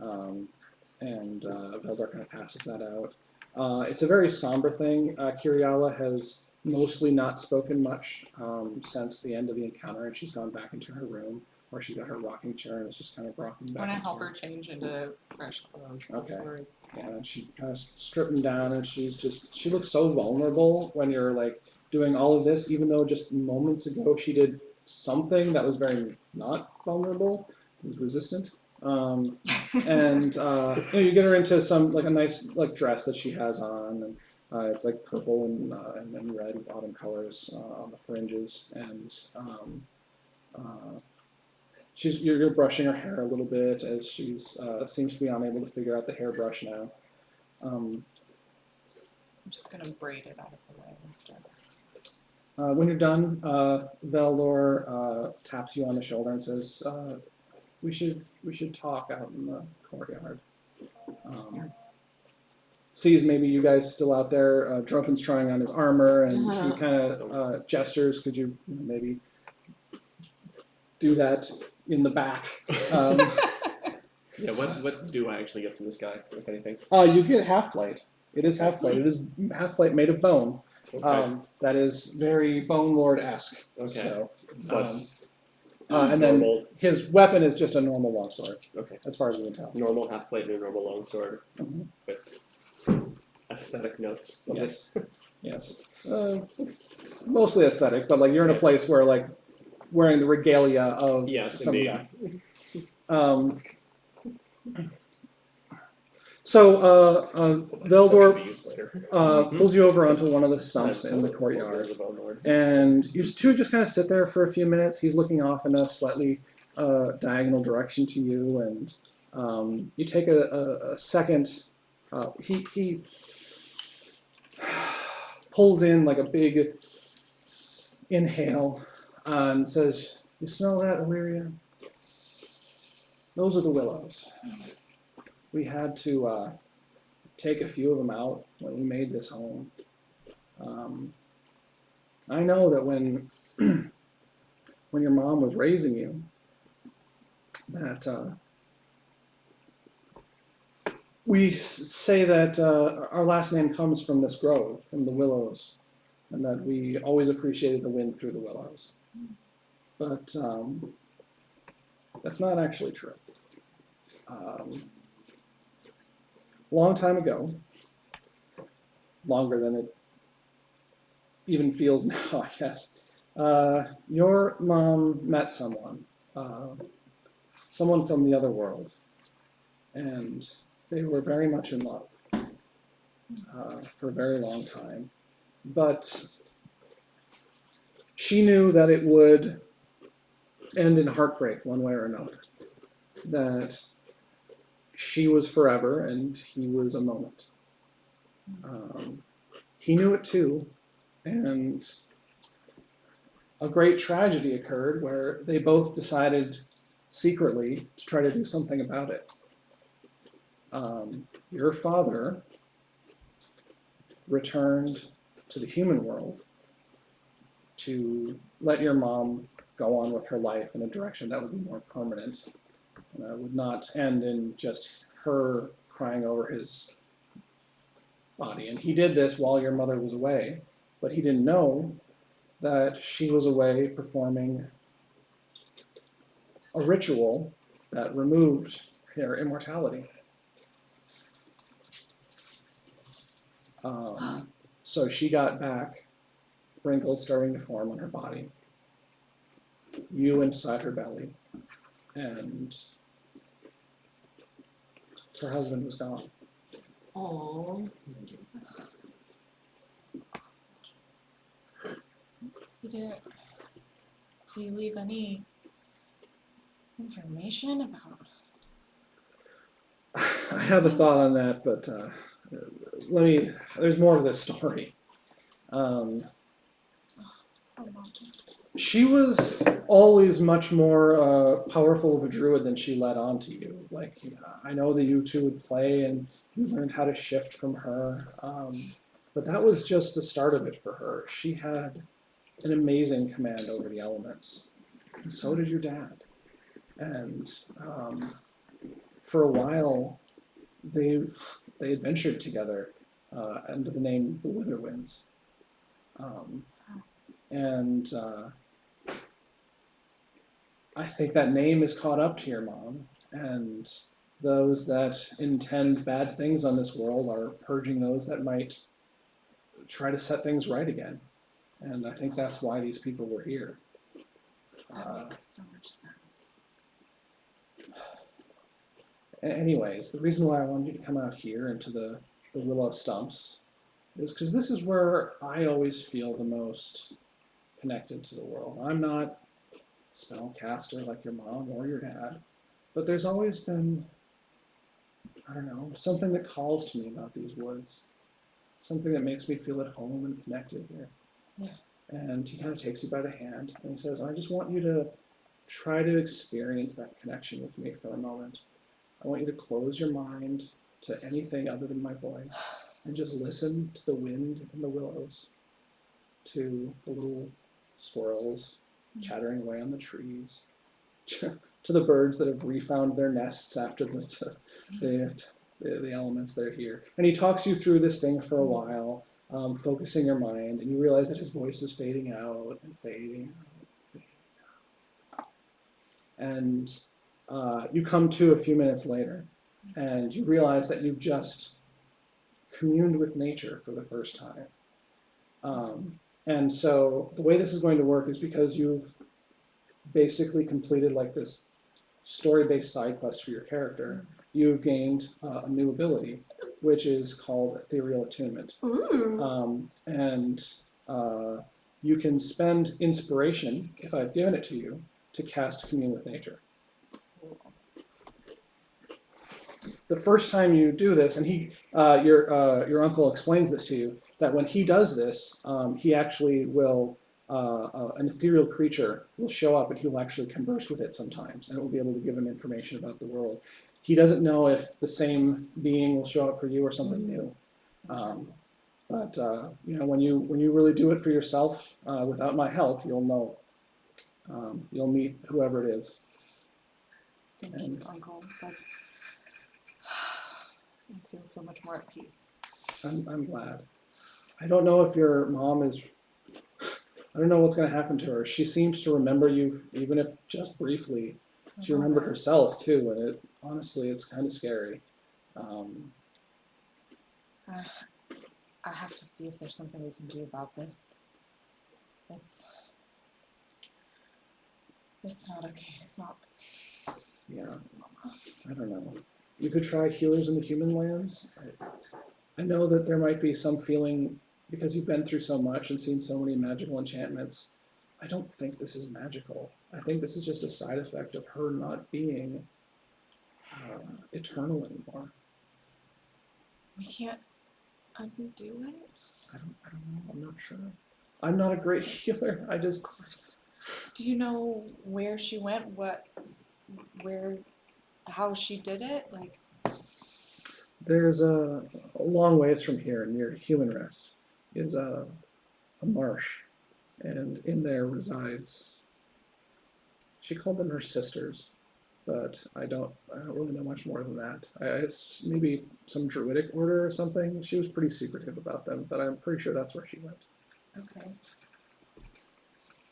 And Veldar kind of passes that out. It's a very somber thing. Kiriala has mostly not spoken much since the end of the encounter, and she's gone back into her room where she's got her rocking chair and is just kind of rocking I'm back. gonna and help forth. her change into fresh clothes. Okay. before- Yeah, and she kind of stripping down, and she looks so vulnerable when you're like doing all of this, even though just moments ago she did something that was very not vulnerable, it was resistant. And you get her into some like a nice like dress that she has on, and it's like purple and then red with autumn colors on the fringes, and you're brushing her hair a little bit as she's seems to be unable to figure out the hairbrush now. I'm just gonna braid it out of the way instead. When you're done, Veldor taps you on the shoulder and says, "We should talk out in the courtyard." Sees maybe you guys still out there. Drunken's trying on his armor, and he kind of gestures. Could you maybe do that in the back? Yeah, what do I actually get from this guy, if anything? You get half plate. It is half plate. It is half plate made of bone. Okay. That is very Bone Lord-esque. Okay. So, But and then normal, his weapon is just a normal longsword, okay. as far as we can tell. Normal half plate, no normal longsword Mhm. with aesthetic notes. Yes. Yes. Mostly aesthetic, but like you're in a place where like wearing the regalia of Yes, some indeed. guy. So Veldor Something to use later. pulls you over onto one of the stumps in the That's courtyard. the Bone Lord. And you two just kind of sit there for a few minutes. He's looking off in a slightly diagonal direction to you, and you take a second. He pulls in like a big inhale and says, "You smell that, Illyria? Those are the willows. We had to take a few of them out when we made this home. I know that when when your mom was raising you, that we say that our last name comes from this grove, from the willows, and that we always appreciated the wind through the willows. But that's not actually true. Long time ago, longer than it even feels now, I guess, your mom met someone from the other world, and They were very much in love for a very long time. But she knew that it would end in heartbreak one way or another. That she was forever and he was a moment. He knew it too, and a great tragedy occurred where they both decided secretly to try to do something about it. Your father returned to the human world to let your mom go on with her life in a direction that would be more permanent. Would not end in just her crying over his body. And he did this while your mother was away, but he didn't know that she was away performing a ritual that removed her immortality. So she got back, wrinkles starting to form on her body, you inside her belly, and her husband was gone. Oh. Do you leave any information about? I have a thought on that, but there's more to this story. She was always much more powerful of a druid than she let on to you. Like, I know that you two would play and you learned how to shift from her, but that was just the start of it for her. She had an amazing command over the elements, and so did your dad. And for a while, they adventured together under the name the Witherwinds. And I think that name is caught up to your mom, and those that intend bad things on this world are purging those that might try to set things right again. And I think that's why these people were here. That makes so much sense. Anyways, the reason why I wanted you to come out here into the willow stumps is because this is where I always feel the most connected to the world. I'm not a spellcaster like your mom or your dad, but there's always been, I don't know, something that calls to me about these woods. Something that makes me feel at home and connected here. Yeah. And he kind of takes you by the hand and he says, I just want you to try to experience that connection with me for a moment. I want you to close your mind to anything other than my voice and just listen to the wind in the willows, to the little squirrels chattering away on the trees, to the birds that have refound their nests after the elements that are here. And he talks you through this thing for a while, focusing your mind, and you realize that his voice is fading out and fading out. And you come to a few minutes later, and you realize that you've just communed with nature for the first time. And so the way this is going to work is because you've basically completed like this story-based side quest for your character, you've gained a new ability, which is called Ethereal Attunement. And you can spend inspiration, if I've given it to you, to cast Commune with Nature. The first time you do this, and your uncle explains this to you, that when he does this, he actually will, an ethereal creature will show up and he will actually converse with it sometimes, and it will be able to give him information about the world. He doesn't know if the same being will show up for you or something new. But when you really do it for yourself, without my help, you'll know. You'll meet whoever it is. Thank you, Uncle. I feel so much more at peace. I'm glad. I don't know if your mom is. I don't know what's going to happen to her. She seems to remember you, even if just briefly. She remembered herself too, and honestly, it's kind of scary. I have to see if there's something we can do about this. It's not okay. It's not. Yeah, I don't know. You could try healers in the human lands. I know that there might be some feeling, because you've been through so much and seen so many magical enchantments. I don't think this is magical. I think this is just a side effect of her not being eternal anymore. We can't undo it? I don't know. I'm not sure. I'm not a great healer. I just. Of course. Do you know where she went? How she did it? Like, There's a long ways from here, near Human Rest, is a marsh, and in there resides. She called them her sisters, but I don't really know much more than that. It's maybe some druidic order or something. She was pretty secretive about them, but I'm pretty sure that's where she went. okay.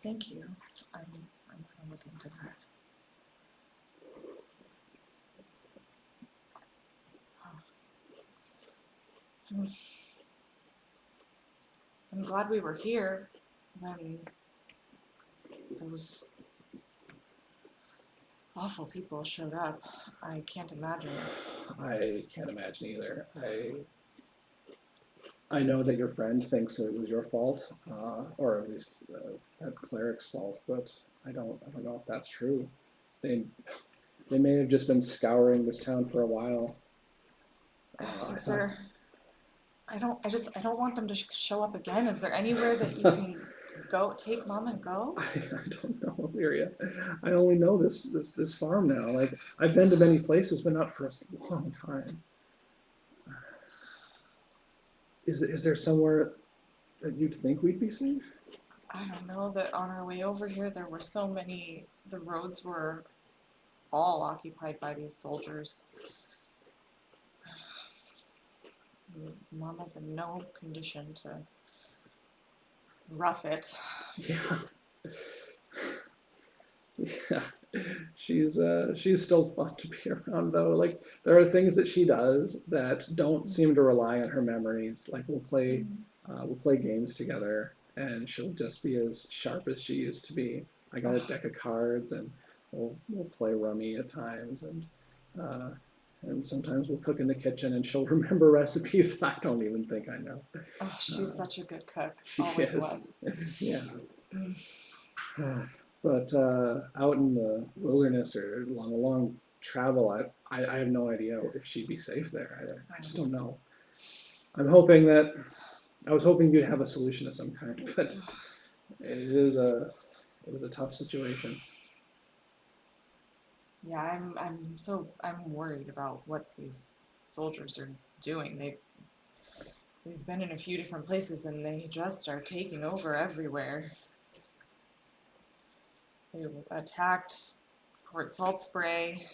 Thank you. I'm gonna look into that. I'm glad we were here when those awful people showed up. I can't imagine. I can't imagine either. I know that your friend thinks it was your fault, or at least that cleric's fault, but I don't know if that's true. They may have just been scouring this town for a while. Is there? I don't want them to show up again. Is there anywhere that you can go, take Mom and go? I don't know, Lyria. I only know this farm now. Like, I've been to many places, but not for a long time. Is there somewhere that you'd think we'd be safe? I don't know that on our way over here there were so many. The roads were all occupied by these soldiers. Mama's in no condition to rough it. Yeah. Yeah. She's still fun to be around though. Like, there are things that she does that don't seem to rely on her memories. Like, we'll play games together and she'll just be as sharp as she used to be. I got a deck of cards and we'll play rummy at times, and sometimes we'll cook in the kitchen and she'll remember recipes I don't even think I know. Oh, she's such a good cook. She Always is. was. Yeah. But out in the wilderness or on a long travel, I have no idea if she'd be safe there either. I just don't know. I was hoping you'd have a solution of some kind, but it was a tough situation. Yeah, I'm worried about what these soldiers are doing. They've been in a few different places and they just are taking over everywhere. They attacked Port Salt Spray.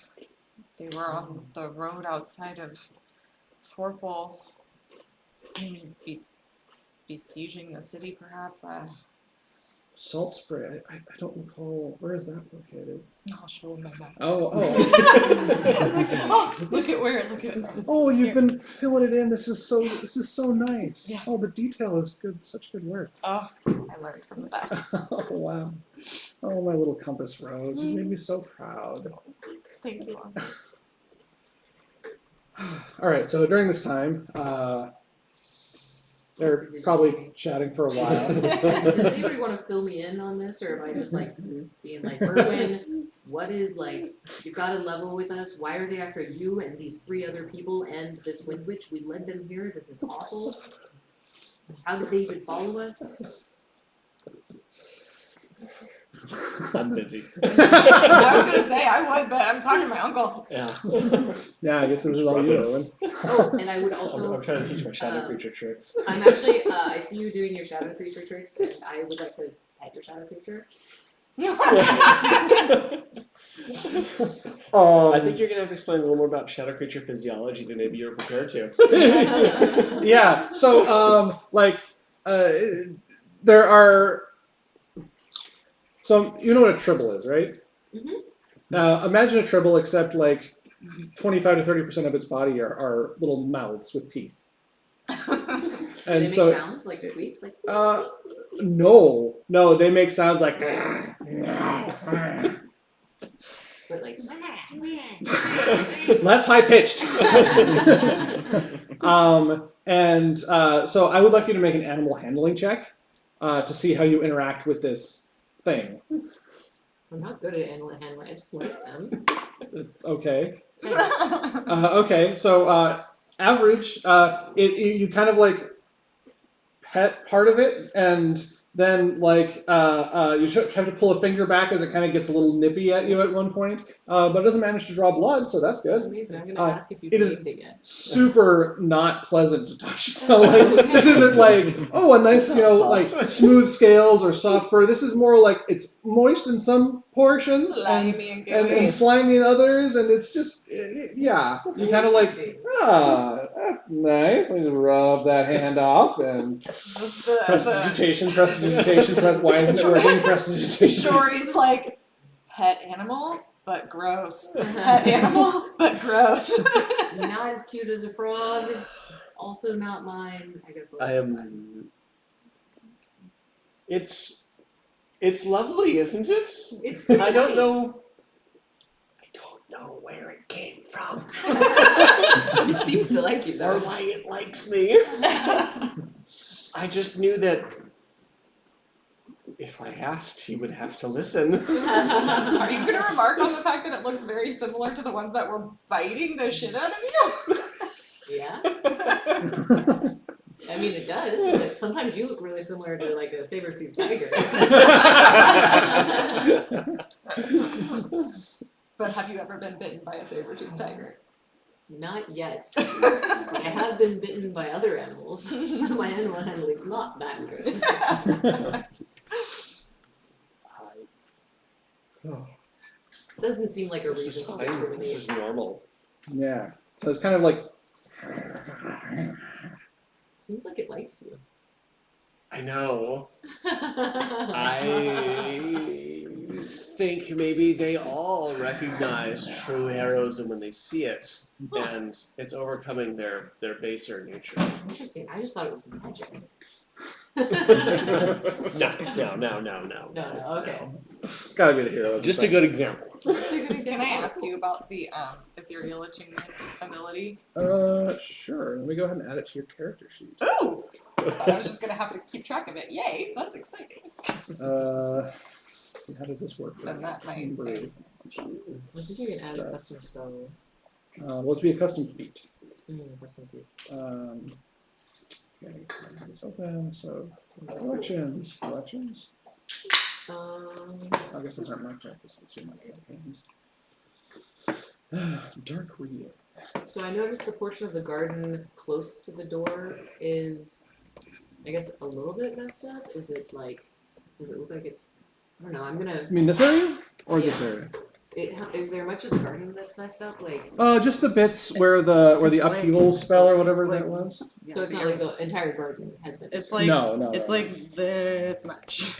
They were on the road outside of Forpal. Seem to be besieging the city, perhaps. Salt Spray, I don't recall. Where is that located? I'll show them that. Oh. Look at where. Look at. Oh, you've been filling it in. This is so nice. Yeah. Oh, the detail is good. Such good work. Oh, I learned from the best. Oh, wow. Oh, my little compass rose. You made me so proud. Thank you. All right, so during this time, they're probably chatting for a while. Does anybody want to fill me in on this, or am I just like being like, Erwin, what is like, you got to level with us? Why are they after you and these 3 other people and this wind witch? We led them here. This is awful. How did they even follow us? I'm busy. I was gonna say I would, but I'm talking to my uncle. Yeah. Yeah, I guess this is all you, Owen. Oh, and I would also. I'm trying to teach my shadow creature tricks. I'm actually. I see you doing your shadow creature tricks, and I would like to pet your shadow creature. I think you're gonna have to explain a little more about shadow creature physiology than maybe you're prepared to. Yeah, so there are. So you know what a tribble is, right? Mhm. Now imagine a tribble, except like 25 to 30% of its body are little mouths with teeth. Do And they make so, sounds like squeaks, like. no, they make sounds like. But like. Less high pitched. So I would like you to make an animal handling check to see how you interact with this thing. I'm not good at animal handling. I just like them. Okay. Okay. So average. You kind of like pet part of it, and then like you have to pull a finger back as it kind of gets a little nippy at you at one point, but it doesn't manage to draw blood, so that's good. Amazing. I'm gonna ask if you've it is- named it yet. Super not pleasant to touch. So like this isn't like a nice like smooth scales or soft fur. This is more like it's moist in some portions Slimy and and gooey. slimy in others, and it's just yeah. You kind of like that's nice. Let me just rub that hand off and prestidigitation, press. Why isn't it working? Prestidigitation. Shorty's like, pet animal, but gross. Pet animal, but gross. Not as cute as a frog. Also not mine. I guess. I am. It's lovely, isn't it? It's pretty I don't nice. know. I don't know where it came from It seems to like you or though. why it likes me. I just knew that if I asked, he would have to listen. Are you gonna remark on the fact that it looks very similar to the ones that were biting the shit out of you? Yeah. I mean, it does. But sometimes you look really similar to like a saber-toothed tiger. But have you ever been bitten by a saber-toothed tiger? Not yet. I have been bitten by other animals. My animal handling's not that good. Doesn't seem like a This is reason to fine. This discriminate. is normal. Yeah. So it's kind of like Seems like it likes you. I know. I think maybe they all recognize true heroism when they see it, and it's overcoming their baser nature. Interesting. I just thought it was magic. No. Okay. gotta be the hero. Just a good example. Just a good Can example. I ask you about the ethereal attunement ability? Sure. Let me go ahead and add it to your character sheet. Ooh! I was just gonna have to keep track of it. Yay, that's exciting. See, how does this work? Then that might. I think you can add a custom spell. Well, it's be a custom feat. Custom feat. Okay, it's open. So collections. Um, I guess those aren't my characters. Those are my campaigns. Dark Real. so I noticed the portion of the garden close to the door is, I guess, a little bit messed up. Is it like, does it look like it's, I don't know, I'm gonna, You mean this area or this Yeah. area? is there much of the garden that's messed up? Like, Just the bits where the It's like- upheaval spell or whatever like- that was. so it's not like the entire garden has been It's destroyed. like No. it's like this much,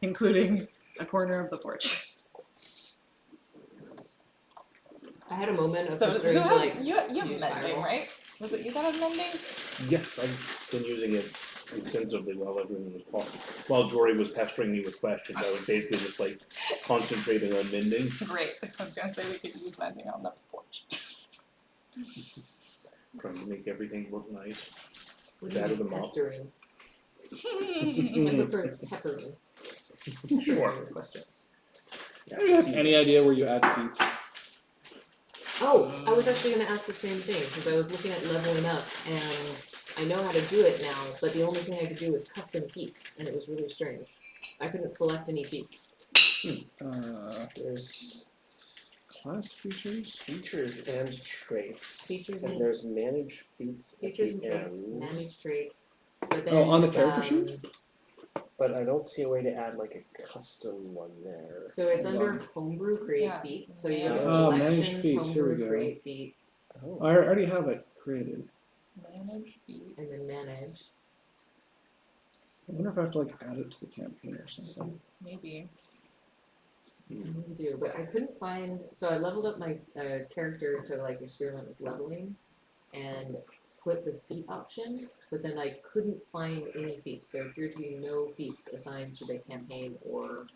including a corner of the porch. I had a moment of So who starting to has, like, you have use mending, spiral. right? Was it you that had mending? Yes, I've been using it extensively while everyone was talking. While Jory was pestering me with questions, I was basically just like concentrating on mending. Great. I was gonna say we could use mending on the porch. Trying to make everything look nice. what do you Batter mean them up. pestering? I prefer peppering. Sure. Questions. Any idea where you add feats? Oh, I was actually gonna ask the same thing, because I was looking at leveling up, and I know how to do it now, but the only thing I could do was custom feats, and it was really strange. I couldn't select any feats. There's class features. Features and traits. Features And and there's manage feats. at features and the traits, end, manage traits. But then, Oh, on the character sheet? But I don't see a way to add like a custom one there. So it's under homebrew create Yeah. feat. So you go to Oh, manage collections, feats, here we homebrew go. create feat, Oh. I already have it created. Manage feats. and then manage. I wonder if I have to like add it to the campaign or something. Maybe. I really do, but I couldn't find. So I leveled up my character to like experiment with leveling, and put the feat option, but then I couldn't find any feats. There appeared to be no feats assigned to the campaign or.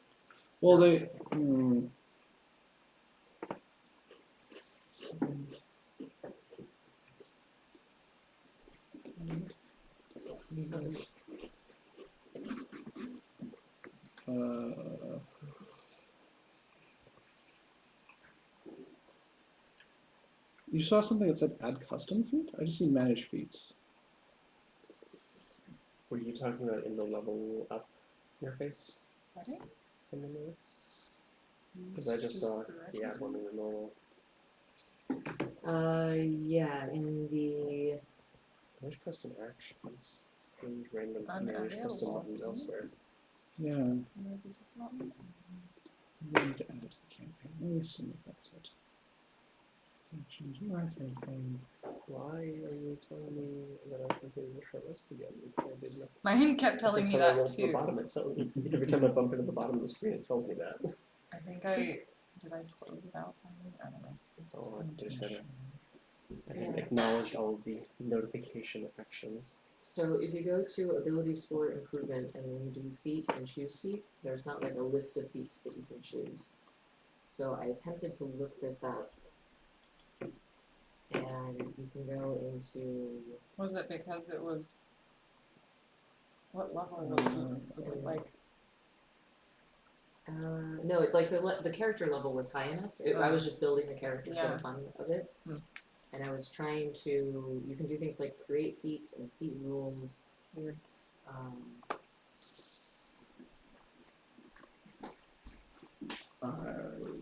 Well, they. You saw something that said add custom feat? I just see manage feats. Were you talking about in the level up interface? Setting? Something else? Because I just saw the add one in the normal. Yeah, in the There's custom actions. There's random Unavailable. there's custom buttons elsewhere. Yeah. Maybe it's not. We need to add it to the campaign. Let me see if that's it. Actions, my campaign. Why are you telling me that I completed the short list again? I did nothing. Mine kept telling me Every time I that roll to the too. bottom, it tells me. Every time I bump into the bottom of the screen, it tells me that. I think did I close it out finally? I don't know. So I just haven't acknowledged all of the notification actions. so if you go to ability score improvement and then you do feat and choose feat, there's not like a list of feats that you can choose. So I attempted to look this up, and you can go into Was it because it was what level was it? Was it like no, like the character level was high enough. I was just building the character for Yeah. the fun of it, and I was trying to. You can do things like create feats and feat rules. weird?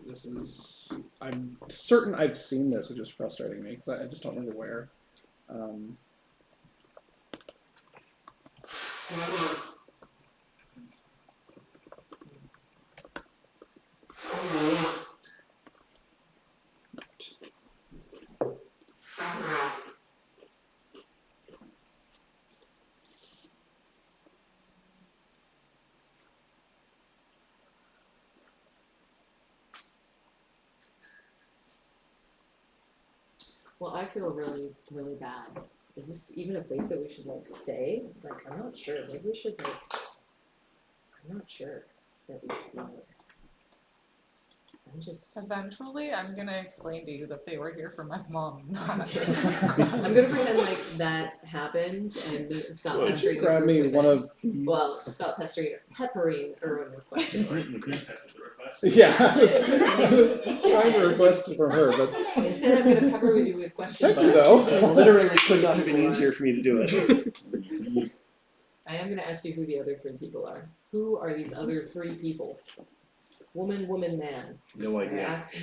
This is. I'm certain I've seen this, which is frustrating me because I just don't remember where. Well, I feel really, really bad. Is this even a place that we should like stay? Like, I'm not sure. Maybe we should like. I'm not sure that we should. I'm just. Eventually, I'm gonna explain to you that they were here for my mom, not. I'm gonna pretend like that happened and stop Could you pestering. grab me with one it. of these? Well, stop peppering Erwin with questions. Yeah, I was trying to request it from her, but Instead, I'm gonna pepper you with questions. Thank you, though. about It these literally other could not have been people are. easier for me to do it. I am gonna ask you who the other three people are. Who are these other three people? Woman, woman, man. No idea. Act-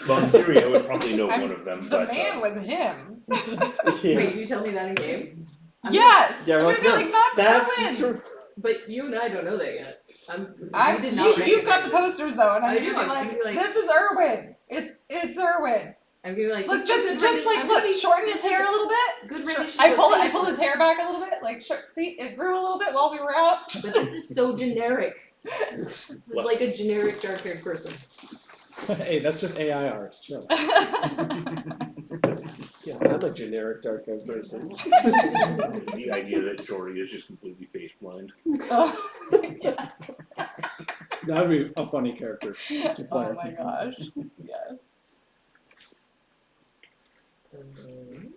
Well, in theory, I would probably know I'm- one of them, The but man was him. Wait, do you tell me that in game? Yes. Yeah, I'm well, gonna be no, like, that's Erwin. true. But you and I don't know that yet. You did not You've got recognize the it. posters though, and I I'm do, gonna be I'm like, gonna be like- this is Erwin. It's Erwin. I'm gonna be like, Look, this is just like look, shorten his hair a little bit. good relationship. I pulled his hair back a little bit, like see, it grew a little bit while we were out. But this is so generic. This is like a generic dark-haired person. hey, that's just AI art. Chill. Yeah, I'm a generic dark-haired person. the idea that Jory is just completely face blind. Oh, yes. That would be a funny character to play. Oh my gosh. Yes. And then,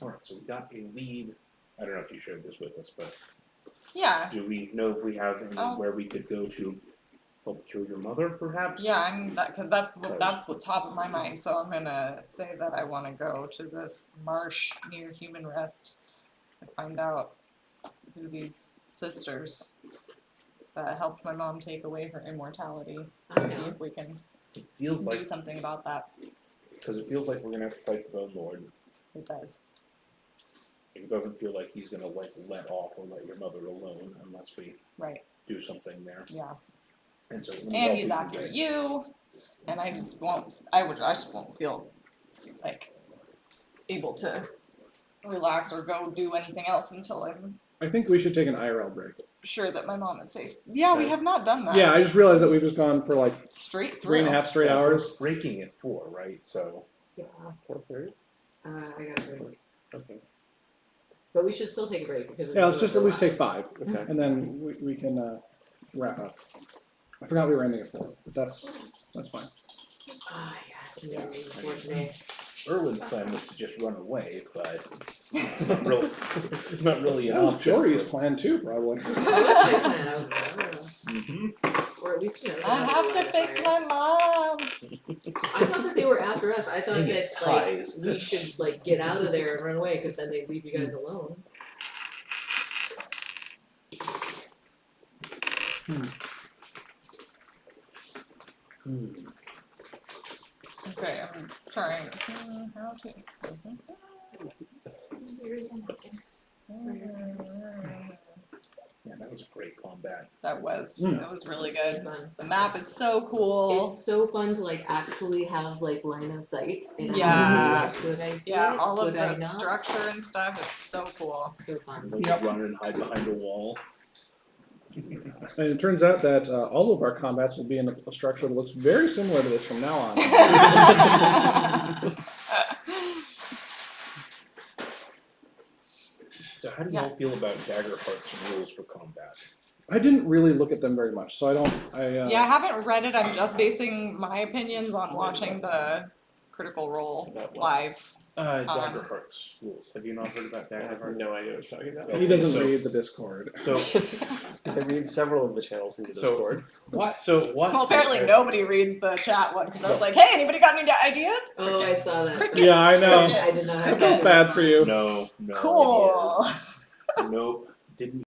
Alright, so we got a lead. I don't know if you shared this with us, but Yeah. do we know if we have Oh. anywhere we could go to help cure your mother, perhaps? Yeah, I'm that because that's what top of my mind. So I'm gonna say that I want to go to this marsh near Human Rest and find out who these sisters that helped my mom take away her immortality. And see if we can It feels do like, something about that. because it feels like we're gonna have to fight the Bone Lord. It does. It doesn't feel like he's gonna like let off or let your mother alone unless we Right. do something there. Yeah. And so And he's after you, and I just won't. I just won't feel like able to relax or go do anything else until I'm I think we should take an IRL break. sure that my mom is safe. Yeah, we Okay. have not done that. Yeah, I just realized that we've just gone for like Straight through. 3.5 straight hours. Breaking at 4, right? So yeah. I got a break. Okay. But we should still take a break because Yeah, let's just at least take 5, Okay. and then we can wrap up. I forgot we were ending at 4, but that's fine. Oh yeah, it's gonna be a meeting for today. Irwin's plan was to just run away, but it's not really, it's not really an That was option. Jory's plan too, probably. That was my plan. I was like, oh. Mm-hmm. Or at least, you know. I have to fix my mom. I thought that they were after us. I thought Dang that it, like ties. we should like get out of there and run away because then they leave you guys alone. Okay, I'm trying. How to. Yeah, that was a great combat. That was really It's good. fun. The map is so cool. It's so fun to like actually have like line of sight. And Yeah. Could I see Yeah, it? all of Could I the not? structure and stuff is so cool. It's so fun. Like Yep. run and hide behind a wall. And it turns out that all of our combats will be in a structure that looks very similar to this from now on. So how do y'all feel about dagger hearts and rules for combat? I didn't really look at them very much, so I don't. Yeah, I haven't read it. I'm just basing my opinions on watching the Critical Role live. Dagger hearts rules. Have you not heard about I dagger have hearts? no idea what you're talking about. He doesn't so- read the Discord. So I read several of the channels in the So- Discord. what? So what? Well, apparently nobody reads the chat one because I was like, "Hey, anybody got any ideas?" Oh, I saw that. Crickets. Yeah, I know. I did not I have felt that. bad for you. No. Cool. Nope. Didn't